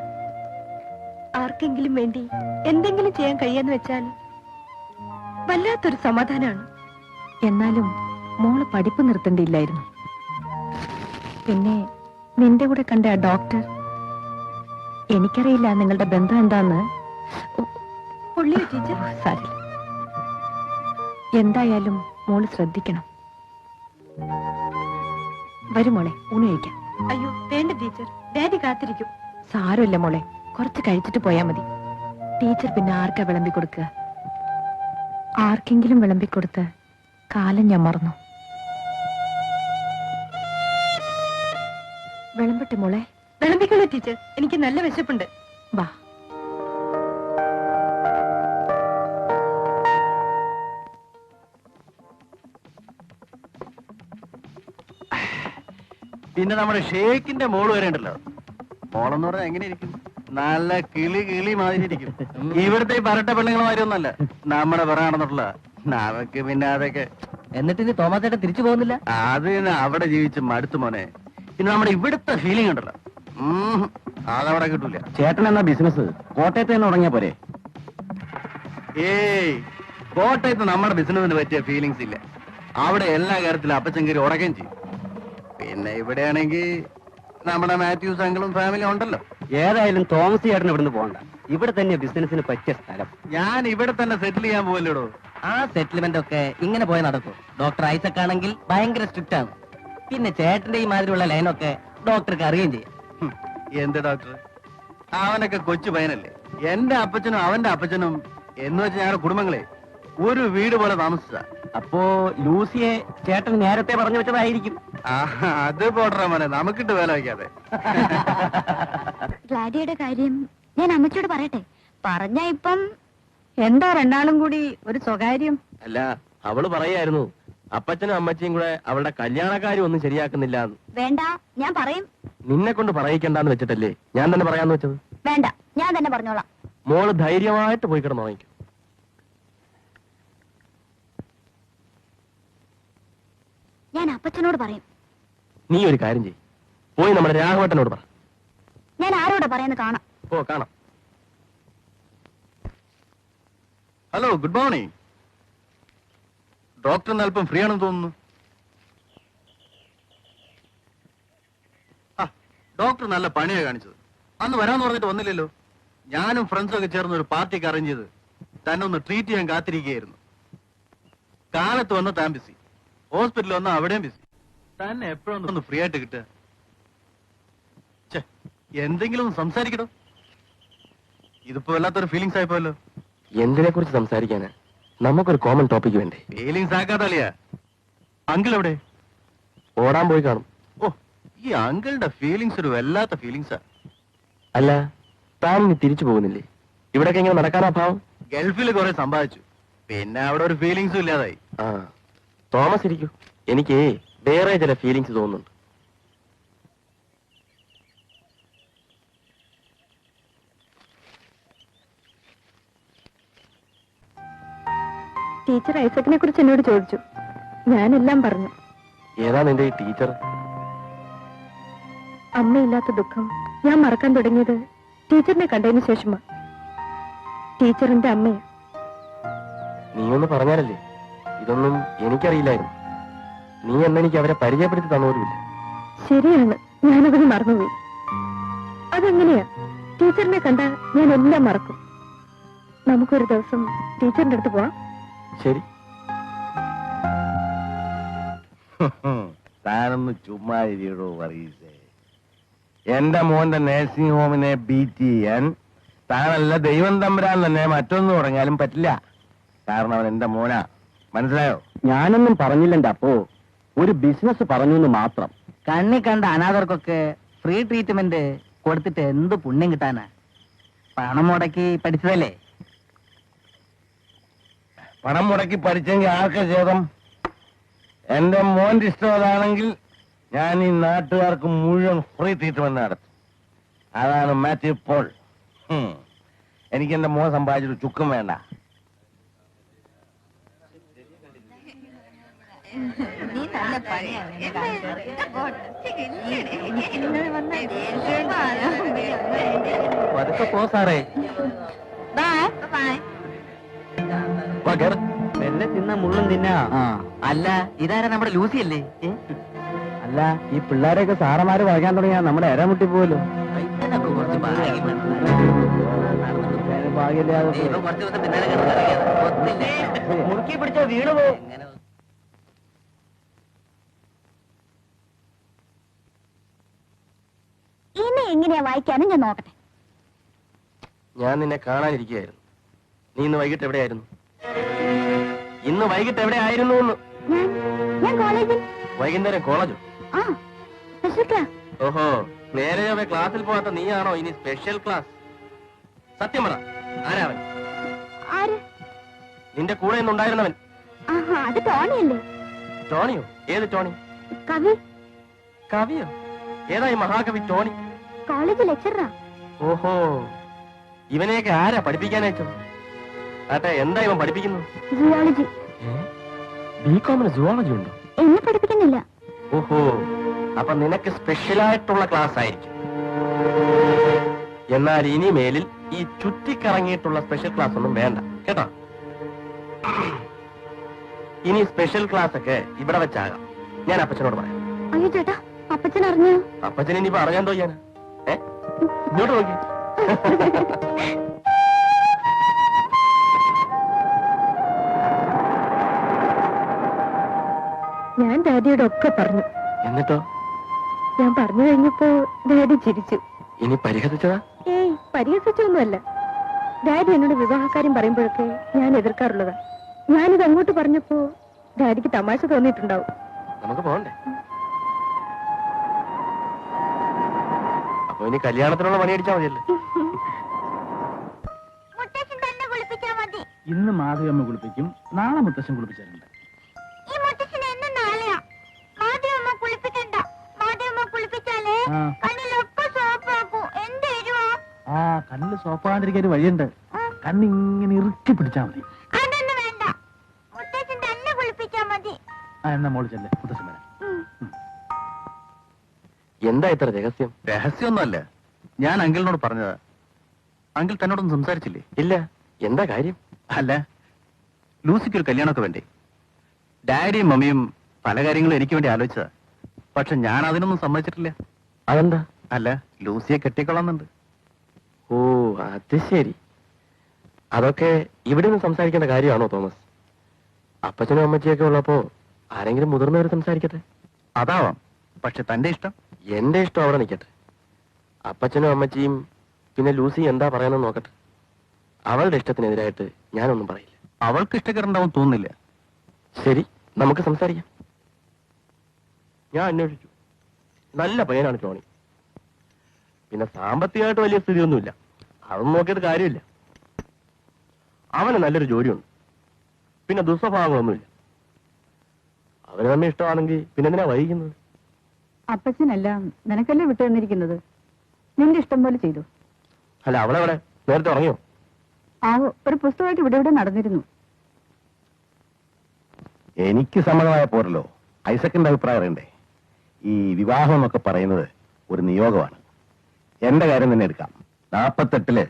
ആർക്കെങ്കിലും വേണ്ടി എന്തെങ്കിലും ചെയ്യാൻ കഴിയാന്ന് വെച്ചാൽ വല്ലാത്തൊരു സമാധാനമാണ്. എന്നാലും മോള് പഠിപ്പ് നിർത്തേണ്ടിയില്ലായിരുന്നു. പിന്നെ നിന്റെ കൂടെ കണ്ട ആ ഡോക്ടർ എനിക്കറിയില്ല നിങ്ങളുടെ ബന്ധം എന്താന്ന്. പൊള്ളിയോ ടീച്ചർ? സാരില്ല. എന്തായാലും മോള് ശ്രദ്ധിക്കണം. വരും മോളെ, ഊണ് കഴിക്കാം. അയ്യോ വേണ്ട ടീച്ചർ, ഡാഡി കാത്തിരിക്കും. സാരമില്ല മോളെ, കുറച്ച് കഴിച്ചിട്ട് പോയാ മതി. ടീച്ചർ പിന്നെ ആർക്കാ വിളമ്പി കൊടുക്കുക? ആർക്കെങ്കിലും വിളമ്പിക്കൊടുത്ത് കാലം ഞാൻ മറന്നു. വിളമ്പട്ടെ മോളെ? വിളമ്പിക്കോളൂ ടീച്ചർ, എനിക്ക് നല്ല വിശപ്പുണ്ട്. വാ. പിന്നെ നമ്മുടെ ഷേക്കിന്റെ മോള് വരെ ഉണ്ടല്ലോ. മോളെന്ന് പറഞ്ഞാൽ എങ്ങനെ ഇരിക്കും? നല്ല കിളി മാതിരി ഇരിക്കും. ഇവിടുത്തെ ഈ പരട്ട പെണ്ണുങ്ങളമാതിരി ഒന്നല്ല, നമ്മുടെ പറയാണെന്നുള്ള അവക്ക്. പിന്നെ അതൊക്കെ എന്നിട്ട് ഇനി തോമസേട്ടൻ തിരിച്ചു പോകുന്നില്ല? അത് അവിടെ ജീവിച്ച് മടുത്തു മോനെ. പിന്നെ നമ്മുടെ ഇവിടുത്തെ ഫീലിംഗ് ഉണ്ടല്ലോ, അതവിടെ കിട്ടൂല. ചേട്ടൻ എന്നാ ബിസിനസ് കോട്ടയത്ത് തന്നെ തുടങ്ങിയ പോരെ? ഏയ്, കോട്ടയത്ത് നമ്മുടെ ബിസിനസിന് പറ്റിയ ഫീലിങ്സ് ഇല്ല. അവിടെ എല്ലാ കാര്യത്തിലും അപ്പച്ചങ്കരി ഉടക്കുകയും ചെയ്യും. പിന്നെ ഇവിടെയാണെങ്കിൽ നമ്മുടെ മാത്യൂസ് അങ്കിളും ഫാമിലി ഉണ്ടല്ലോ. ഏതായാലും തോമസ് ചേട്ടൻ ഇവിടുന്ന് പോകണ്ട, ഇവിടെ തന്നെ ബിസിനസിന് പറ്റിയ സ്ഥലം. ഞാൻ ഇവിടെ തന്നെ സെറ്റിൽ ചെയ്യാൻ പോവല്ലേടോ. ആ സെറ്റിൽമെന്റ് ഒക്കെ ഇങ്ങനെ പോയി നടക്കും. ഡോക്ടർ ഐസക് ആണെങ്കിൽ ഭയങ്കര സ്ട്രിക്റ്റ് ആണ്. പിന്നെ ചേട്ടന്റെ ഈ മാതിരിയുള്ള ലൈനൊക്കെ ഡോക്ടർക്ക് അറിയുകയും ചെയ്യും. എന്ത് ഡോക്ടർ? അവനൊക്കെ കൊച്ചു പയ്യനല്ലേ. എന്റെ അപ്പച്ചനും അവന്റെ അപ്പച്ചനും എന്ന് വെച്ച് ഞങ്ങളുടെ കുടുംബങ്ങളെ ഒരു വീട് പോലെ താമസിച്ച. അപ്പോ ലൂസിയെ ചേട്ടൻ നേരത്തെ പറഞ്ഞു വെച്ചതായിരിക്കും. അത് പോട്ടെ മോനെ, നമുക്കിട്ട് വേല വയ്ക്കാതെ. ഗ്ലാഡിയുടെ കാര്യം ഞാൻ അമ്മച്ചിയോട് പറയട്ടെ? പറഞ്ഞ ഇപ്പം എന്താ രണ്ടാളും കൂടി ഒരു സ്വകാര്യം? അല്ല, അവള് പറയായിരുന്നു അപ്പച്ചനും അമ്മച്ചിയും കൂടെ അവളുടെ കല്യാണക്കാരും ഒന്നും ശരിയാക്കുന്നില്ല. വേണ്ട, ഞാൻ പറയും. നിന്നെ കൊണ്ട് പറയിക്കണ്ടെന്ന് വെച്ചിട്ടല്ലേ ഞാൻ തന്നെ പറയാന്ന് വെച്ചത്. വേണ്ട, ഞാൻ തന്നെ പറഞ്ഞോളാം. മോള് ധൈര്യമായിട്ട് പോയി കിടന്ന് വാങ്ങിക്കും. ഞാൻ അപ്പച്ചനോട് പറയും. നീ ഒരു കാര്യം ചെയ്യ്, പോയി നമ്മുടെ രാഘവട്ടനോട് പറ. ഞാൻ ആരോടാ പറയുന്നത് കാണാം. ഓ, കാണാം. Hello, good morning. ഡോക്ടറിന് അല്പം ഫ്രീ ആണെന്ന് തോന്നുന്നു. ഡോക്ടർ നല്ല പണിയാ കാണിച്ചത്. അന്ന് വരാന്ന് പറഞ്ഞിട്ട് വന്നില്ലല്ലോ. ഞാനും ഫ്രണ്ട്സും ഒക്കെ ചേർന്ന് ഒരു പാർട്ടിക്ക് അറേഞ്ച് ചെയ്ത് തന്നെ ഒന്ന് ട്രീറ്റ് ചെയ്യാൻ കാത്തിരിക്കുകയായിരുന്നു. കാലത്ത് വന്ന താൻ ബിസി, ഹോസ്പിറ്റലിൽ വന്ന അവിടെയും ബിസി. തന്നെ എപ്പോഴൊന്ന് ഫ്രീ ആയിട്ട് കിട്ടുക? എന്തെങ്കിലും ഒന്ന് സംസാരിക്കണോ? ഇതിപ്പോ വല്ലാത്തൊരു ഫീലിങ്സ് ആയിപ്പോയല്ലോ. എന്തിനെ കുറിച്ച് സംസാരിക്കാനാ? നമുക്കൊരു കോമൺ ടോപ്പിക് വേണ്ടേ? ഫീലിങ്സ് ആക്കാത്തളിയാ. അങ്കിൾ എവിടെ? ഓടാൻ പോയി കാണും. ഓ, ഈ അങ്കിളുടെ ഫീലിങ്സ് ഒരു വല്ലാത്ത ഫീലിങ്സാ. അല്ല, താൻ ഇനി തിരിച്ചു പോകുന്നില്ലേ? ഇവിടൊക്കെ ഇങ്ങനെ നടക്കാനാ ഭാവം? ഗൾഫിൽ കുറെ സമ്പാദിച്ചു, പിന്നെ അവിടെ ഒരു ഫീലിങ്സും ഇല്ലാതായി. ആ, തോമസ് ഇരിക്കൂ. എനിക്ക് വേറെ ചില ഫീലിങ്സ് തോന്നുന്നുണ്ട്. ടീച്ചർ ഐസക്കിനെ കുറിച്ച് എന്നോട് ചോദിച്ചു. ഞാനെല്ലാം പറഞ്ഞു. ഏതാ നിന്റെ ഈ ടീച്ചർ? അമ്മയില്ലാത്ത ദുഃഖം ഞാൻ മറക്കാൻ തുടങ്ങിയത് ടീച്ചറിനെ കണ്ടതിന് ശേഷമാ. ടീച്ചറിന്റെ അമ്മയാ. നീ ഒന്ന് പറഞ്ഞാലല്ലേ. ഇതൊന്നും എനിക്കറിയില്ലായിരുന്നു. നീ എന്നെനിക്ക് അവരെ പരിചയപ്പെടുത്തി തന്നോരുമില്ല. ശരിയാണ്, ഞാനവന് മറന്നുപോയി. അതെങ്ങനെയാ? ടീച്ചറിനെ കണ്ട ഞാൻ എല്ലാം മറക്കും. നമുക്കൊരു ദിവസം ടീച്ചറിന്റെ അടുത്ത് പോവാം. ശരി. താനൊന്ന് ചുമ്മാ ഇരിക്കടോ പറയീസേ. എന്റെ മോന്റെ നേഴ്സിംഗ് ഹോമിനെ ബീറ്റ് ചെയ്യാൻ താനല്ല ദൈവം തമ്പുരാൻ തന്നെ മറ്റൊന്നും തുടങ്ങിയാലും പറ്റില്ല. കാരണം അവൻ എന്റെ മോനാ, മനസ്സിലായോ? ഞാനൊന്നും പറഞ്ഞില്ലെന്റെ അപ്പോ, ഒരു ബിസിനസ് പറഞ്ഞു എന്ന് മാത്രം. കണ്ണി കണ്ട അനാഥർക്കൊക്കെ ഫ്രീ ട്രീറ്റ്മെന്റ് കൊടുത്തിട്ട് എന്ത് പുണ്യം കിട്ടാനാ? പണം മുടക്കി പഠിച്ചതല്ലേ. പണം മുടക്കി പഠിച്ചെങ്കിൽ ആർക്കാ ഛേദം? എന്റെ മോന്റെ ഇഷ്ടം അതാണെങ്കിൽ ഞാൻ ഈ നാട്ടുകാർക്ക് മുഴുവൻ ഫ്രീ ട്രീറ്റ്മെന്റ് നടത്തും. അതാണ് മാത്യു പോൾ. എനിക്ക് എന്റെ മോൻ സമ്പാദിച്ചൊരു ചുക്കും വേണ്ട. പതുക്കെ പോ സാറേ. വാ, കേറ്. മെല്ലെ തിന്ന മുള്ളും തിന്നാ. അല്ല, ഇതാരാ നമ്മുടെ ലൂസി അല്ലേ? അല്ല, ഈ പിള്ളേരെയൊക്കെ സാറന്മാര് വഴങ്ങാൻ തുടങ്ങിയാ നമ്മുടെ ഇര മുട്ടി പോവല്ലോ. മുറുക്കി പിടിച്ച വീണ് പോകും. ഇനി എങ്ങനെയാ വായിക്കാനും ഞാൻ നോക്കട്ടെ. ഞാൻ നിന്നെ കാണാനിരിക്കുകയായിരുന്നു. നീ ഇന്ന് വൈകിട്ട് എവിടെയായിരുന്നു? ഇന്ന് വൈകിട്ട് എവിടെയായിരുന്നു എന്ന്? ഞാൻ കോളേജിൽ. വൈകുന്നേരം കോളേജോ? ആ, സ്പെഷ്യൽ ക്ലാസ്. ഓഹോ, നേരെ ക്ലാസ്സിൽ പോകാത്ത നീയാണോ ഇനി സ്പെഷ്യൽ ക്ലാസ്? സത്യം പറ, ആരാവൻ? ആര്? നിന്റെ കൂടെ ഇന്നുണ്ടായിരുന്നവൻ. ആഹാ, അത് ടോണിയല്ലേ? ടോണിയോ? ഏത് ടോണി? കവി. കവിയോ? ഏതായി മഹാകവി ടോണി? കോളേജ് ലെക്ചറാ. ഓഹോ, ഇവനെയൊക്കെ ആരാ പഠിപ്പിക്കാനയച്ചത്? ആട്ടെ, എന്താ ഇവൻ പഠിപ്പിക്കുന്നത്? സുവോളജി. ബികോമിന് സുവോളജി ഉണ്ടോ? എന്നെ പഠിപ്പിക്കുന്നില്ല. ഓഹോ, അപ്പൊ നിനക്ക് സ്പെഷ്യലായിട്ടുള്ള ക്ലാസ് ആയിരിക്കും. എന്നാൽ ഇനി മേലിൽ ഈ ചുറ്റിക്കറങ്ങിയിട്ടുള്ള സ്പെഷ്യൽ ക്ലാസ് ഒന്നും വേണ്ട കേട്ടോ. ഇനി സ്പെഷ്യൽ ക്ലാസ് ഒക്കെ ഇവിടെ വെച്ചാകാം. ഞാൻ അപ്പച്ചനോട് പറയാം. അയ്യോ ചേട്ടാ, അപ്പച്ചൻ അറിഞ്ഞു? അപ്പച്ചൻ ഇനിയിപ്പോ അറിയാൻ തോന്നിയാനാ? ഇങ്ങോട്ട് നോക്കി. ഞാൻ ഡാഡിയോട് ഒക്കെ പറഞ്ഞു. എന്നിട്ടോ? ഞാൻ പറഞ്ഞു കഴിഞ്ഞപ്പോ ഡാഡി ചിരിച്ചു. ഇനി പരിഹസിച്ചതാ? ഏയ്, പരിഹസിച്ചൊന്നുമല്ല. ഡാഡി എന്നോട് വിവാഹക്കാര്യം പറയുമ്പോഴൊക്കെ ഞാൻ എതിർക്കാറുള്ളതാ. ഞാനിത് അങ്ങോട്ട് പറഞ്ഞപ്പോ ഡാഡിക്ക് തമാശ തോന്നിയിട്ടുണ്ടാവും. നമുക്ക് പോകണ്ടേ? അപ്പൊ ഇനി കല്യാണത്തിനുള്ള പണിയടിച്ചാ മതിയല്ലേ? മുത്തശ്ശൻ തന്നെ കുളിപ്പിച്ചാ മതി. ഇന്ന് മാധവമ്മ കുളിപ്പിക്കും, നാളെ മുത്തശ്ശൻ കുളിപ്പിച്ചിട്ടുണ്ട്. ഈ മുത്തശ്ശന് എന്നും നാളെയാ. മാധവമ്മ കുളിപ്പിക്കണ്ട. മാധവമ്മ കുളിപ്പിച്ചാലേ ആ. കണ്ണിലൊക്കെ സോപ്പാക്കൂ. എന്ത് എരുവാ. ആ, കണ്ണിൽ സോപ്പാകാണ്ടിരിക്കാൻ ഒരു വഴിയുണ്ട്. കണ്ണിങ്ങനെ ഇറുക്കി പിടിച്ചാ മതി. അതൊന്നും വേണ്ട. മുത്തശ്ശൻ തന്നെ കുളിപ്പിച്ചാ മതി. ആ, എന്നാ മോള് ചെല്ലേ, മുത്തശ്ശൻ വരാം. എന്താ ഇത്ര രഹസ്യം? രഹസ്യമൊന്നുമല്ല, ഞാൻ അങ്കിളിനോട് പറഞ്ഞതാ. അങ്കിൾ തന്നോടൊന്നും സംസാരിച്ചില്ലേ? ഇല്ല. എന്താ കാര്യം? അല്ല, ലൂസിക്ക് ഒരു കല്യാണമൊക്കെ വേണ്ടേ? ഡാഡിയും മമ്മിയും പല കാര്യങ്ങളും എനിക്ക് വേണ്ടി ആലോചിച്ചതാ. പക്ഷെ ഞാൻ അതിനൊന്നും സമ്മതിച്ചിട്ടില്ല. അതെന്താ? അല്ല, ലൂസിയെ കെട്ടിക്കൊള്ളുന്നുണ്ട്. ഓ, അത് ശരി. അതൊക്കെ ഇവിടെ നിന്ന് സംസാരിക്കേണ്ട കാര്യമാണോ തോമസ്? അപ്പച്ചനും അമ്മച്ചിയൊക്കെ ഉള്ളപ്പോ ആരെങ്കിലും മുതിർന്നവർ സംസാരിക്കട്ടെ. അതാവാം, പക്ഷെ തന്റെ ഇഷ്ടം. എന്റെ ഇഷ്ടം അവിടെ നിൽക്കട്ടെ. അപ്പച്ചനും അമ്മച്ചിയും പിന്നെ ലൂസി എന്താ പറയാനെന്ന് നോക്കട്ടെ. അവളുടെ ഇഷ്ടത്തിനെതിരായിട്ട് ഞാനൊന്നും പറയില്ല. അവൾക്ക് ഇഷ്ടക്കേടുണ്ടാവും തോന്നുന്നില്ല. ശരി, നമുക്ക് സംസാരിക്കാം. ഞാൻ അന്വേഷിച്ചു. നല്ല പയ്യനാണ് ടോണി. പിന്നെ സാമ്പത്തികമായിട്ട് വലിയ സ്ഥിതിയൊന്നുമില്ല. അതൊന്നും നോക്കിയിട്ട് കാര്യമില്ല. അവന് നല്ലൊരു ജോലിയുണ്ട്. പിന്നെ ദുസ്വഭാവങ്ങളൊന്നുമില്ല. അവന് നമ്മെ ഇഷ്ടമാണെങ്കിൽ പിന്നെ എന്തിനാ വൈകുന്നത്? അപ്പച്ചനെല്ലാം നിനക്കല്ലേ വിട്ടു തന്നിരിക്കുന്നത്. നിന്റെ ഇഷ്ടം പോലെ ചെയ്തു. അല്ല, അവളെവിടെ? നേരത്തെ ഉറങ്ങിയോ? ആവോ, ഒരു പുസ്തകമായിട്ട് ഇവിടെ ഇവിടെ നടന്നിരുന്നു. എനിക്ക് സമ്മതമായ പോരല്ലോ. ഐസക്കിന്റെ അഭിപ്രായം അറിയണ്ടേ? ഈ വിവാഹം എന്നൊക്കെ പറയുന്നത് ഒരു നിയോഗമാണ്. എന്റെ കാര്യം തന്നെ എടുക്കാം. 48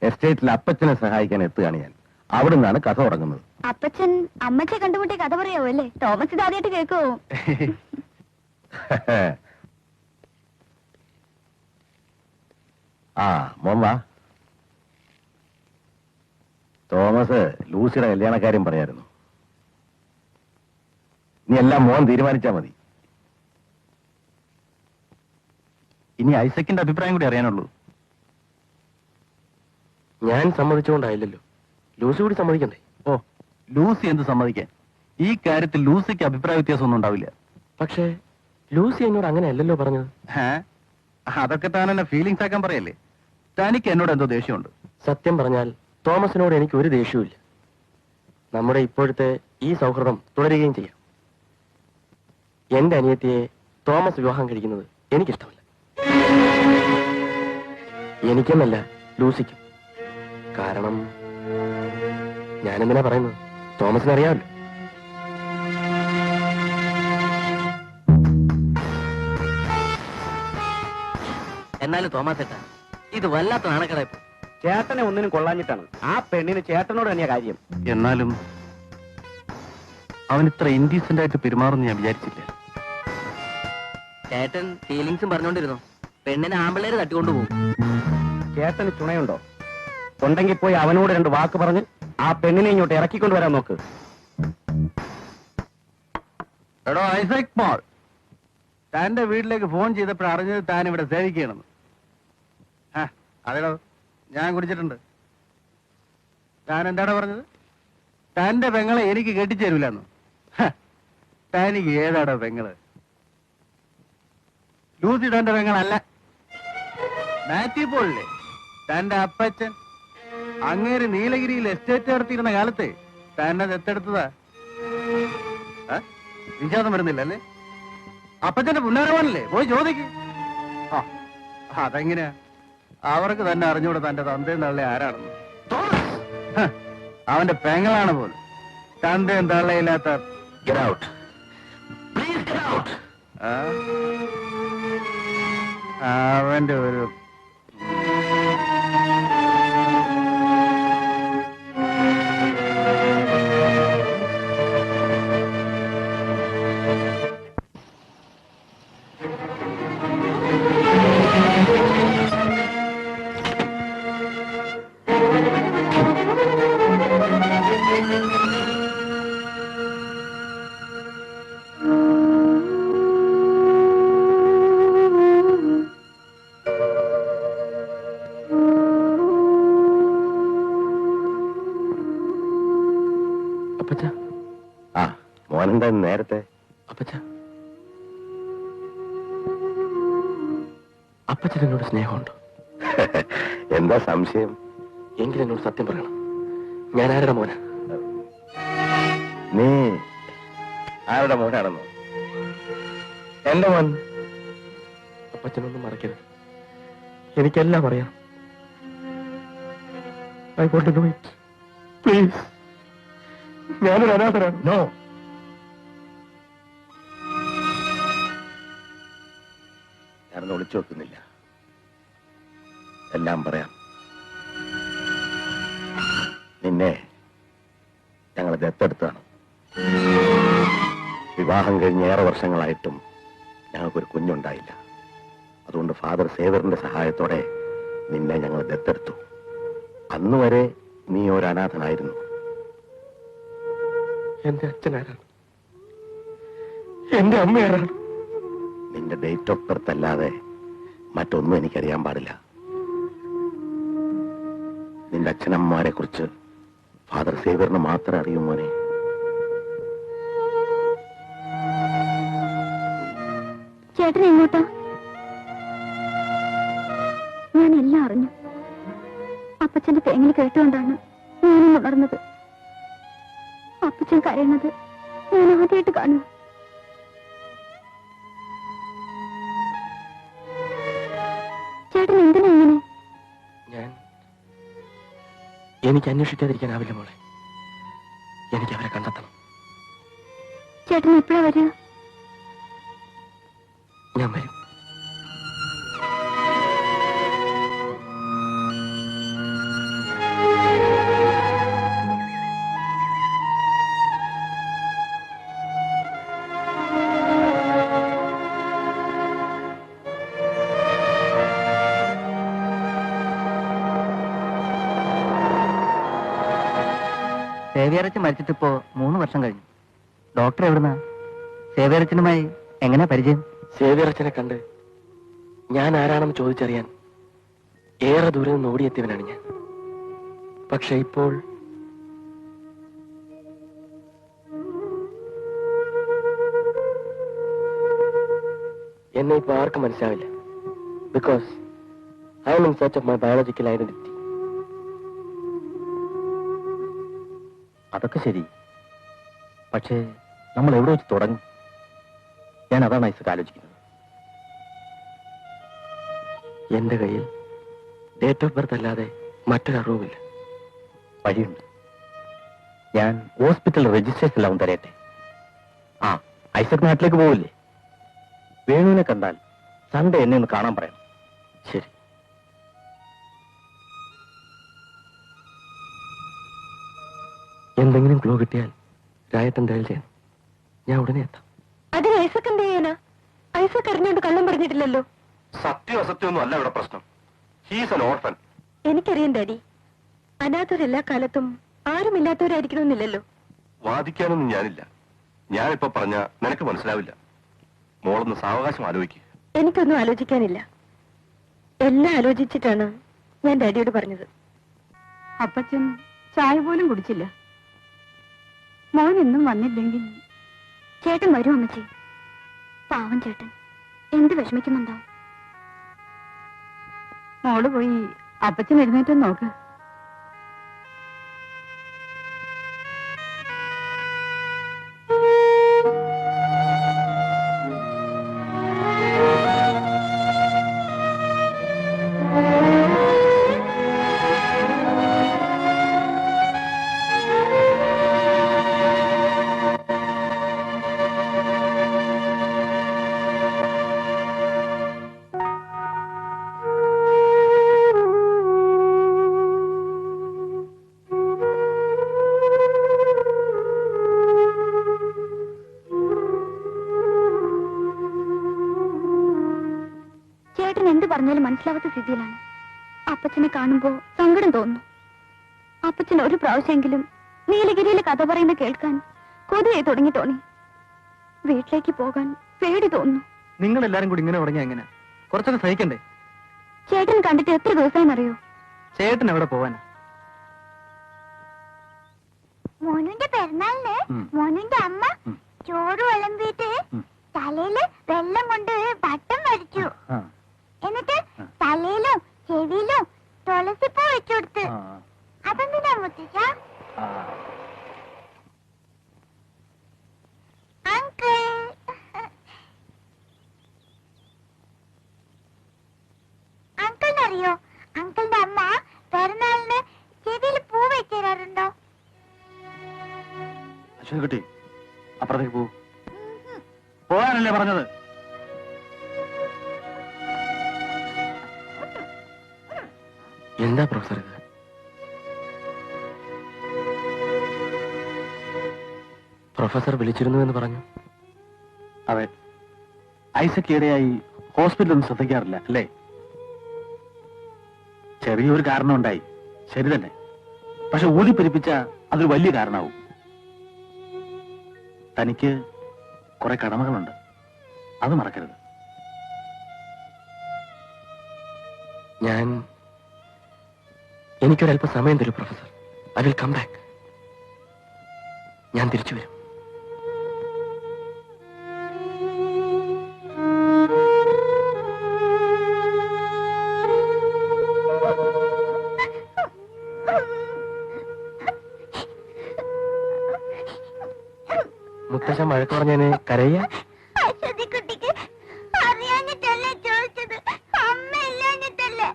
എസ്റ്റേറ്റിൽ അപ്പച്ചനെ സഹായിക്കാൻ എത്തുകയാണ് ഞാൻ. അവിടെ നിന്നാണ് കഥ തുടങ്ങുന്നത്. അപ്പച്ചൻ അമ്മച്ചെ കണ്ടുമുട്ടി കഥ പറയാവോ അല്ലേ? തോമസ് ഇത് ആദ്യമായിട്ട് കേൾക്കോ? ആ, മോൻ വാ. തോമസ് ലൂസിയുടെ കല്യാണക്കാര്യം പറയായിരുന്നു. ഇനി എല്ലാം മോൻ തീരുമാനിച്ചാ മതി. ഇനി ഐസക്കിന്റെ അഭിപ്രായം കൂടി അറിയാനുള്ളൂ. ഞാൻ സമ്മതിച്ചുകൊണ്ടായില്ലല്ലോ. ലൂസി കൂടി സമ്മതിക്കണ്ടേ? ഓ, ലൂസി എന്ത് സമ്മതിക്കാൻ? ഈ കാര്യത്തിൽ ലൂസിക്ക് അഭിപ്രായ വ്യത്യാസമൊന്നും ഉണ്ടാവില്ല. പക്ഷേ ലൂസി എന്നോട് അങ്ങനെയല്ലല്ലോ പറഞ്ഞത്. അതൊക്കെ താൻ എന്നെ ഫീലിങ്സ് ആക്കാൻ പറയല്ലേ? തനിക്ക് എന്നോട് എന്തോ ദേഷ്യമുണ്ട്. സത്യം പറഞ്ഞാൽ തോമസിനോട് എനിക്ക് ഒരു ദേഷ്യവുമില്ല. നമ്മുടെ ഇപ്പോഴത്തെ ഈ സൗഹൃദം തുടരുകയും ചെയ്യാം. എന്റെ അനിയത്തിയെ തോമസ് വിവാഹം കഴിക്കുന്നത് എനിക്കിഷ്ടമല്ല. എനിക്കെന്നല്ല, ലൂസിക്കും. കാരണം ഞാനെന്തിനാ പറയുന്നത്? തോമസിന് അറിയാമല്ലോ. എന്നാലും തോമസ് ചേട്ടാ, ഇത് വല്ലാത്ത നാണക്കടയപ്പ്. ചേട്ടനെ ഒന്നിനും കൊള്ളാഞ്ഞിട്ടാണ്. ആ പെണ്ണിന് ചേട്ടനോട് തന്നെയാ കാര്യം. എന്നാലും അവൻ ഇത്ര ഇൻഡീസെന്റ് ആയിട്ട് പെരുമാറുമെന്ന് ഞാൻ വിചാരിച്ചില്ല. ചേട്ടൻ ഫീലിങ്സും പറഞ്ഞോണ്ടിരുന്നോ? പെണ്ണിനെ ആമ്പിള്ളേര് തട്ടിക്കൊണ്ടുപോകും. ചേട്ടന് ചുണയുണ്ടോ? ഉണ്ടെങ്കിൽ പോയി അവനോട് 2 വാക്ക് പറഞ്ഞ് ആ പെണ്ണിനെ ഇങ്ങോട്ട് ഇറക്കിക്കൊണ്ടുവരാൻ നോക്ക്. എടോ ഐസക് മോൾ, താന്റെ വീട്ടിലേക്ക് ഫോൺ ചെയ്തപ്പോൾ അറിഞ്ഞത് താൻ ഇവിടെ സേവിക്കണമെന്ന്. അതെടോ, ഞാൻ കുടിച്ചിട്ടുണ്ട്. താൻ എന്താണ് പറഞ്ഞത്? താന്റെ പെങ്ങളെ എനിക്ക് കെട്ടിച്ചേരൂലെന്ന്. താനിക്ക് ഏതാടോ പെങ്ങള്? ലൂസി താന്റെ പെങ്ങളല്ല. മാത്യു പോളില്ലേ, തന്റെ അപ്പച്ചൻ. അങ്ങേര് നീലഗിരിയിൽ എസ്റ്റേറ്റ് നടത്തിയിരുന്ന കാലത്തെ തന്നെ ദത്തെടുത്തതാ. വിശ്വാസം വരുന്നില്ല അല്ലേ? അപ്പച്ചന്റെ പുന്നാരവാനല്ലേ? പോയി ചോദിക്ക്. അതെങ്ങനെയാ? അവർക്ക് തന്നെ അറിഞ്ഞൂടെ തന്റെ തന്തയും തള്ളേ ആരാണെന്ന്. അവന്റെ പെങ്ങളാണ് പോലും. തന്തയും തള്ളയില്ലാത്ത. Get out. Please get out. അവന്റെ ഒരു മോനെന്താ നേരത്തെ? അപ്പച്ചൻ എന്നോട് സ്നേഹമുണ്ടോ? എന്താ സംശയം? എങ്കിൽ എന്നോട് സത്യം പറയണം. ഞാൻ ആരുടെ മോനാ? നീ ആരുടെ മോനാണെന്നോ? എന്റെ മോൻ. അപ്പച്ചനൊന്നും മറക്കരുത്, എനിക്കെല്ലാം അറിയാം. I want to know it. Please. ഞാനൊരു അനാഥനാണ്. നോ. ഞാനൊന്നും ഒളിച്ചു വെക്കുന്നില്ല, എല്ലാം പറയാം. നിന്നെ ഞങ്ങൾ ദത്തെടുത്താണ്. വിവാഹം കഴിഞ്ഞ് 6 വർഷങ്ങളായിട്ടും ഞങ്ങൾക്കൊരു കുഞ്ഞുണ്ടായില്ല. അതുകൊണ്ട് ഫാദർ സേവറിന്റെ സഹായത്തോടെ നിന്നെ ഞങ്ങൾ ദത്തെടുത്തു. അന്നുവരെ നീ ഒരു അനാഥനായിരുന്നു. എന്റെ അച്ഛനാരാണ്? എന്റെ അമ്മയാരാണ്? നിന്റെ ഡേറ്റ് ഓഫ് ബർത്ത് അല്ലാതെ മറ്റൊന്നും എനിക്കറിയാൻ പാടില്ല. നിന്റെ അച്ഛനമ്മമാരെ കുറിച്ച് ഫാദർ സേവറിന് മാത്രമേ അറിയൂ മോനെ. ചേട്ടൻ എങ്ങോട്ടാ? ഞാൻ എല്ലാം അറിഞ്ഞു. അപ്പച്ചന്റെ തേങ്ങൽ കേട്ടുകൊണ്ടാണ് ഞാനും ഉണർന്നത്. അപ്പച്ചൻ കരയുന്നത് ഞാൻ ആദ്യമായിട്ട് കാണുക. ചേട്ടൻ എന്തിനാ ഇങ്ങനെ? എനിക്ക് അന്വേഷിക്കാതിരിക്കാനാവില്ല മോളെ. എനിക്ക് അവരെ കണ്ടെത്തണം. ചേട്ടൻ എപ്പോഴാ വരിക? ഞാൻ വരും. സേവ്യറച്ചൻ മരിച്ചിട്ടിപ്പോ 3 വർഷം കഴിഞ്ഞു. ഡോക്ടർ എവിടുന്നാ? സേവ്യറച്ചനുമായി എങ്ങനെ പരിചയം? സേവ്യറച്ചനെ കണ്ട് ഞാൻ ആരാണെന്ന് ചോദിച്ചറിയാൻ ഏറെ ദൂരെ നിന്ന് ഓടിയെത്തിയവനാണ് ഞാൻ. പക്ഷെ ഇപ്പോൾ എന്നെ ഇപ്പൊ ആർക്കും മനസ്സിലാവില്ല. Because I M in search of my biological identity. അതൊക്കെ ശരി, പക്ഷേ നമ്മൾ എവിടെ വെച്ച് തുടങ്ങും? ഞാൻ അതാണ് ഐസക് ആലോചിക്കുന്നത്. എന്റെ കയ്യിൽ ഡേറ്റ് ഓഫ് ബർത്ത് അല്ലാതെ മറ്റൊരു അറിവുമില്ല. വഴിയുണ്ട്. ഞാൻ ഹോസ്പിറ്റൽ രജിസ്ട്രേഷൻ എല്ലാം തരട്ടെ. ഐസക് നാട്ടിലേക്ക് പോവില്ലേ? വേണുവിനെ കണ്ടാൽ സൺഡേ എന്നെ ഒന്ന് കാണാൻ പറയണം. ശരി. എന്തെങ്കിലും ക്ലൂ കിട്ടിയാൽ രായട്ടൻ ഡയൽ ചെയ്യണം. ഞാൻ ഉടനെ എത്താം. അതിന് ഐസക് എന്ത് ചെയ്യാനാ? ഐസക് അറിഞ്ഞോണ്ട് കള്ളം പറഞ്ഞിട്ടില്ലല്ലോ. സത്യം അസത്യമൊന്നും അല്ല ഇവിടെ പ്രശ്നം. He's an orphan. എനിക്കറിയാം ഡാഡി. അനാഥരെല്ലാ കാലത്തും ആരുമില്ലാത്തവരായിരിക്കണമെന്നില്ലല്ലോ. വാദിക്കാനൊന്നും ഞാനില്ല. ഞാനിപ്പോ പറഞ്ഞ നിനക്ക് മനസ്സിലാവില്ല. മോളൊന്ന് സാവകാശം ആലോചിക്കുക. എനിക്കൊന്നും ആലോചിക്കാനില്ല. എല്ലാം ആലോചിച്ചിട്ടാണ് ഞാൻ ഡാഡിയോട് പറഞ്ഞത്. അപ്പച്ചൻ ചായ പോലും കുടിച്ചില്ല. മോൻ ഇന്നും വന്നില്ലെങ്കിൽ ചേട്ടൻ വരും അമ്മച്ചി. പാവം ചേട്ടൻ എന്ത് വിഷമിക്കുന്നുണ്ടാവും. മോള് പോയി അപ്പച്ചൻ എഴുന്നേറ്റ് നോക്ക്. എന്ത് പറഞ്ഞാലും മനസ്സിലാവാത്ത സ്ഥിതിയിലാണ്. അപ്പച്ചനെ കാണുമ്പോ സങ്കടം തോന്നുന്നു. അപ്പച്ചൻ ഒരു പ്രാവശ്യമെങ്കിലും നീലഗിരിയിലെ കഥ പറയുന്ന കേൾക്കാൻ കൊതിയായി തുടങ്ങി തോന്നി. വീട്ടിലേക്ക് പോകാൻ പേടി തോന്നുന്നു. നിങ്ങൾ എല്ലാരും കൂടി ഇങ്ങനെ തുടങ്ങിയ എങ്ങനെ? കുറച്ചൊക്കെ സഹിക്കണ്ടേ? ചേട്ടൻ കണ്ടിട്ട് എത്ര ദിവസമാണെന്നറിയോ? ചേട്ടൻ എവിടെ പോവാനാ? മോനുന്റെ പെരുന്നാളിന് മോനുന്റെ അമ്മ ചോറ് വിളമ്പിട്ട് തലയില് വെള്ളം കൊണ്ട് പട്ടം വരച്ചു. എന്നിട്ട് തലയിലും ചെവിയിലും തുളസിപ്പൂ വെച്ചു കൊടുത്ത്. അതെന്തിനാ മുത്തശ്ശ? അങ്കിൾ അങ്കിളിനറിയോ, അങ്കിളിന്റെ അമ്മ പെരുന്നാളിന് ചെവിയിൽ പൂ വെച്ചു തരാറുണ്ടോ? അശ്വതിക്കുട്ടി, അപ്പുറത്തേക്ക് പോ. പോകാനല്ലേ പറഞ്ഞത്? എന്താ പ്രൊഫസർ ഇത്? പ്രൊഫസർ വിളിച്ചിരുന്നു എന്ന് പറഞ്ഞു. അതെ, ഐസക് ഈയിടെയായി ഹോസ്പിറ്റലൊന്നും ശ്രദ്ധിക്കാറില്ല അല്ലേ? ചെറിയൊരു കാരണം ഉണ്ടായി, ശരി തന്നെ. പക്ഷെ ഊതിപ്പെരിപ്പിച്ച അതൊരു വലിയ കാരണമാവും. തനിക്ക് കുറെ കടമകളുണ്ട്, അത് മറക്കരുത്. എനിക്കൊരല്പ സമയം തരൂ professor. I will come back. ഞാൻ തിരിച്ചു വരും. മുത്തശ്ശൻ വഴക്ക് പറഞ്ഞതിന് കരയ? അശ്വതിക്കുട്ടിക്ക് അറിയാഞ്ഞിട്ടല്ലേ ചോദിച്ചത്, അമ്മ ഇല്ലാഞ്ഞിട്ടല്ലേ.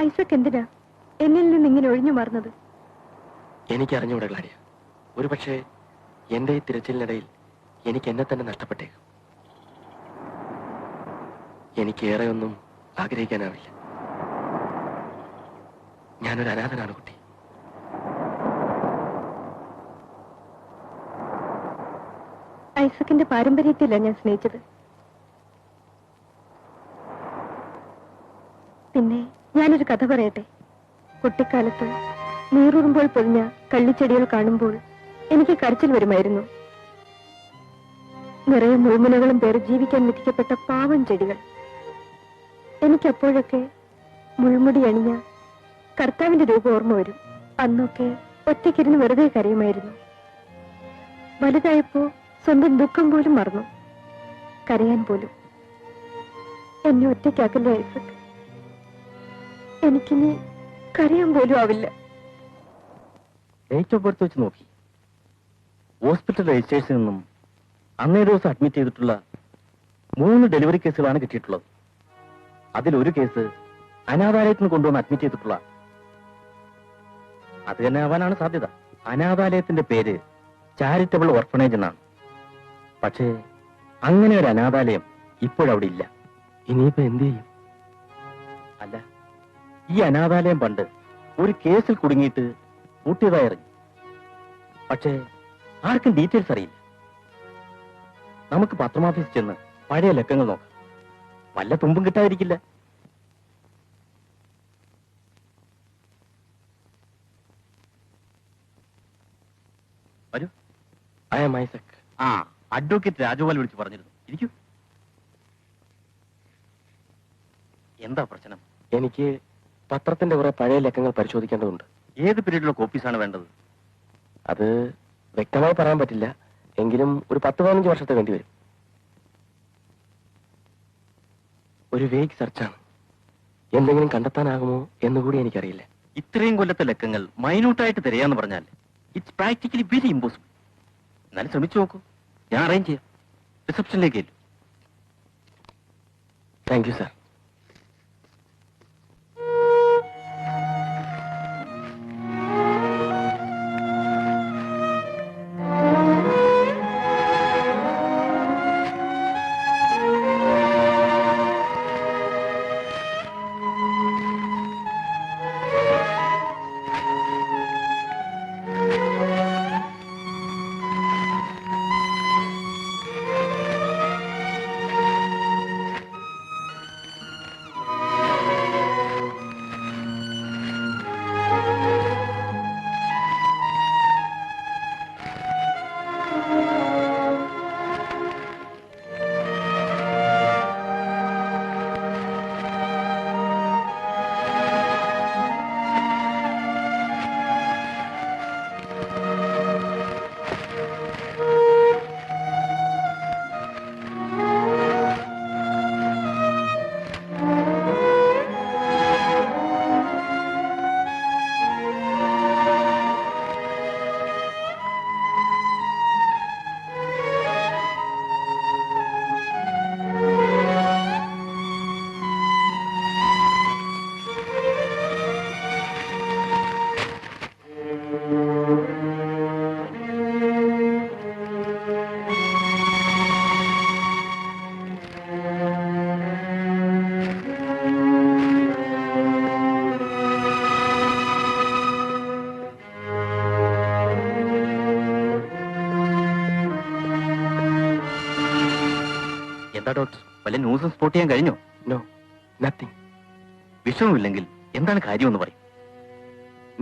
ഐസക് എന്തിനാ എന്നിൽ നിന്ന് ഇങ്ങനെ ഒഴിഞ്ഞു മാറുന്നത്? എനിക്കറിഞ്ഞൂടെ ഗ്ലാഡിയ. ഒരുപക്ഷെ എന്റെ ഈ തിരച്ചിലിനിടയിൽ എനിക്ക് എന്നെ തന്നെ നഷ്ടപ്പെട്ടേക്കും. എനിക്കേറെ ഒന്നും ആഗ്രഹിക്കാനാവില്ല. ഞാനൊരു അനാഥനാണ് കുട്ടി. ഐസക്കിന്റെ പാരമ്പര്യത്തില്ല ഞാൻ സ്നേഹിച്ചത്. പിന്നെ ഞാനൊരു കഥ പറയട്ടെ. കുട്ടിക്കാലത്ത് നീറുറുമ്പോൾ പൊതിഞ്ഞ കള്ളിച്ചെടികൾ കാണുമ്പോൾ എനിക്ക് കരച്ചിൽ വരുമായിരുന്നു. നിറയെ മുൾമുനകളും പേര് ജീവിക്കാൻ വിധിക്കപ്പെട്ട പാവം ചെടികൾ. എനിക്കപ്പോഴൊക്കെ മുൾമുടി അണിഞ്ഞ കർത്താവിന്റെ രൂപം ഓർമ്മ വരും. അന്നൊക്കെ ഒറ്റയ്ക്കിരുന്ന് വെറുതെ കരയുമായിരുന്നു. വലുതായപ്പോ സ്വന്തം ദുഃഖം പോലും മറന്നു, കരയാൻ പോലും. എന്നെ ഒറ്റയ്ക്കാക്കല്ലേ ഐസക്. എനിക്കിനി കരയാൻ പോലും ആവില്ല. ഡേറ്റ് ഓഫ് ബർത്ത് വെച്ച് നോക്കി ഹോസ്പിറ്റൽ രജിസ്ട്രേഷനിൽ നിന്നും അന്നേ ദിവസം അഡ്മിറ്റ് ചെയ്തിട്ടുള്ള 3 ഡെലിവറി കേസുകളാണ് കിട്ടിയിട്ടുള്ളത്. അതിലൊരു കേസ് അനാഥാലയത്തിൽ നിന്ന് കൊണ്ടുവന്ന് അഡ്മിറ്റ് ചെയ്തിട്ടുള്ള. അത് തന്നെ ആവാനാണ് സാധ്യത. അനാഥാലയത്തിന്റെ പേര് ചാരിറ്റബിൾ ഓർഫനേജ് എന്നാണ്. പക്ഷേ അങ്ങനെ ഒരു അനാഥാലയം ഇപ്പോഴവിടെ ഇല്ല. ഇനിയിപ്പോ എന്ത് ചെയ്യും? അല്ല, ഈ അനാഥാലയം പണ്ട് ഒരു കേസിൽ കുടുങ്ങിയിട്ട് പൂട്ടിയതായി അറിഞ്ഞു. പക്ഷേ ആർക്കും ഡീറ്റെയിൽസ് അറിയില്ല. നമുക്ക് പത്രമാഫീസിൽ ചെന്ന് പഴയ ലക്കങ്ങൾ നോക്കാം. വല്ല തുമ്പും കിട്ടാതിരിക്കില്ല. വരൂ. I am Isaac. ആ, അഡ്വക്കേറ്റ് രാജഗോപാൽ വിളിച്ച് പറഞ്ഞിരുന്നു. ഇരിക്കൂ. എന്താ പ്രശ്നം? എനിക്ക് പത്രത്തിന്റെ കുറെ പഴയ ലക്കങ്ങൾ പരിശോധിക്കേണ്ടതുണ്ട്. ഏത് പീരീഡിലുള്ള കോപ്പീസാണ് വേണ്ടത്? അത് വ്യക്തമായി പറയാൻ പറ്റില്ല. എങ്കിലും ഒരു 10-15 വർഷത്തെ വേണ്ടി വരും. ഒരു വേഗ് സെർച്ചാണ്. എന്തെങ്കിലും കണ്ടെത്താനാകുമോ എന്നുകൂടി എനിക്കറിയില്ല. ഇത്രയും കൊല്ലത്തെ ലക്കങ്ങൾ മൈന്യൂട്ടായിട്ട് തിരയാന്ന് പറഞ്ഞാൽ ഇറ്റ്സ് പ്രാക്ടിക്കലി വെരി ഇമ്പോസിബിൾ. എന്നാലും ശ്രമിച്ചു നോക്കൂ. ഞാൻ അറേഞ്ച് ചെയ്യാം. റിസപ്ഷനിലേക്ക് ഇല്ലു. Thank you sir. എന്താ ഡോക്ടർ, വല്ല ന്യൂസും സ്പോട്ട് ചെയ്യാൻ കഴിഞ്ഞോ? No, nothing. വിഷമമില്ലെങ്കിൽ എന്താണ് കാര്യമെന്ന് പറയും.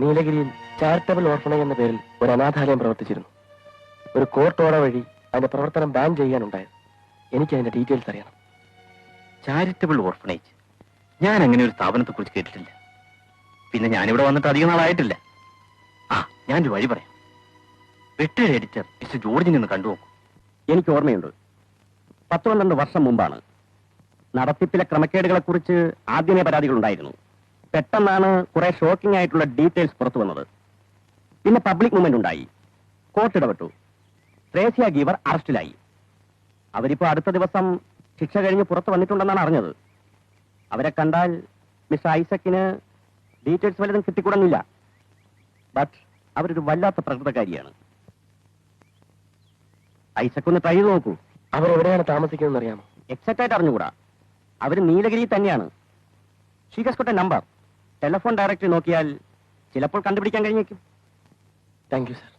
നീലഗിരിയിൽ ചാരിറ്റബിൾ ഓർഫണേജ് എന്ന പേരിൽ ഒരു അനാഥാലയം പ്രവർത്തിച്ചിരുന്നു. ഒരു കോർട്ട് ഓർഡർ വഴി അതിന്റെ പ്രവർത്തനം ബാൻ ചെയ്യാനുണ്ടായത്. എനിക്ക് അതിന്റെ ഡീറ്റെയിൽസ് അറിയണം. Charitable orphanage? ഞാൻ അങ്ങനെ ഒരു സ്ഥാപനത്തെ കുറിച്ച് കേട്ടിട്ടില്ല. പിന്നെ ഞാനിവിടെ വന്നിട്ട് അധികം നാളായിട്ടില്ല. ആ, ഞാനൊരു വഴി പറയാം. റിട്ടയർഡ് എഡിറ്റർ മിസ്റ്റർ ജോർജിനെ ഒന്ന് കണ്ടുനോക്കൂ. എനിക്ക് ഓർമ്മയുണ്ട്. 10-12 വർഷം മുമ്പാണ് നടത്തിപ്പിലെ ക്രമക്കേടുകളെ കുറിച്ച് ആദ്യമേ പരാതികളുണ്ടായിരുന്നു. പെട്ടെന്നാണ് കുറെ ഷോക്കിംഗ് ആയിട്ടുള്ള ഡീറ്റെയിൽസ് പുറത്തു വന്നത്. പിന്നെ പബ്ലിക് മൂവ്മെന്റ് ഉണ്ടായി. കോർട്ട് ഇടപെട്ടു. ട്രേസിയ ഗീവർ അറസ്റ്റിലായി. അവരിപ്പോ അടുത്ത ദിവസം ശിക്ഷ കഴിഞ്ഞ് പുറത്തു വന്നിട്ടുണ്ടെന്നാണ് അറിഞ്ഞത്. അവരെ കണ്ടാൽ മിസ്റ്റർ ഐസക്കിന് ഡീറ്റെയിൽസ് വല്ലതും കിട്ടിക്കൂടുന്നില്ല. ബട്ട് അവരൊരു വല്ലാത്ത പ്രകൃതക്കാരിയാണ്. ഐസക് ഒന്ന് ട്രൈ ചെയ്ത് നോക്കൂ. അവരെവിടെയാണ് താമസിക്കുന്നതെന്ന് അറിയാമോ? എക്സാക്റ്റ് ആയിട്ട് അറിഞ്ഞുകൂടാ. അവര് നീലഗിരി തന്നെയാണ്. ഷീഗസ്കോട്ടെ നമ്പർ ടെലിഫോൺ ഡയറക്ടറി നോക്കിയാൽ ചിലപ്പോൾ കണ്ടുപിടിക്കാൻ കഴിഞ്ഞേക്കും. Thank you sir.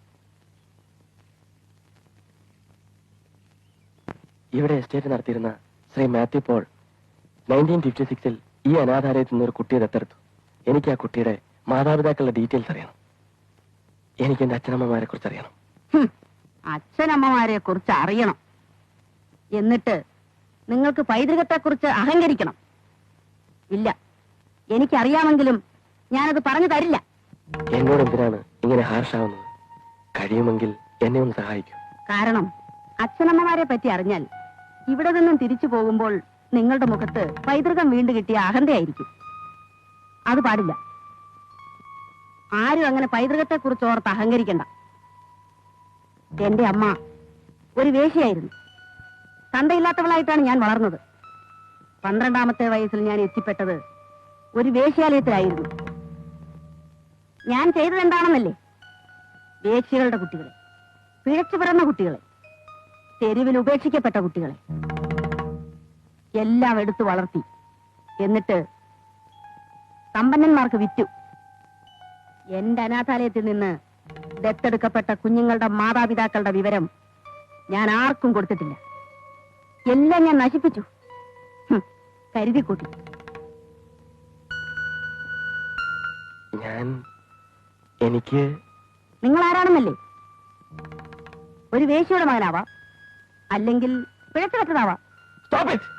ഇവിടെ എസ്റ്റേറ്റ് നടത്തിയിരുന്ന ശ്രീ മാത്യു പോൾ 1956 ഈ അനാഥാലയത്തിൽ നിന്ന് ഒരു കുട്ടിയെ ദത്തെടുത്തു. എനിക്ക് ആ കുട്ടിയുടെ മാതാപിതാക്കളുടെ ഡീറ്റെയിൽസ് അറിയണം. എനിക്ക് എന്റെ അച്ഛനമ്മമാരെ കുറിച്ച് അറിയണം. അച്ഛനമ്മമാരെ കുറിച്ച് അറിയണം. എന്നിട്ട് നിങ്ങൾക്ക് പൈതൃകത്തെ കുറിച്ച് അഹങ്കരിക്കണം. ഇല്ല, എനിക്കറിയാമെങ്കിലും ഞാനത് പറഞ്ഞു തരില്ല. എന്നോട് എന്തിനാണ് ഇങ്ങനെ ഹാർഷാവുന്നത്? കഴിയുമെങ്കിൽ എന്നെ ഒന്ന് സഹായിക്കൂ. കാരണം അച്ഛനമ്മമാരെ പറ്റി അറിഞ്ഞാൽ ഇവിടെ നിന്നും തിരിച്ചു പോകുമ്പോൾ നിങ്ങളുടെ മുഖത്ത് പൈതൃകം വീണ്ടു കിട്ടിയ അഹന്തയായിരിക്കും. അത് പാടില്ല. ആരും അങ്ങനെ പൈതൃകത്തെ കുറിച്ച് ഓർത്ത് അഹങ്കരിക്കണ്ട. എന്റെ അമ്മ ഒരു വേശ്യയായിരുന്നു. തന്തയില്ലാത്തവളായിട്ടാണ് ഞാൻ വളർന്നത്. 12ാമത്തെ വയസ്സിൽ ഞാൻ എത്തിപ്പെട്ടത് ഒരു വേശ്യാലയത്തിലായിരുന്നു. ഞാൻ ചെയ്തത് എന്താണെന്നല്ലേ? വേശ്യകളുടെ കുട്ടികളെ, പിഴച്ചു പിറന്ന കുട്ടികളെ, തെരുവിൽ ഉപേക്ഷിക്കപ്പെട്ട കുട്ടികളെ എല്ലാം എടുത്തു വളർത്തി. എന്നിട്ട് സമ്പന്നന്മാർക്ക് വിറ്റു. എന്റെ അനാഥാലയത്തിൽ നിന്ന് ദത്തെടുക്കപ്പെട്ട കുഞ്ഞുങ്ങളുടെ മാതാപിതാക്കളുടെ വിവരം ഞാൻ ആർക്കും കൊടുത്തിട്ടില്ല. എല്ലാം ഞാൻ നശിപ്പിച്ചു. കരുതിക്കൂട്ടി. എനിക്ക് നിങ്ങൾ ആരാണെന്നല്ലേ? ഒരു വേശ്യയുടെ മകനാവാം, അല്ലെങ്കിൽ പിഴച്ചുപറ്റതാവാം. Stop it.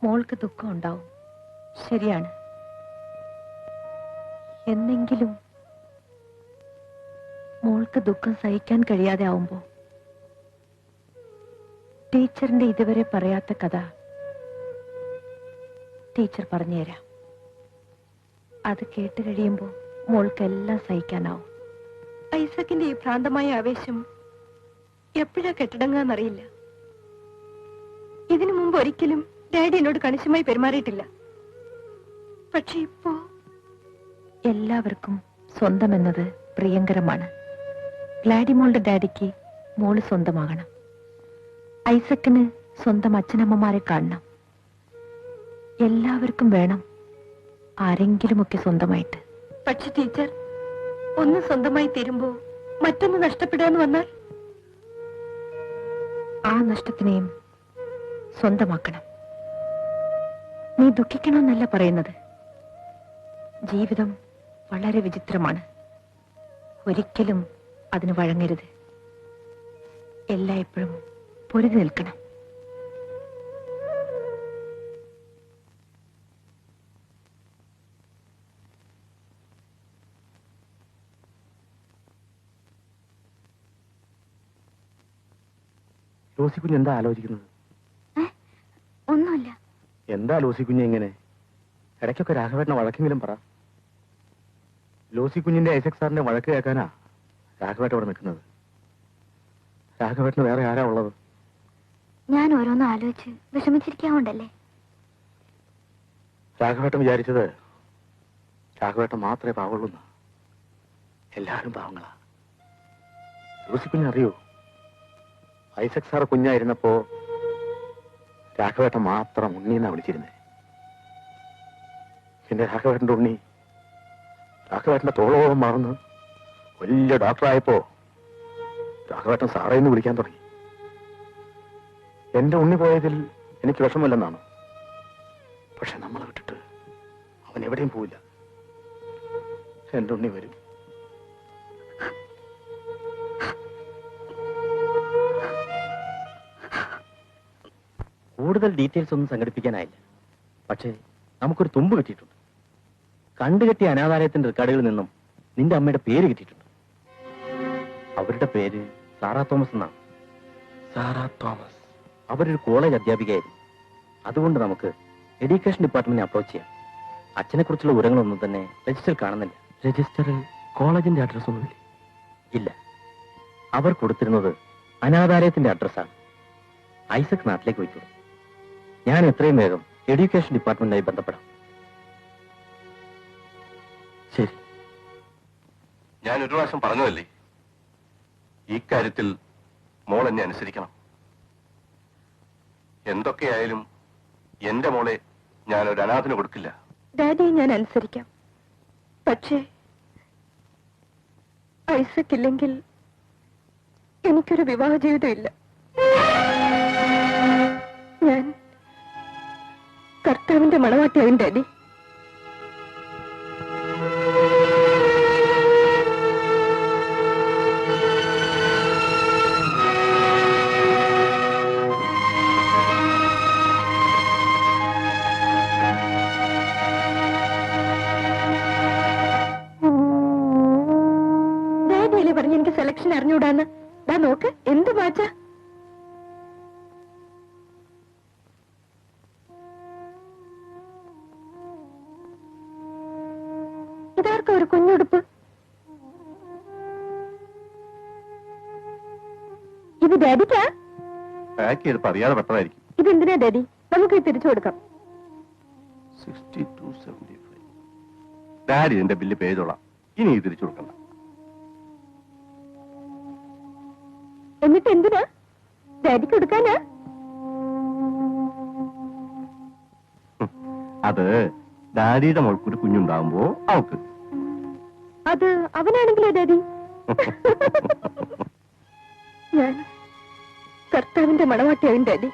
മോൾക്ക് ദുഃഖം ഉണ്ടാവും, ശരിയാണ്. എന്നെങ്കിലും മോൾക്ക് ദുഃഖം സഹിക്കാൻ കഴിയാതെ ആവുമ്പോ ടീച്ചറിന്റെ ഇതുവരെ പറയാത്ത കഥ ടീച്ചർ പറഞ്ഞുതരാം. അത് കേട്ട് കഴിയുമ്പോ മോൾക്ക് എല്ലാം സഹിക്കാനാവും. ഐസക്കിന്റെ ഈ ഭ്രാന്തമായ ആവേശം എപ്പോഴാ കെട്ടടങ്ങാന്നറിയില്ല. ഇതിനു മുമ്പ് ഒരിക്കലും ഡാഡി എന്നോട് കണിശമായി പെരുമാറിയിട്ടില്ല. പക്ഷെ ഇപ്പോ എല്ലാവർക്കും സ്വന്തം എന്നത് പ്രിയങ്കരമാണ്. ഗ്ലാഡിമോളുടെ ഡാഡിക്ക് മോള് സ്വന്തമാകണം. ഐസക്കിന് സ്വന്തം അച്ഛനമ്മമാരെ കാണണം. എല്ലാവർക്കും വേണം ആരെങ്കിലുമൊക്കെ സ്വന്തമായിട്ട്. പക്ഷെ ടീച്ചർ, ഒന്ന് സ്വന്തമായി തീരുമ്പോ മറ്റൊന്ന് നഷ്ടപ്പെടാന്ന് വന്നാൽ ആ നഷ്ടത്തിനെയും സ്വന്തമാക്കണം. നീ ദുഃഖിക്കണമെന്നല്ല പറയുന്നത്. ജീവിതം വളരെ വിചിത്രമാണ്. ഒരിക്കലും അതിന് വഴങ്ങരുത്. എല്ലായ്പ്പോഴും പൊരുതി നിൽക്കണം. ലൂസി കുഞ്ഞ് എന്താ ആലോചിക്കുന്നത്? ഒന്നുമില്ല. എന്താ ലൂസി കുഞ്ഞ് ഇങ്ങനെ? ഇടയ്ക്കൊക്കെ രാഘവേട്ടനെ വഴക്കെങ്കിലും പറ. ലൂസി കുഞ്ഞിന്റെ ഐസക് സാറിന്റെ വഴക്ക് കേൾക്കാനാ രാഘവേട്ടൻ ഇവിടെ നിൽക്കുന്നത്. രാഘവേട്ടന് വേറെ ആരാ ഉള്ളത്? ഞാൻ ഓരോന്നും ആലോചിച്ച് വിഷമിച്ചിരിക്കാവുണ്ടല്ലേ. രാഘവേട്ടൻ വിചാരിച്ചത് രാഘവേട്ടൻ മാത്രമേ പാവുള്ളൂ. എല്ലാവരും പാവങ്ങളാ. ലൂസി കുഞ്ഞ് അറിയോ, ഐസക് സാർ കുഞ്ഞായിരുന്നപ്പോ രാഘവേട്ടൻ മാത്രം ഉണ്ണിന്നാ വിളിച്ചിരുന്നേ. പിന്നെ രാഘവേട്ടന്റെ ഉണ്ണി രാഘവേട്ടന്റെ തോളോളം മാറുന്നു. വലിയ ഡോക്ടറായപ്പോ രാഘവേട്ടൻ സാറേന്ന് വിളിക്കാൻ തുടങ്ങി. എന്റെ ഉണ്ണി പോയതിൽ എനിക്ക് വിഷമമില്ലെന്നാണ്. പക്ഷെ നമ്മളെ വിട്ടിട്ട് അവൻ എവിടെയും പോവില്ല. എന്റെ ഉണ്ണി വരും. കൂടുതൽ ഡീറ്റെയിൽസ് ഒന്നും സംഘടിപ്പിക്കാനായില്ല. പക്ഷേ നമുക്കൊരു തുമ്പ് കിട്ടിയിട്ടുണ്ട്. കണ്ടുകെട്ടിയ അനാഥാലയത്തിന്റെ റെക്കോർഡുകളിൽ നിന്നും നിന്റെ അമ്മയുടെ പേര് കിട്ടിയിട്ടുണ്ട്. അവരുടെ പേര് സാറാ തോമസ് എന്നാണ്. Sarah Thomas. അവരൊരു കോളേജ് അധ്യാപികയായിരുന്നു. അതുകൊണ്ട് നമുക്ക് എഡ്യൂക്കേഷൻ ഡിപ്പാർട്ട്മെന്റിനെ അപ്രോച്ച് ചെയ്യാം. അച്ഛനെ കുറിച്ചുള്ള വിവരങ്ങളൊന്നും തന്നെ രജിസ്റ്ററിൽ കാണുന്നില്ല. രജിസ്റ്ററിൽ കോളേജിന്റെ അഡ്രസ് ഒന്നുമില്ല. ഇല്ല, അവർ കൊടുത്തിരുന്നത് അനാഥാലയത്തിന്റെ അഡ്രസ്സാണ്. ഐസക് നാട്ടിലേക്ക് പോയിക്കോളൂ. ഞാൻ എത്രയും വേഗം എഡ്യൂക്കേഷൻ ഡിപ്പാർട്ട്മെന്റുമായി ബന്ധപ്പെടാം. ശരി. ഞാൻ ഒരു പ്രാവശ്യം പറഞ്ഞതല്ലേ, ഈ കാര്യത്തിൽ മോൾ എന്നെ അനുസരിക്കണം. എന്തൊക്കെയായാലും എന്റെ മോളെ ഞാൻ ഒരു അനാഥന് കൊടുക്കില്ല. ഡാഡിയെ ഞാൻ അനുസരിക്കാം. പക്ഷേ ഐസക് ഇല്ലെങ്കിൽ എനിക്കൊരു വിവാഹ ജീവിതം ഇല്ല. ഞാൻ കർത്താവിന്റെ മണവാട്ടിയാവും ഡാഡി. ഡാഡിയല്ലേ പറഞ്ഞ് എനിക്ക് സെലക്ഷൻ അറിഞ്ഞൂടാന്ന്. ദാ നോക്ക്, എന്ത് മാറ്റാ. ഇതാർക്കും ഒരു കുഞ്ഞുടുപ്പ്. ഇത് ഡാഡിക്കാ? പാക്ക് ചെയ്തപ്പോ അറിയാതെ പെട്ടതായിരിക്കും. ഇതെന്തിനാ ഡാഡി? നമുക്ക് ഇത് തിരിച്ചു കൊടുക്കാം. 6275. ഡാഡി എന്റെ ബില്ല് പേ ചെയ്തോളാം. ഇനി ഇത് തിരിച്ചു കൊടുക്കണ്ട. എന്നിട്ട് എന്തിനാ? ഡാഡിക്ക് കൊടുക്കാനാ? അത് ഡാഡിയുടെ മോൾക്കൊരു കുഞ്ഞുണ്ടാകുമ്പോ അവക്ക്. അത് അവനാണെങ്കിലോ ഡാഡി? ഞാൻ കർത്താവിന്റെ മണവാട്ടിയാവും ഡാഡി.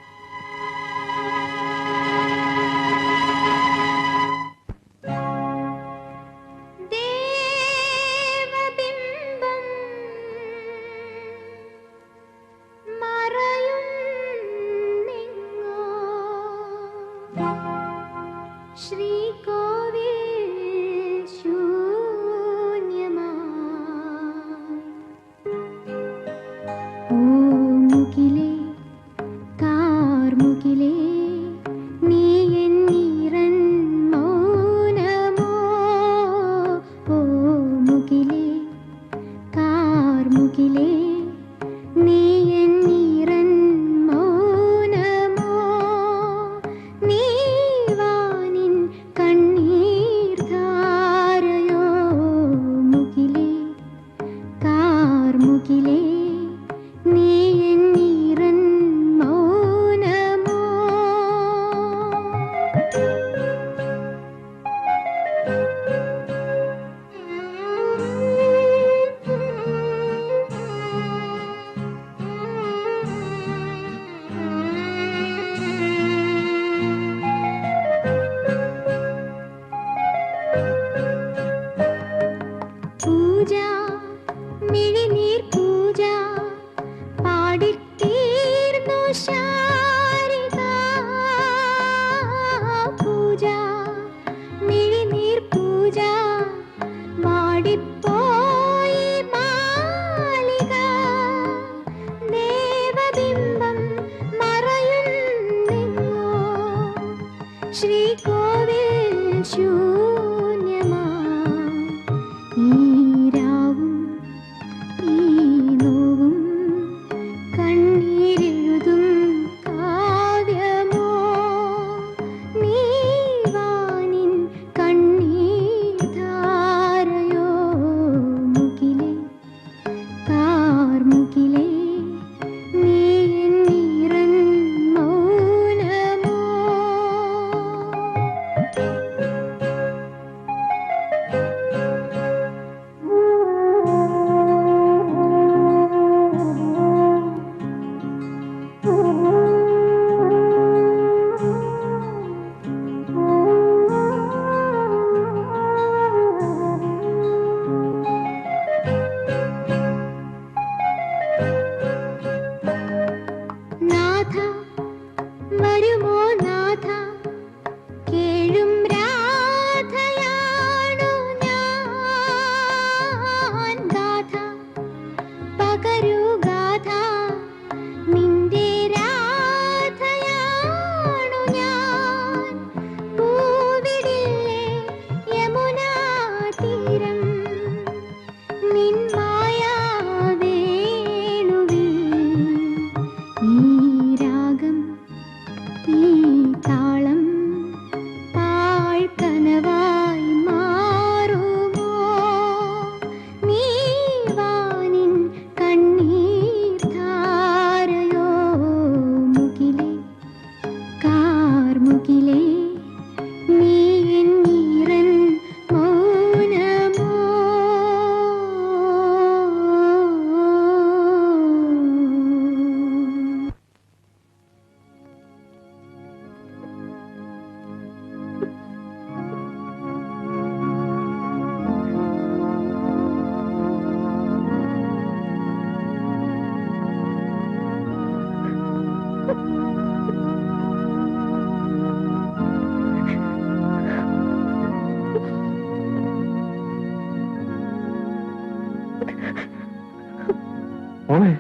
മോളെ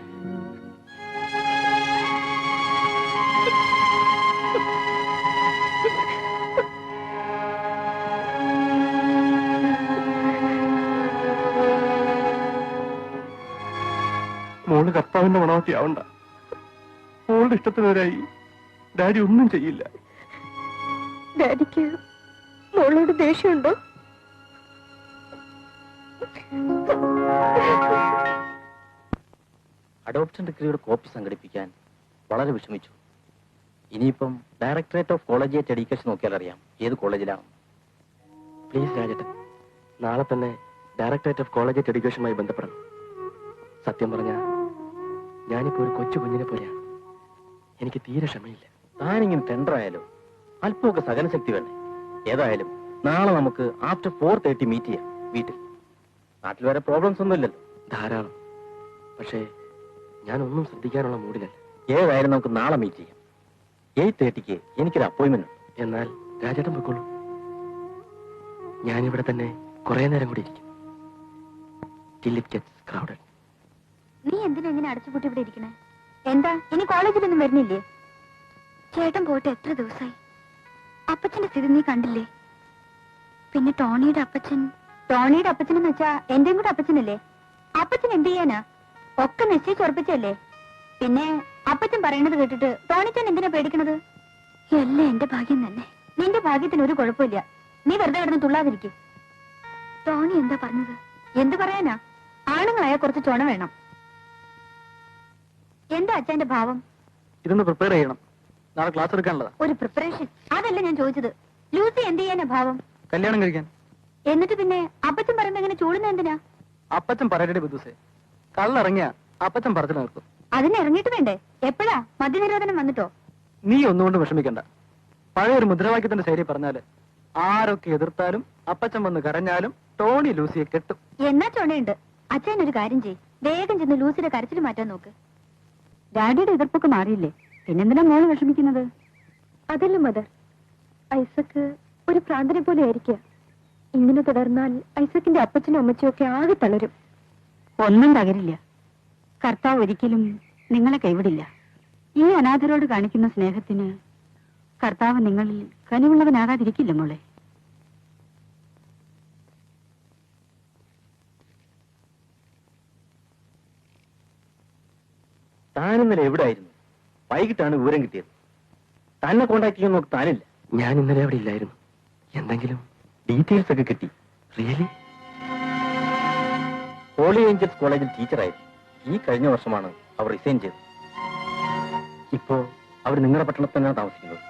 മോള് കർത്താവിന്റെ മണവാട്ടിയാവണ്ട. മോളുടെ ഇഷ്ടത്തിനൊരായി ഡാഡി ഒന്നും ചെയ്യില്ല. ഡാഡിക്ക് മോളോട് ദേഷ്യമുണ്ടോ? അഡോപ്ഷൻ ഡിഗ്രിയുടെ കോപ്പി സംഘടിപ്പിക്കാൻ വളരെ വിഷമിച്ചു. ഇനിയിപ്പം ഡയറക്ടറേറ്റ് ഓഫ് കോളേജിയേറ്റ് എഡ്യൂക്കേഷൻ നോക്കിയാൽ അറിയാം ഏത് കോളേജിലാണ്. പ്ലീസ് രാജേട്ടൻ, നാളെ തന്നെ ഡയറക്ടറേറ്റ് ഓഫ് കോളേജ് എഡ്യൂക്കേഷനുമായി ബന്ധപ്പെടണം. സത്യം പറഞ്ഞ ഞാനിപ്പോ ഒരു കൊച്ചു കുഞ്ഞിനെ പോലെയാണ്. എനിക്ക് തീരെ ക്ഷമയില്ല. താനിങ്ങനെ ടെൻഡർ ആയാലോ, അല്പമൊക്കെ സഹനശക്തി വേണ്ടേ? ഏതായാലും നാളെ നമുക്ക് ആഫ്റ്റർ 4:30 മീറ്റ് ചെയ്യാം വീട്ടിൽ. നാട്ടിൽ വേറെ പ്രോബ്ലംസ് ഒന്നും ഇല്ലല്ലോ. ധാരാളം. പക്ഷേ ഞാനൊന്നും ശ്രദ്ധിക്കാനുള്ള മൂഡിലല്ല. ഏതായാലും നമുക്ക് നാളെ മീറ്റ് ചെയ്യാം. 8:30 എനിക്കൊരു അപ്പോയിന്റ്മെന്റ് ഉണ്ട്. എന്നാൽ രാജേട്ടൻ പൊയ്ക്കോളൂ. ഞാനിവിടെ തന്നെ കുറെ നേരം കൂടി ഇരിക്കും. Till it gets crowded. നീ എന്തിനാ ഇങ്ങനെ അടച്ചുപൂട്ടി ഇവിടെ ഇരിക്കണേ? എന്താ ഇനി കോളേജിലൊന്നും വരുന്നില്ലേ? ചേട്ടൻ പോയിട്ട് എത്ര ദിവസമായി? അപ്പച്ചന്റെ സ്ഥിതി നീ കണ്ടില്ലേ? പിന്നെ ടോണിയുടെ അപ്പച്ചൻ എന്ന് വെച്ചാ എന്റെയും കൂടെ അപ്പച്ചനല്ലേ? അപ്പച്ചൻ എന്ത് ചെയ്യാനാ? ഒക്കെ നിശ്ചയിച്ച് ഉറപ്പിച്ചല്ലേ? പിന്നെ അപ്പച്ചൻ പറയണത് കേട്ടിട്ട് ടോണിച്ചൻ എന്തിനാ പേടിക്കണത്? എല്ലാം എന്റെ ഭാഗ്യം തന്നെ. നിന്റെ ഭാഗ്യത്തിന് ഒരു കുഴപ്പമില്ല. നീ വെറുതെ കിടന്ന് തുള്ളാതിരിക്കും. ടോണി എന്താ പറഞ്ഞത്? എന്ത് പറയാനാ? ആണുങ്ങളായ കുറച്ച് ചുണ വേണം. എന്താ അച്ഛന്റെ ഭാവം? ഇതൊന്ന് പ്രിപ്പയർ ചെയ്യണം, നാളെ ക്ലാസ് എടുക്കാനുള്ളതാ. ഒരു പ്രിപ്പറേഷൻ അതല്ല ഞാൻ ചോദിച്ചത്. ലൂസി എന്ത് ചെയ്യാനാ ഭാവം? കല്യാണം കഴിക്കാൻ. എന്നിട്ട് പിന്നെ അപ്പച്ചൻ പറയുമ്പോ എങ്ങനെ ചൂടുന്ന എന്തിനാ? അപ്പച്ചൻ പറയട്ടെ ബുദ്ധൂസേ, കള്ളിറങ്ങിയ അപ്പച്ചൻ പറച്ചിൽ നിർത്തും. അതിന് ഇറങ്ങിയിട്ട് വേണ്ടേ? എപ്പോഴാ മദ്യനിരോധനം വന്നിട്ടോ? നീ ഒന്നുകൊണ്ട് വിഷമിക്കണ്ട. പഴയ ഒരു മുദ്രാവാക്യത്തിന്റെ ശൈലി പറഞ്ഞാല് ആരൊക്കെ എതിർത്താലും അപ്പച്ചൻ വന്ന് കരഞ്ഞാലും ടോണി ലൂസിയെ കെട്ടും. എന്നാ ചുണയുണ്ട്. അച്ഛൻ ഒരു കാര്യം ചെയ്യ്, വേഗം ചെന്ന് ലൂസിയുടെ കരച്ചിൽ മാറ്റാൻ നോക്ക്. ഡാഡിയുടെ എതിർപ്പൊക്കെ മാറിയില്ലേ? പിന്നെന്തിനാ മോള് വിഷമിക്കുന്നത്? അതല്ല മദർ, ഐസക്ക് ഒരു പ്രാന്തനെ പോലെ ആയിരിക്കുക. ഇങ്ങനെ തുടർന്നാൽ ഐസക്കിന്റെ അപ്പച്ചനും അമ്മച്ചും ഒക്കെ ആകെ തളരും. ഒന്നും തകരില്ല. കർത്താവ് ഒരിക്കലും നിങ്ങളെ കൈവിടില്ല. ഈ അനാഥരോട് കാണിക്കുന്ന സ്നേഹത്തിന് കർത്താവ് നിങ്ങളിൽ കനിവുള്ളവനാകാതിരിക്കില്ല മോളെ. താനിന്നലെ എവിടെയായിരുന്നു? വൈകിട്ടാണ് വിവരം കിട്ടിയത്. തന്നെ കോണ്ടാക്ട് ചെയ്യാൻ നോക്ക് താനില്ല. ഞാൻ ഇന്നലെ അവിടെ ഇല്ലായിരുന്നു. എന്തെങ്കിലും ഡീറ്റെയിൽസ് ഒക്കെ കിട്ടി. റിയലി? ഹോളി ഏഞ്ചൽസ് കോളേജിൽ ടീച്ചറായിരുന്നു. ഈ കഴിഞ്ഞ വർഷമാണ് അവർ റിസൈൻ ചെയ്തത്. ഇപ്പോ അവർ നിങ്ങളുടെ പട്ടണത്തിൽ തന്നെയാണ് താമസിക്കുന്നത്.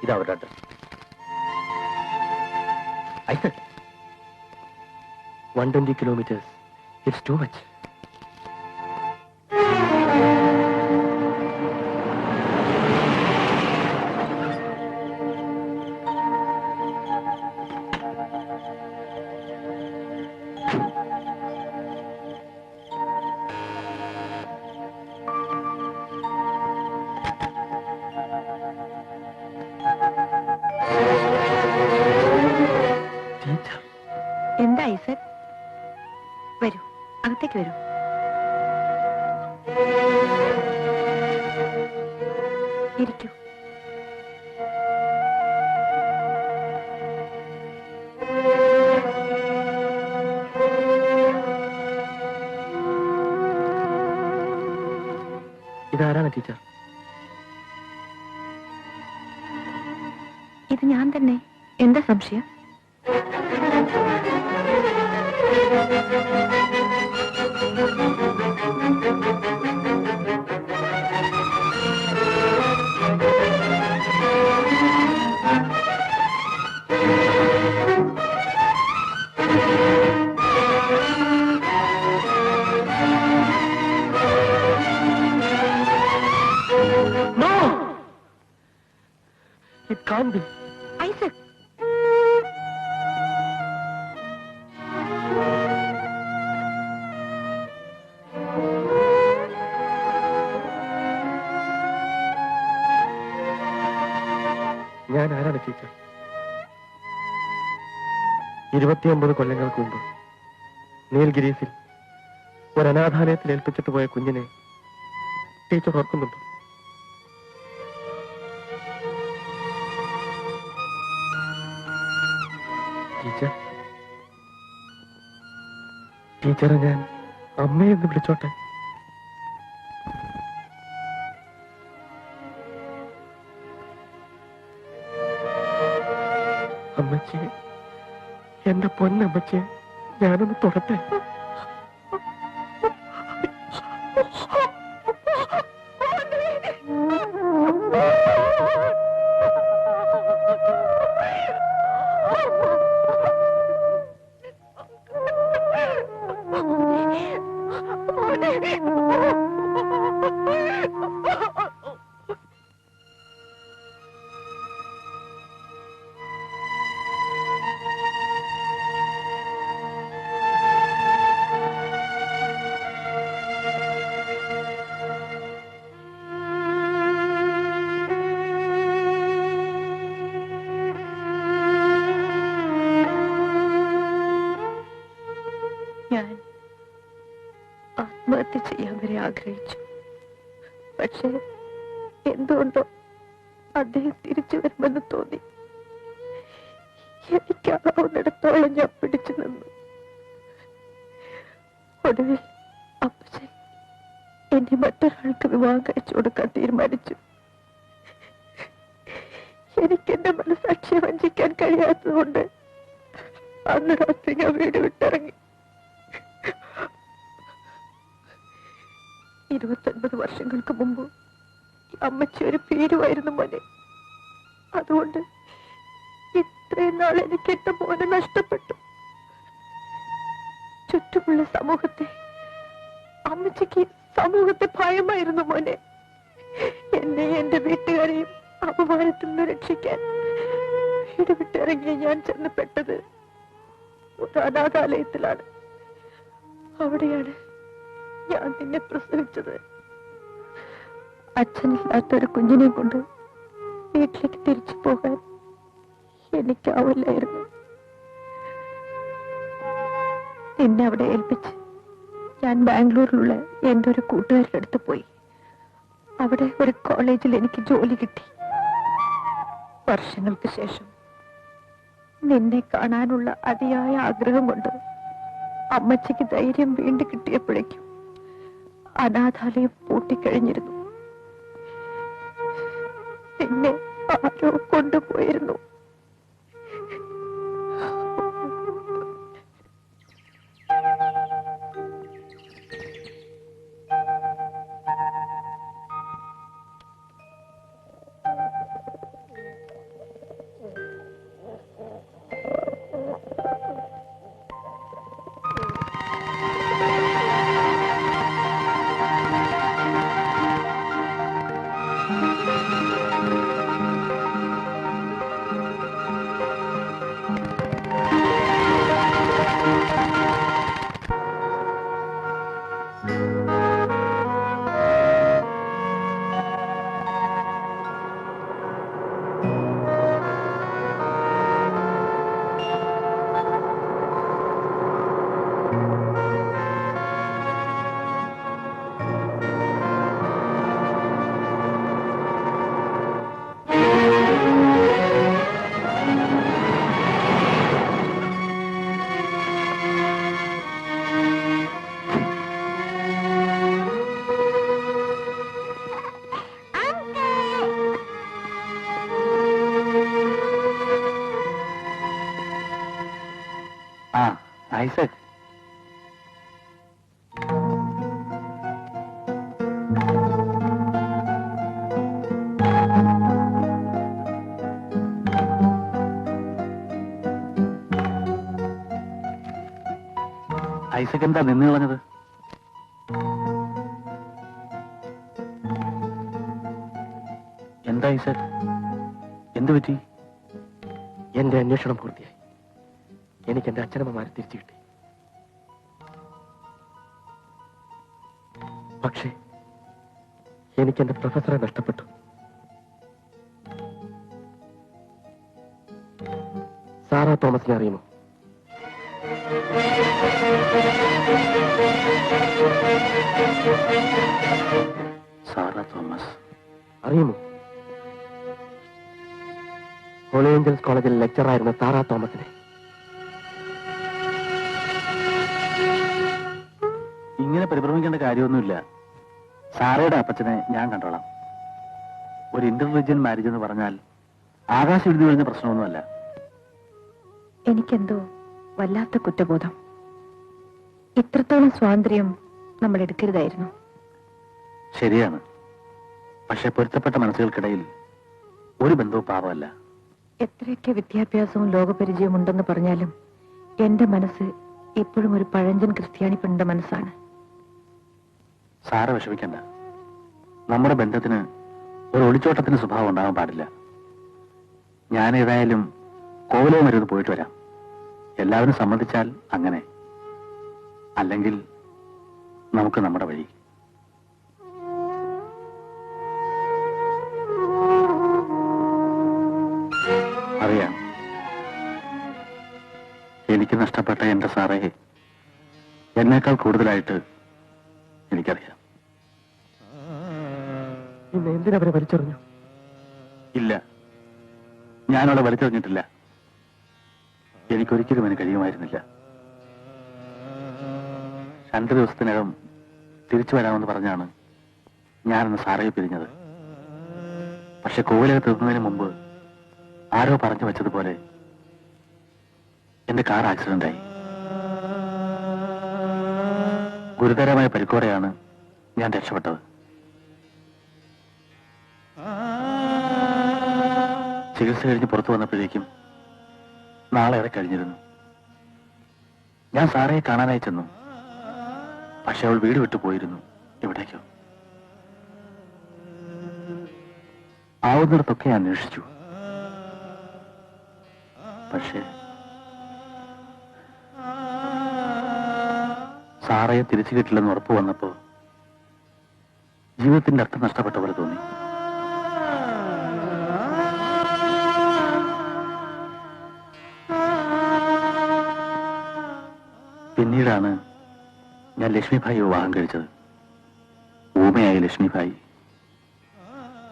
ഇത് അവരുടെ address. 120 kilometers. It's too much. Teacher. എന്താ ഐസക്? വരൂ, അകത്തേക്ക് വരൂ. ഇരിക്കൂ. ഇതാരാണ് ടീച്ചർ? ഇത് ഞാൻ തന്നെ. എന്താ സംശയം? No! It can't be. Isaac, ഞാൻ ആരാണ് ടീച്ചർ? 29 കൊല്ലങ്ങൾക്ക് മുമ്പ് നീൽഗിരീസിൽ ഒരു അനാഥാലയത്തിൽ ഏൽപ്പിച്ചിട്ട് പോയ കുഞ്ഞിനെ ടീച്ചർ ഓർക്കുന്നുണ്ടോ? ടീച്ചർ, ടീച്ചറെ ഞാൻ അമ്മയെന്ന് വിളിച്ചോട്ടെ? അമ്മച്ചി, എന്റെ പൊന്നമ്മച്ചി, ഞാനൊന്ന് തൊടട്ടെ? ആത്മഹത്യ ചെയ്യാൻ വരെ ആഗ്രഹിച്ചു. പക്ഷേ എന്തുകൊണ്ടോ അദ്ദേഹം തിരിച്ചു വരുമെന്ന് തോന്നി. എനിക്കാവുന്നിടത്തോളം ഞാൻ പിടിച്ചു നിന്നു. ഒടുവിൽ അപ്പച്ചൻ എന്നെ മറ്റൊരാൾക്ക് വിവാഹം കഴിച്ചു കൊടുക്കാൻ തീരുമാനിച്ചു. എനിക്ക് എന്റെ മനസാക്ഷിയെ വഞ്ചിക്കാൻ കഴിയാത്തതുകൊണ്ട് അന്ന് രാത്രി ഞാൻ വീട് വിട്ടിറങ്ങി. 29 വർഷങ്ങൾക്ക് മുമ്പ് അമ്മച്ചി ഒരു പേരുമായിരുന്നു മോനെ. അതുകൊണ്ട് ഇത്രയും നാൾ എനിക്ക് എന്റെ മോനെ നഷ്ടപ്പെട്ടു. ചുറ്റുമുള്ള സമൂഹത്തെ ഭയമായിരുന്നു മോനെ. എന്നെയും എന്റെ വീട്ടുകാരെയും അപമാനത്തിൽ നിന്ന് രക്ഷിക്കാൻ വീട് വിട്ടിറങ്ങിയ ഞാൻ ചെന്നപ്പെട്ടത് ഒരു അനാഥാലയത്തിലാണ്. അവിടെയാണ് ഞാൻ നിന്നെ പ്രസവിച്ചത്. അച്ഛനില്ലാത്തൊരു കുഞ്ഞിനെ കൊണ്ട് വീട്ടിലേക്ക് തിരിച്ചു പോകാൻ എനിക്കാവില്ലായിരുന്നു. നിന്നെ അവിടെ ഏൽപ്പിച്ച് ഞാൻ ബാംഗ്ലൂരിലുള്ള എന്റെ ഒരു കൂട്ടുകാരുടെ അടുത്ത് പോയി. അവിടെ ഒരു കോളേജിൽ എനിക്ക് ജോലി കിട്ടി. വർഷങ്ങൾക്ക് ശേഷം നിന്നെ കാണാനുള്ള അതിയായ ആഗ്രഹം കൊണ്ട് അമ്മച്ചിക്ക് ധൈര്യം വീണ്ടും കിട്ടിയപ്പോഴേക്കും അനാഥാലയം പൂട്ടിക്കഴിഞ്ഞിരുന്നു. നിന്നെ ആരോ കൊണ്ടുപോയിരുന്നു. ഐസക്, ഐസക് എന്താ നിന്ന് കളഞ്ഞത്? എന്താ ഐസക്, എന്തു പറ്റി? എന്റെ അന്വേഷണം പൂർത്തിയായി. എനിക്ക് എന്റെ അച്ഛനമ്മമാരെ തിരിച്ചു കിട്ടി. പക്ഷേ എനിക്ക് എന്റെ പ്രൊഫസറെ നഷ്ടപ്പെട്ടു. സാറാ തോമസിനെ അറിയുമോ? സാറാ തോമസ് അറിയുമോ? ഹോളി ഏഞ്ചൽസ് കോളേജിൽ ലെക്ചറായിരുന്ന സാറാ തോമസിനെ. ഇങ്ങനെ പരിഭ്രമിക്കേണ്ട കാര്യമൊന്നുമില്ല. സാറയുടെ അപ്പച്ചനെ ഞാൻ കണ്ടോളാം. ഒരു ഇന്റർ റിലിജിയൻ മാരേജ് എന്ന് പറഞ്ഞാൽ ആകാശം എഴുതി വരുന്ന പ്രശ്നമൊന്നുമല്ല. എനിക്കെന്തോ വല്ലാത്ത കുറ്റബോധം. ഇത്രത്തോളം സ്വാതന്ത്ര്യം നമ്മൾ എടുക്കരുതായിരുന്നു. ശരിയാണ്. പക്ഷെ പൊരുത്തപ്പെട്ട മനസ്സുകൾക്കിടയിൽ ഒരു ബന്ധവും പാപമല്ല. എത്രയൊക്കെ വിദ്യാഭ്യാസവും ലോകപരിചയവും ഉണ്ടെന്ന് പറഞ്ഞാലും എന്റെ മനസ്സ് ഇപ്പോഴും ഒരു പഴഞ്ചൻ ക്രിസ്ത്യാനി പെണ്ണിന്റെ മനസ്സാണ്. സാറ് വിഷമിക്കണ്ട. നമ്മുടെ ബന്ധത്തിന് ഒരു ഒളിച്ചോട്ടത്തിന് സ്വഭാവം ഉണ്ടാകാൻ പാടില്ല. ഞാൻ ഏതായാലും കോവിലോ മരുന്ന് പോയിട്ട് വരാം. എല്ലാവരും സമ്മതിച്ചാൽ അങ്ങനെ, അല്ലെങ്കിൽ നമുക്ക് നമ്മുടെ വഴി. അറിയാം, എനിക്ക് നഷ്ടപ്പെട്ട എന്റെ സാറേ എന്നേക്കാൾ കൂടുതലായിട്ട് എനിക്കറിയാം. ഇന്ന് എന്തിനവരെ വലിച്ചെറിഞ്ഞു? ഇല്ല, ഞാനവളെ വലിച്ചെറിഞ്ഞിട്ടില്ല. എനിക്കൊരിക്കലും അതിന് കഴിയുമായിരുന്നില്ല. 2 ദിവസത്തിനകം തിരിച്ചു വരാമെന്ന് പറഞ്ഞാണ് ഞാനന്ന് സാറയെ പിരിഞ്ഞത്. പക്ഷെ കോവിലകത്ത് എത്തുന്നതിന് മുമ്പ് ആരോ പറഞ്ഞു വെച്ചതുപോലെ എന്റെ കാർ ആക്സിഡന്റായി. ഗുരുതരമായ പരിക്കോടെയാണ് ഞാൻ രക്ഷപ്പെട്ടത്. ചികിത്സ കഴിഞ്ഞ് പുറത്തു വന്നപ്പോഴേക്കും നാളേറെ കഴിഞ്ഞിരുന്നു. ഞാൻ സാറയെ കാണാനായി ചെന്നു. പക്ഷെ അവൾ വീട് വിട്ടു പോയിരുന്നു. എവിടേക്കോ. ആവുന്നിടത്തൊക്കെ അന്വേഷിച്ചു. പക്ഷേ സാറയെ തിരിച്ചു കിട്ടില്ലെന്ന് ഉറപ്പ് വന്നപ്പോ ജീവിതത്തിന്റെ അർത്ഥം നഷ്ടപ്പെട്ട പോലെ തോന്നി. പിന്നീടാണ് ഞാൻ ലക്ഷ്മിഭായി വിവാഹം കഴിച്ചത്. ഊമയായ ലക്ഷ്മിഭായി.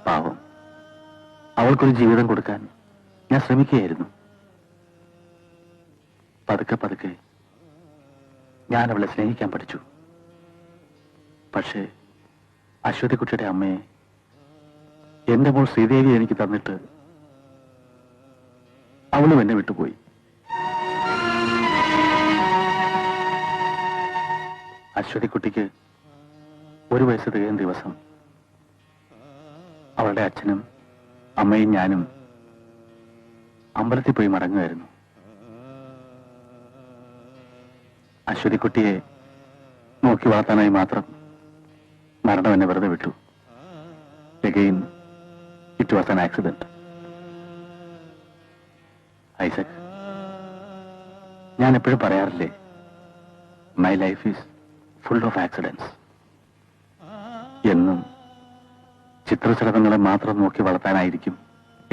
പാവം, അവൾക്കൊരു ജീവിതം കൊടുക്കാൻ ഞാൻ ശ്രമിക്കുകയായിരുന്നു. പതുക്കെ പതുക്കെ ഞാൻ അവളെ സ്നേഹിക്കാൻ പഠിച്ചു. പക്ഷേ അശ്വതിക്കുട്ടിയുടെ അമ്മയെ എന്റെ മോൾ ശ്രീദേവി എനിക്ക് തന്നിട്ട് അവളും എന്നെ വിട്ടുപോയി. അശ്വതിക്കുട്ടിക്ക് 1 വയസ്സ് തികയും ദിവസം അവളുടെ അച്ഛനും അമ്മയും ഞാനും അമ്പലത്തിൽ പോയി മടങ്ങുമായിരുന്നു. അശ്വതിക്കുട്ടിയെ നോക്കി വളർത്താനായി മാത്രം മരണം എന്നെ വെറുതെ വിട്ടു. Again, it was an accident. Isaac, ഞാൻ എപ്പോഴും പറയാറില്ലേ, my life is full of accidents. എന്നും ചിത്രശലഭങ്ങളെ മാത്രം നോക്കി വളർത്താനായിരിക്കും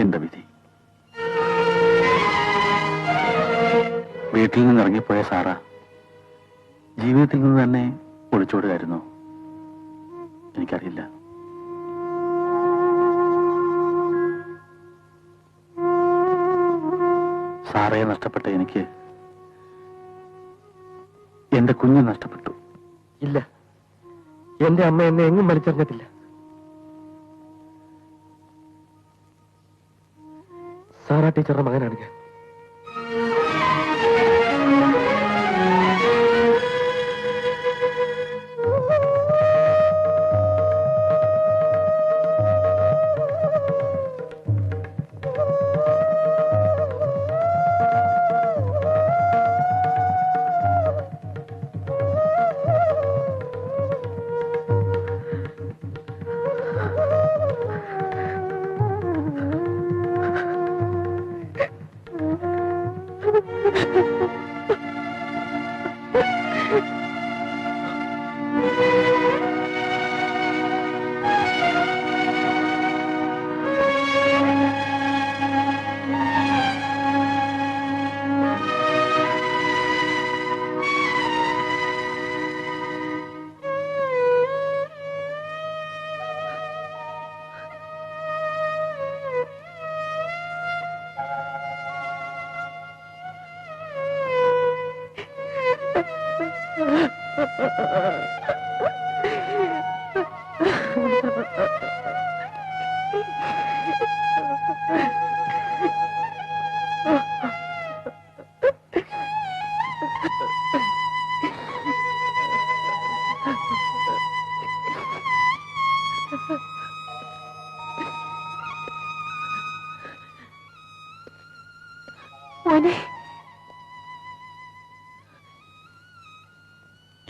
എന്റെ വിധി. വീട്ടിൽ നിന്ന് ഇറങ്ങിപ്പോയ സാറ ജീവിതത്തിൽ നിന്ന് തന്നെ ഒളിച്ചോടുകയായിരുന്നു. എനിക്കറിയില്ല. സാറയെ നഷ്ടപ്പെട്ട എനിക്ക് എന്റെ കുഞ്ഞ് നഷ്ടപ്പെട്ടു. ഇല്ല, എന്റെ അമ്മ എന്നെ എങ്ങും വലിച്ചെറിഞ്ഞിട്ടില്ല. സാറാ ടീച്ചറുടെ മകനാണ് ഞാൻ.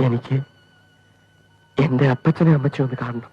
എനിക്ക് എന്റെ അപ്പച്ചനെ അമ്മച്ചി ഒന്ന് കാണണം.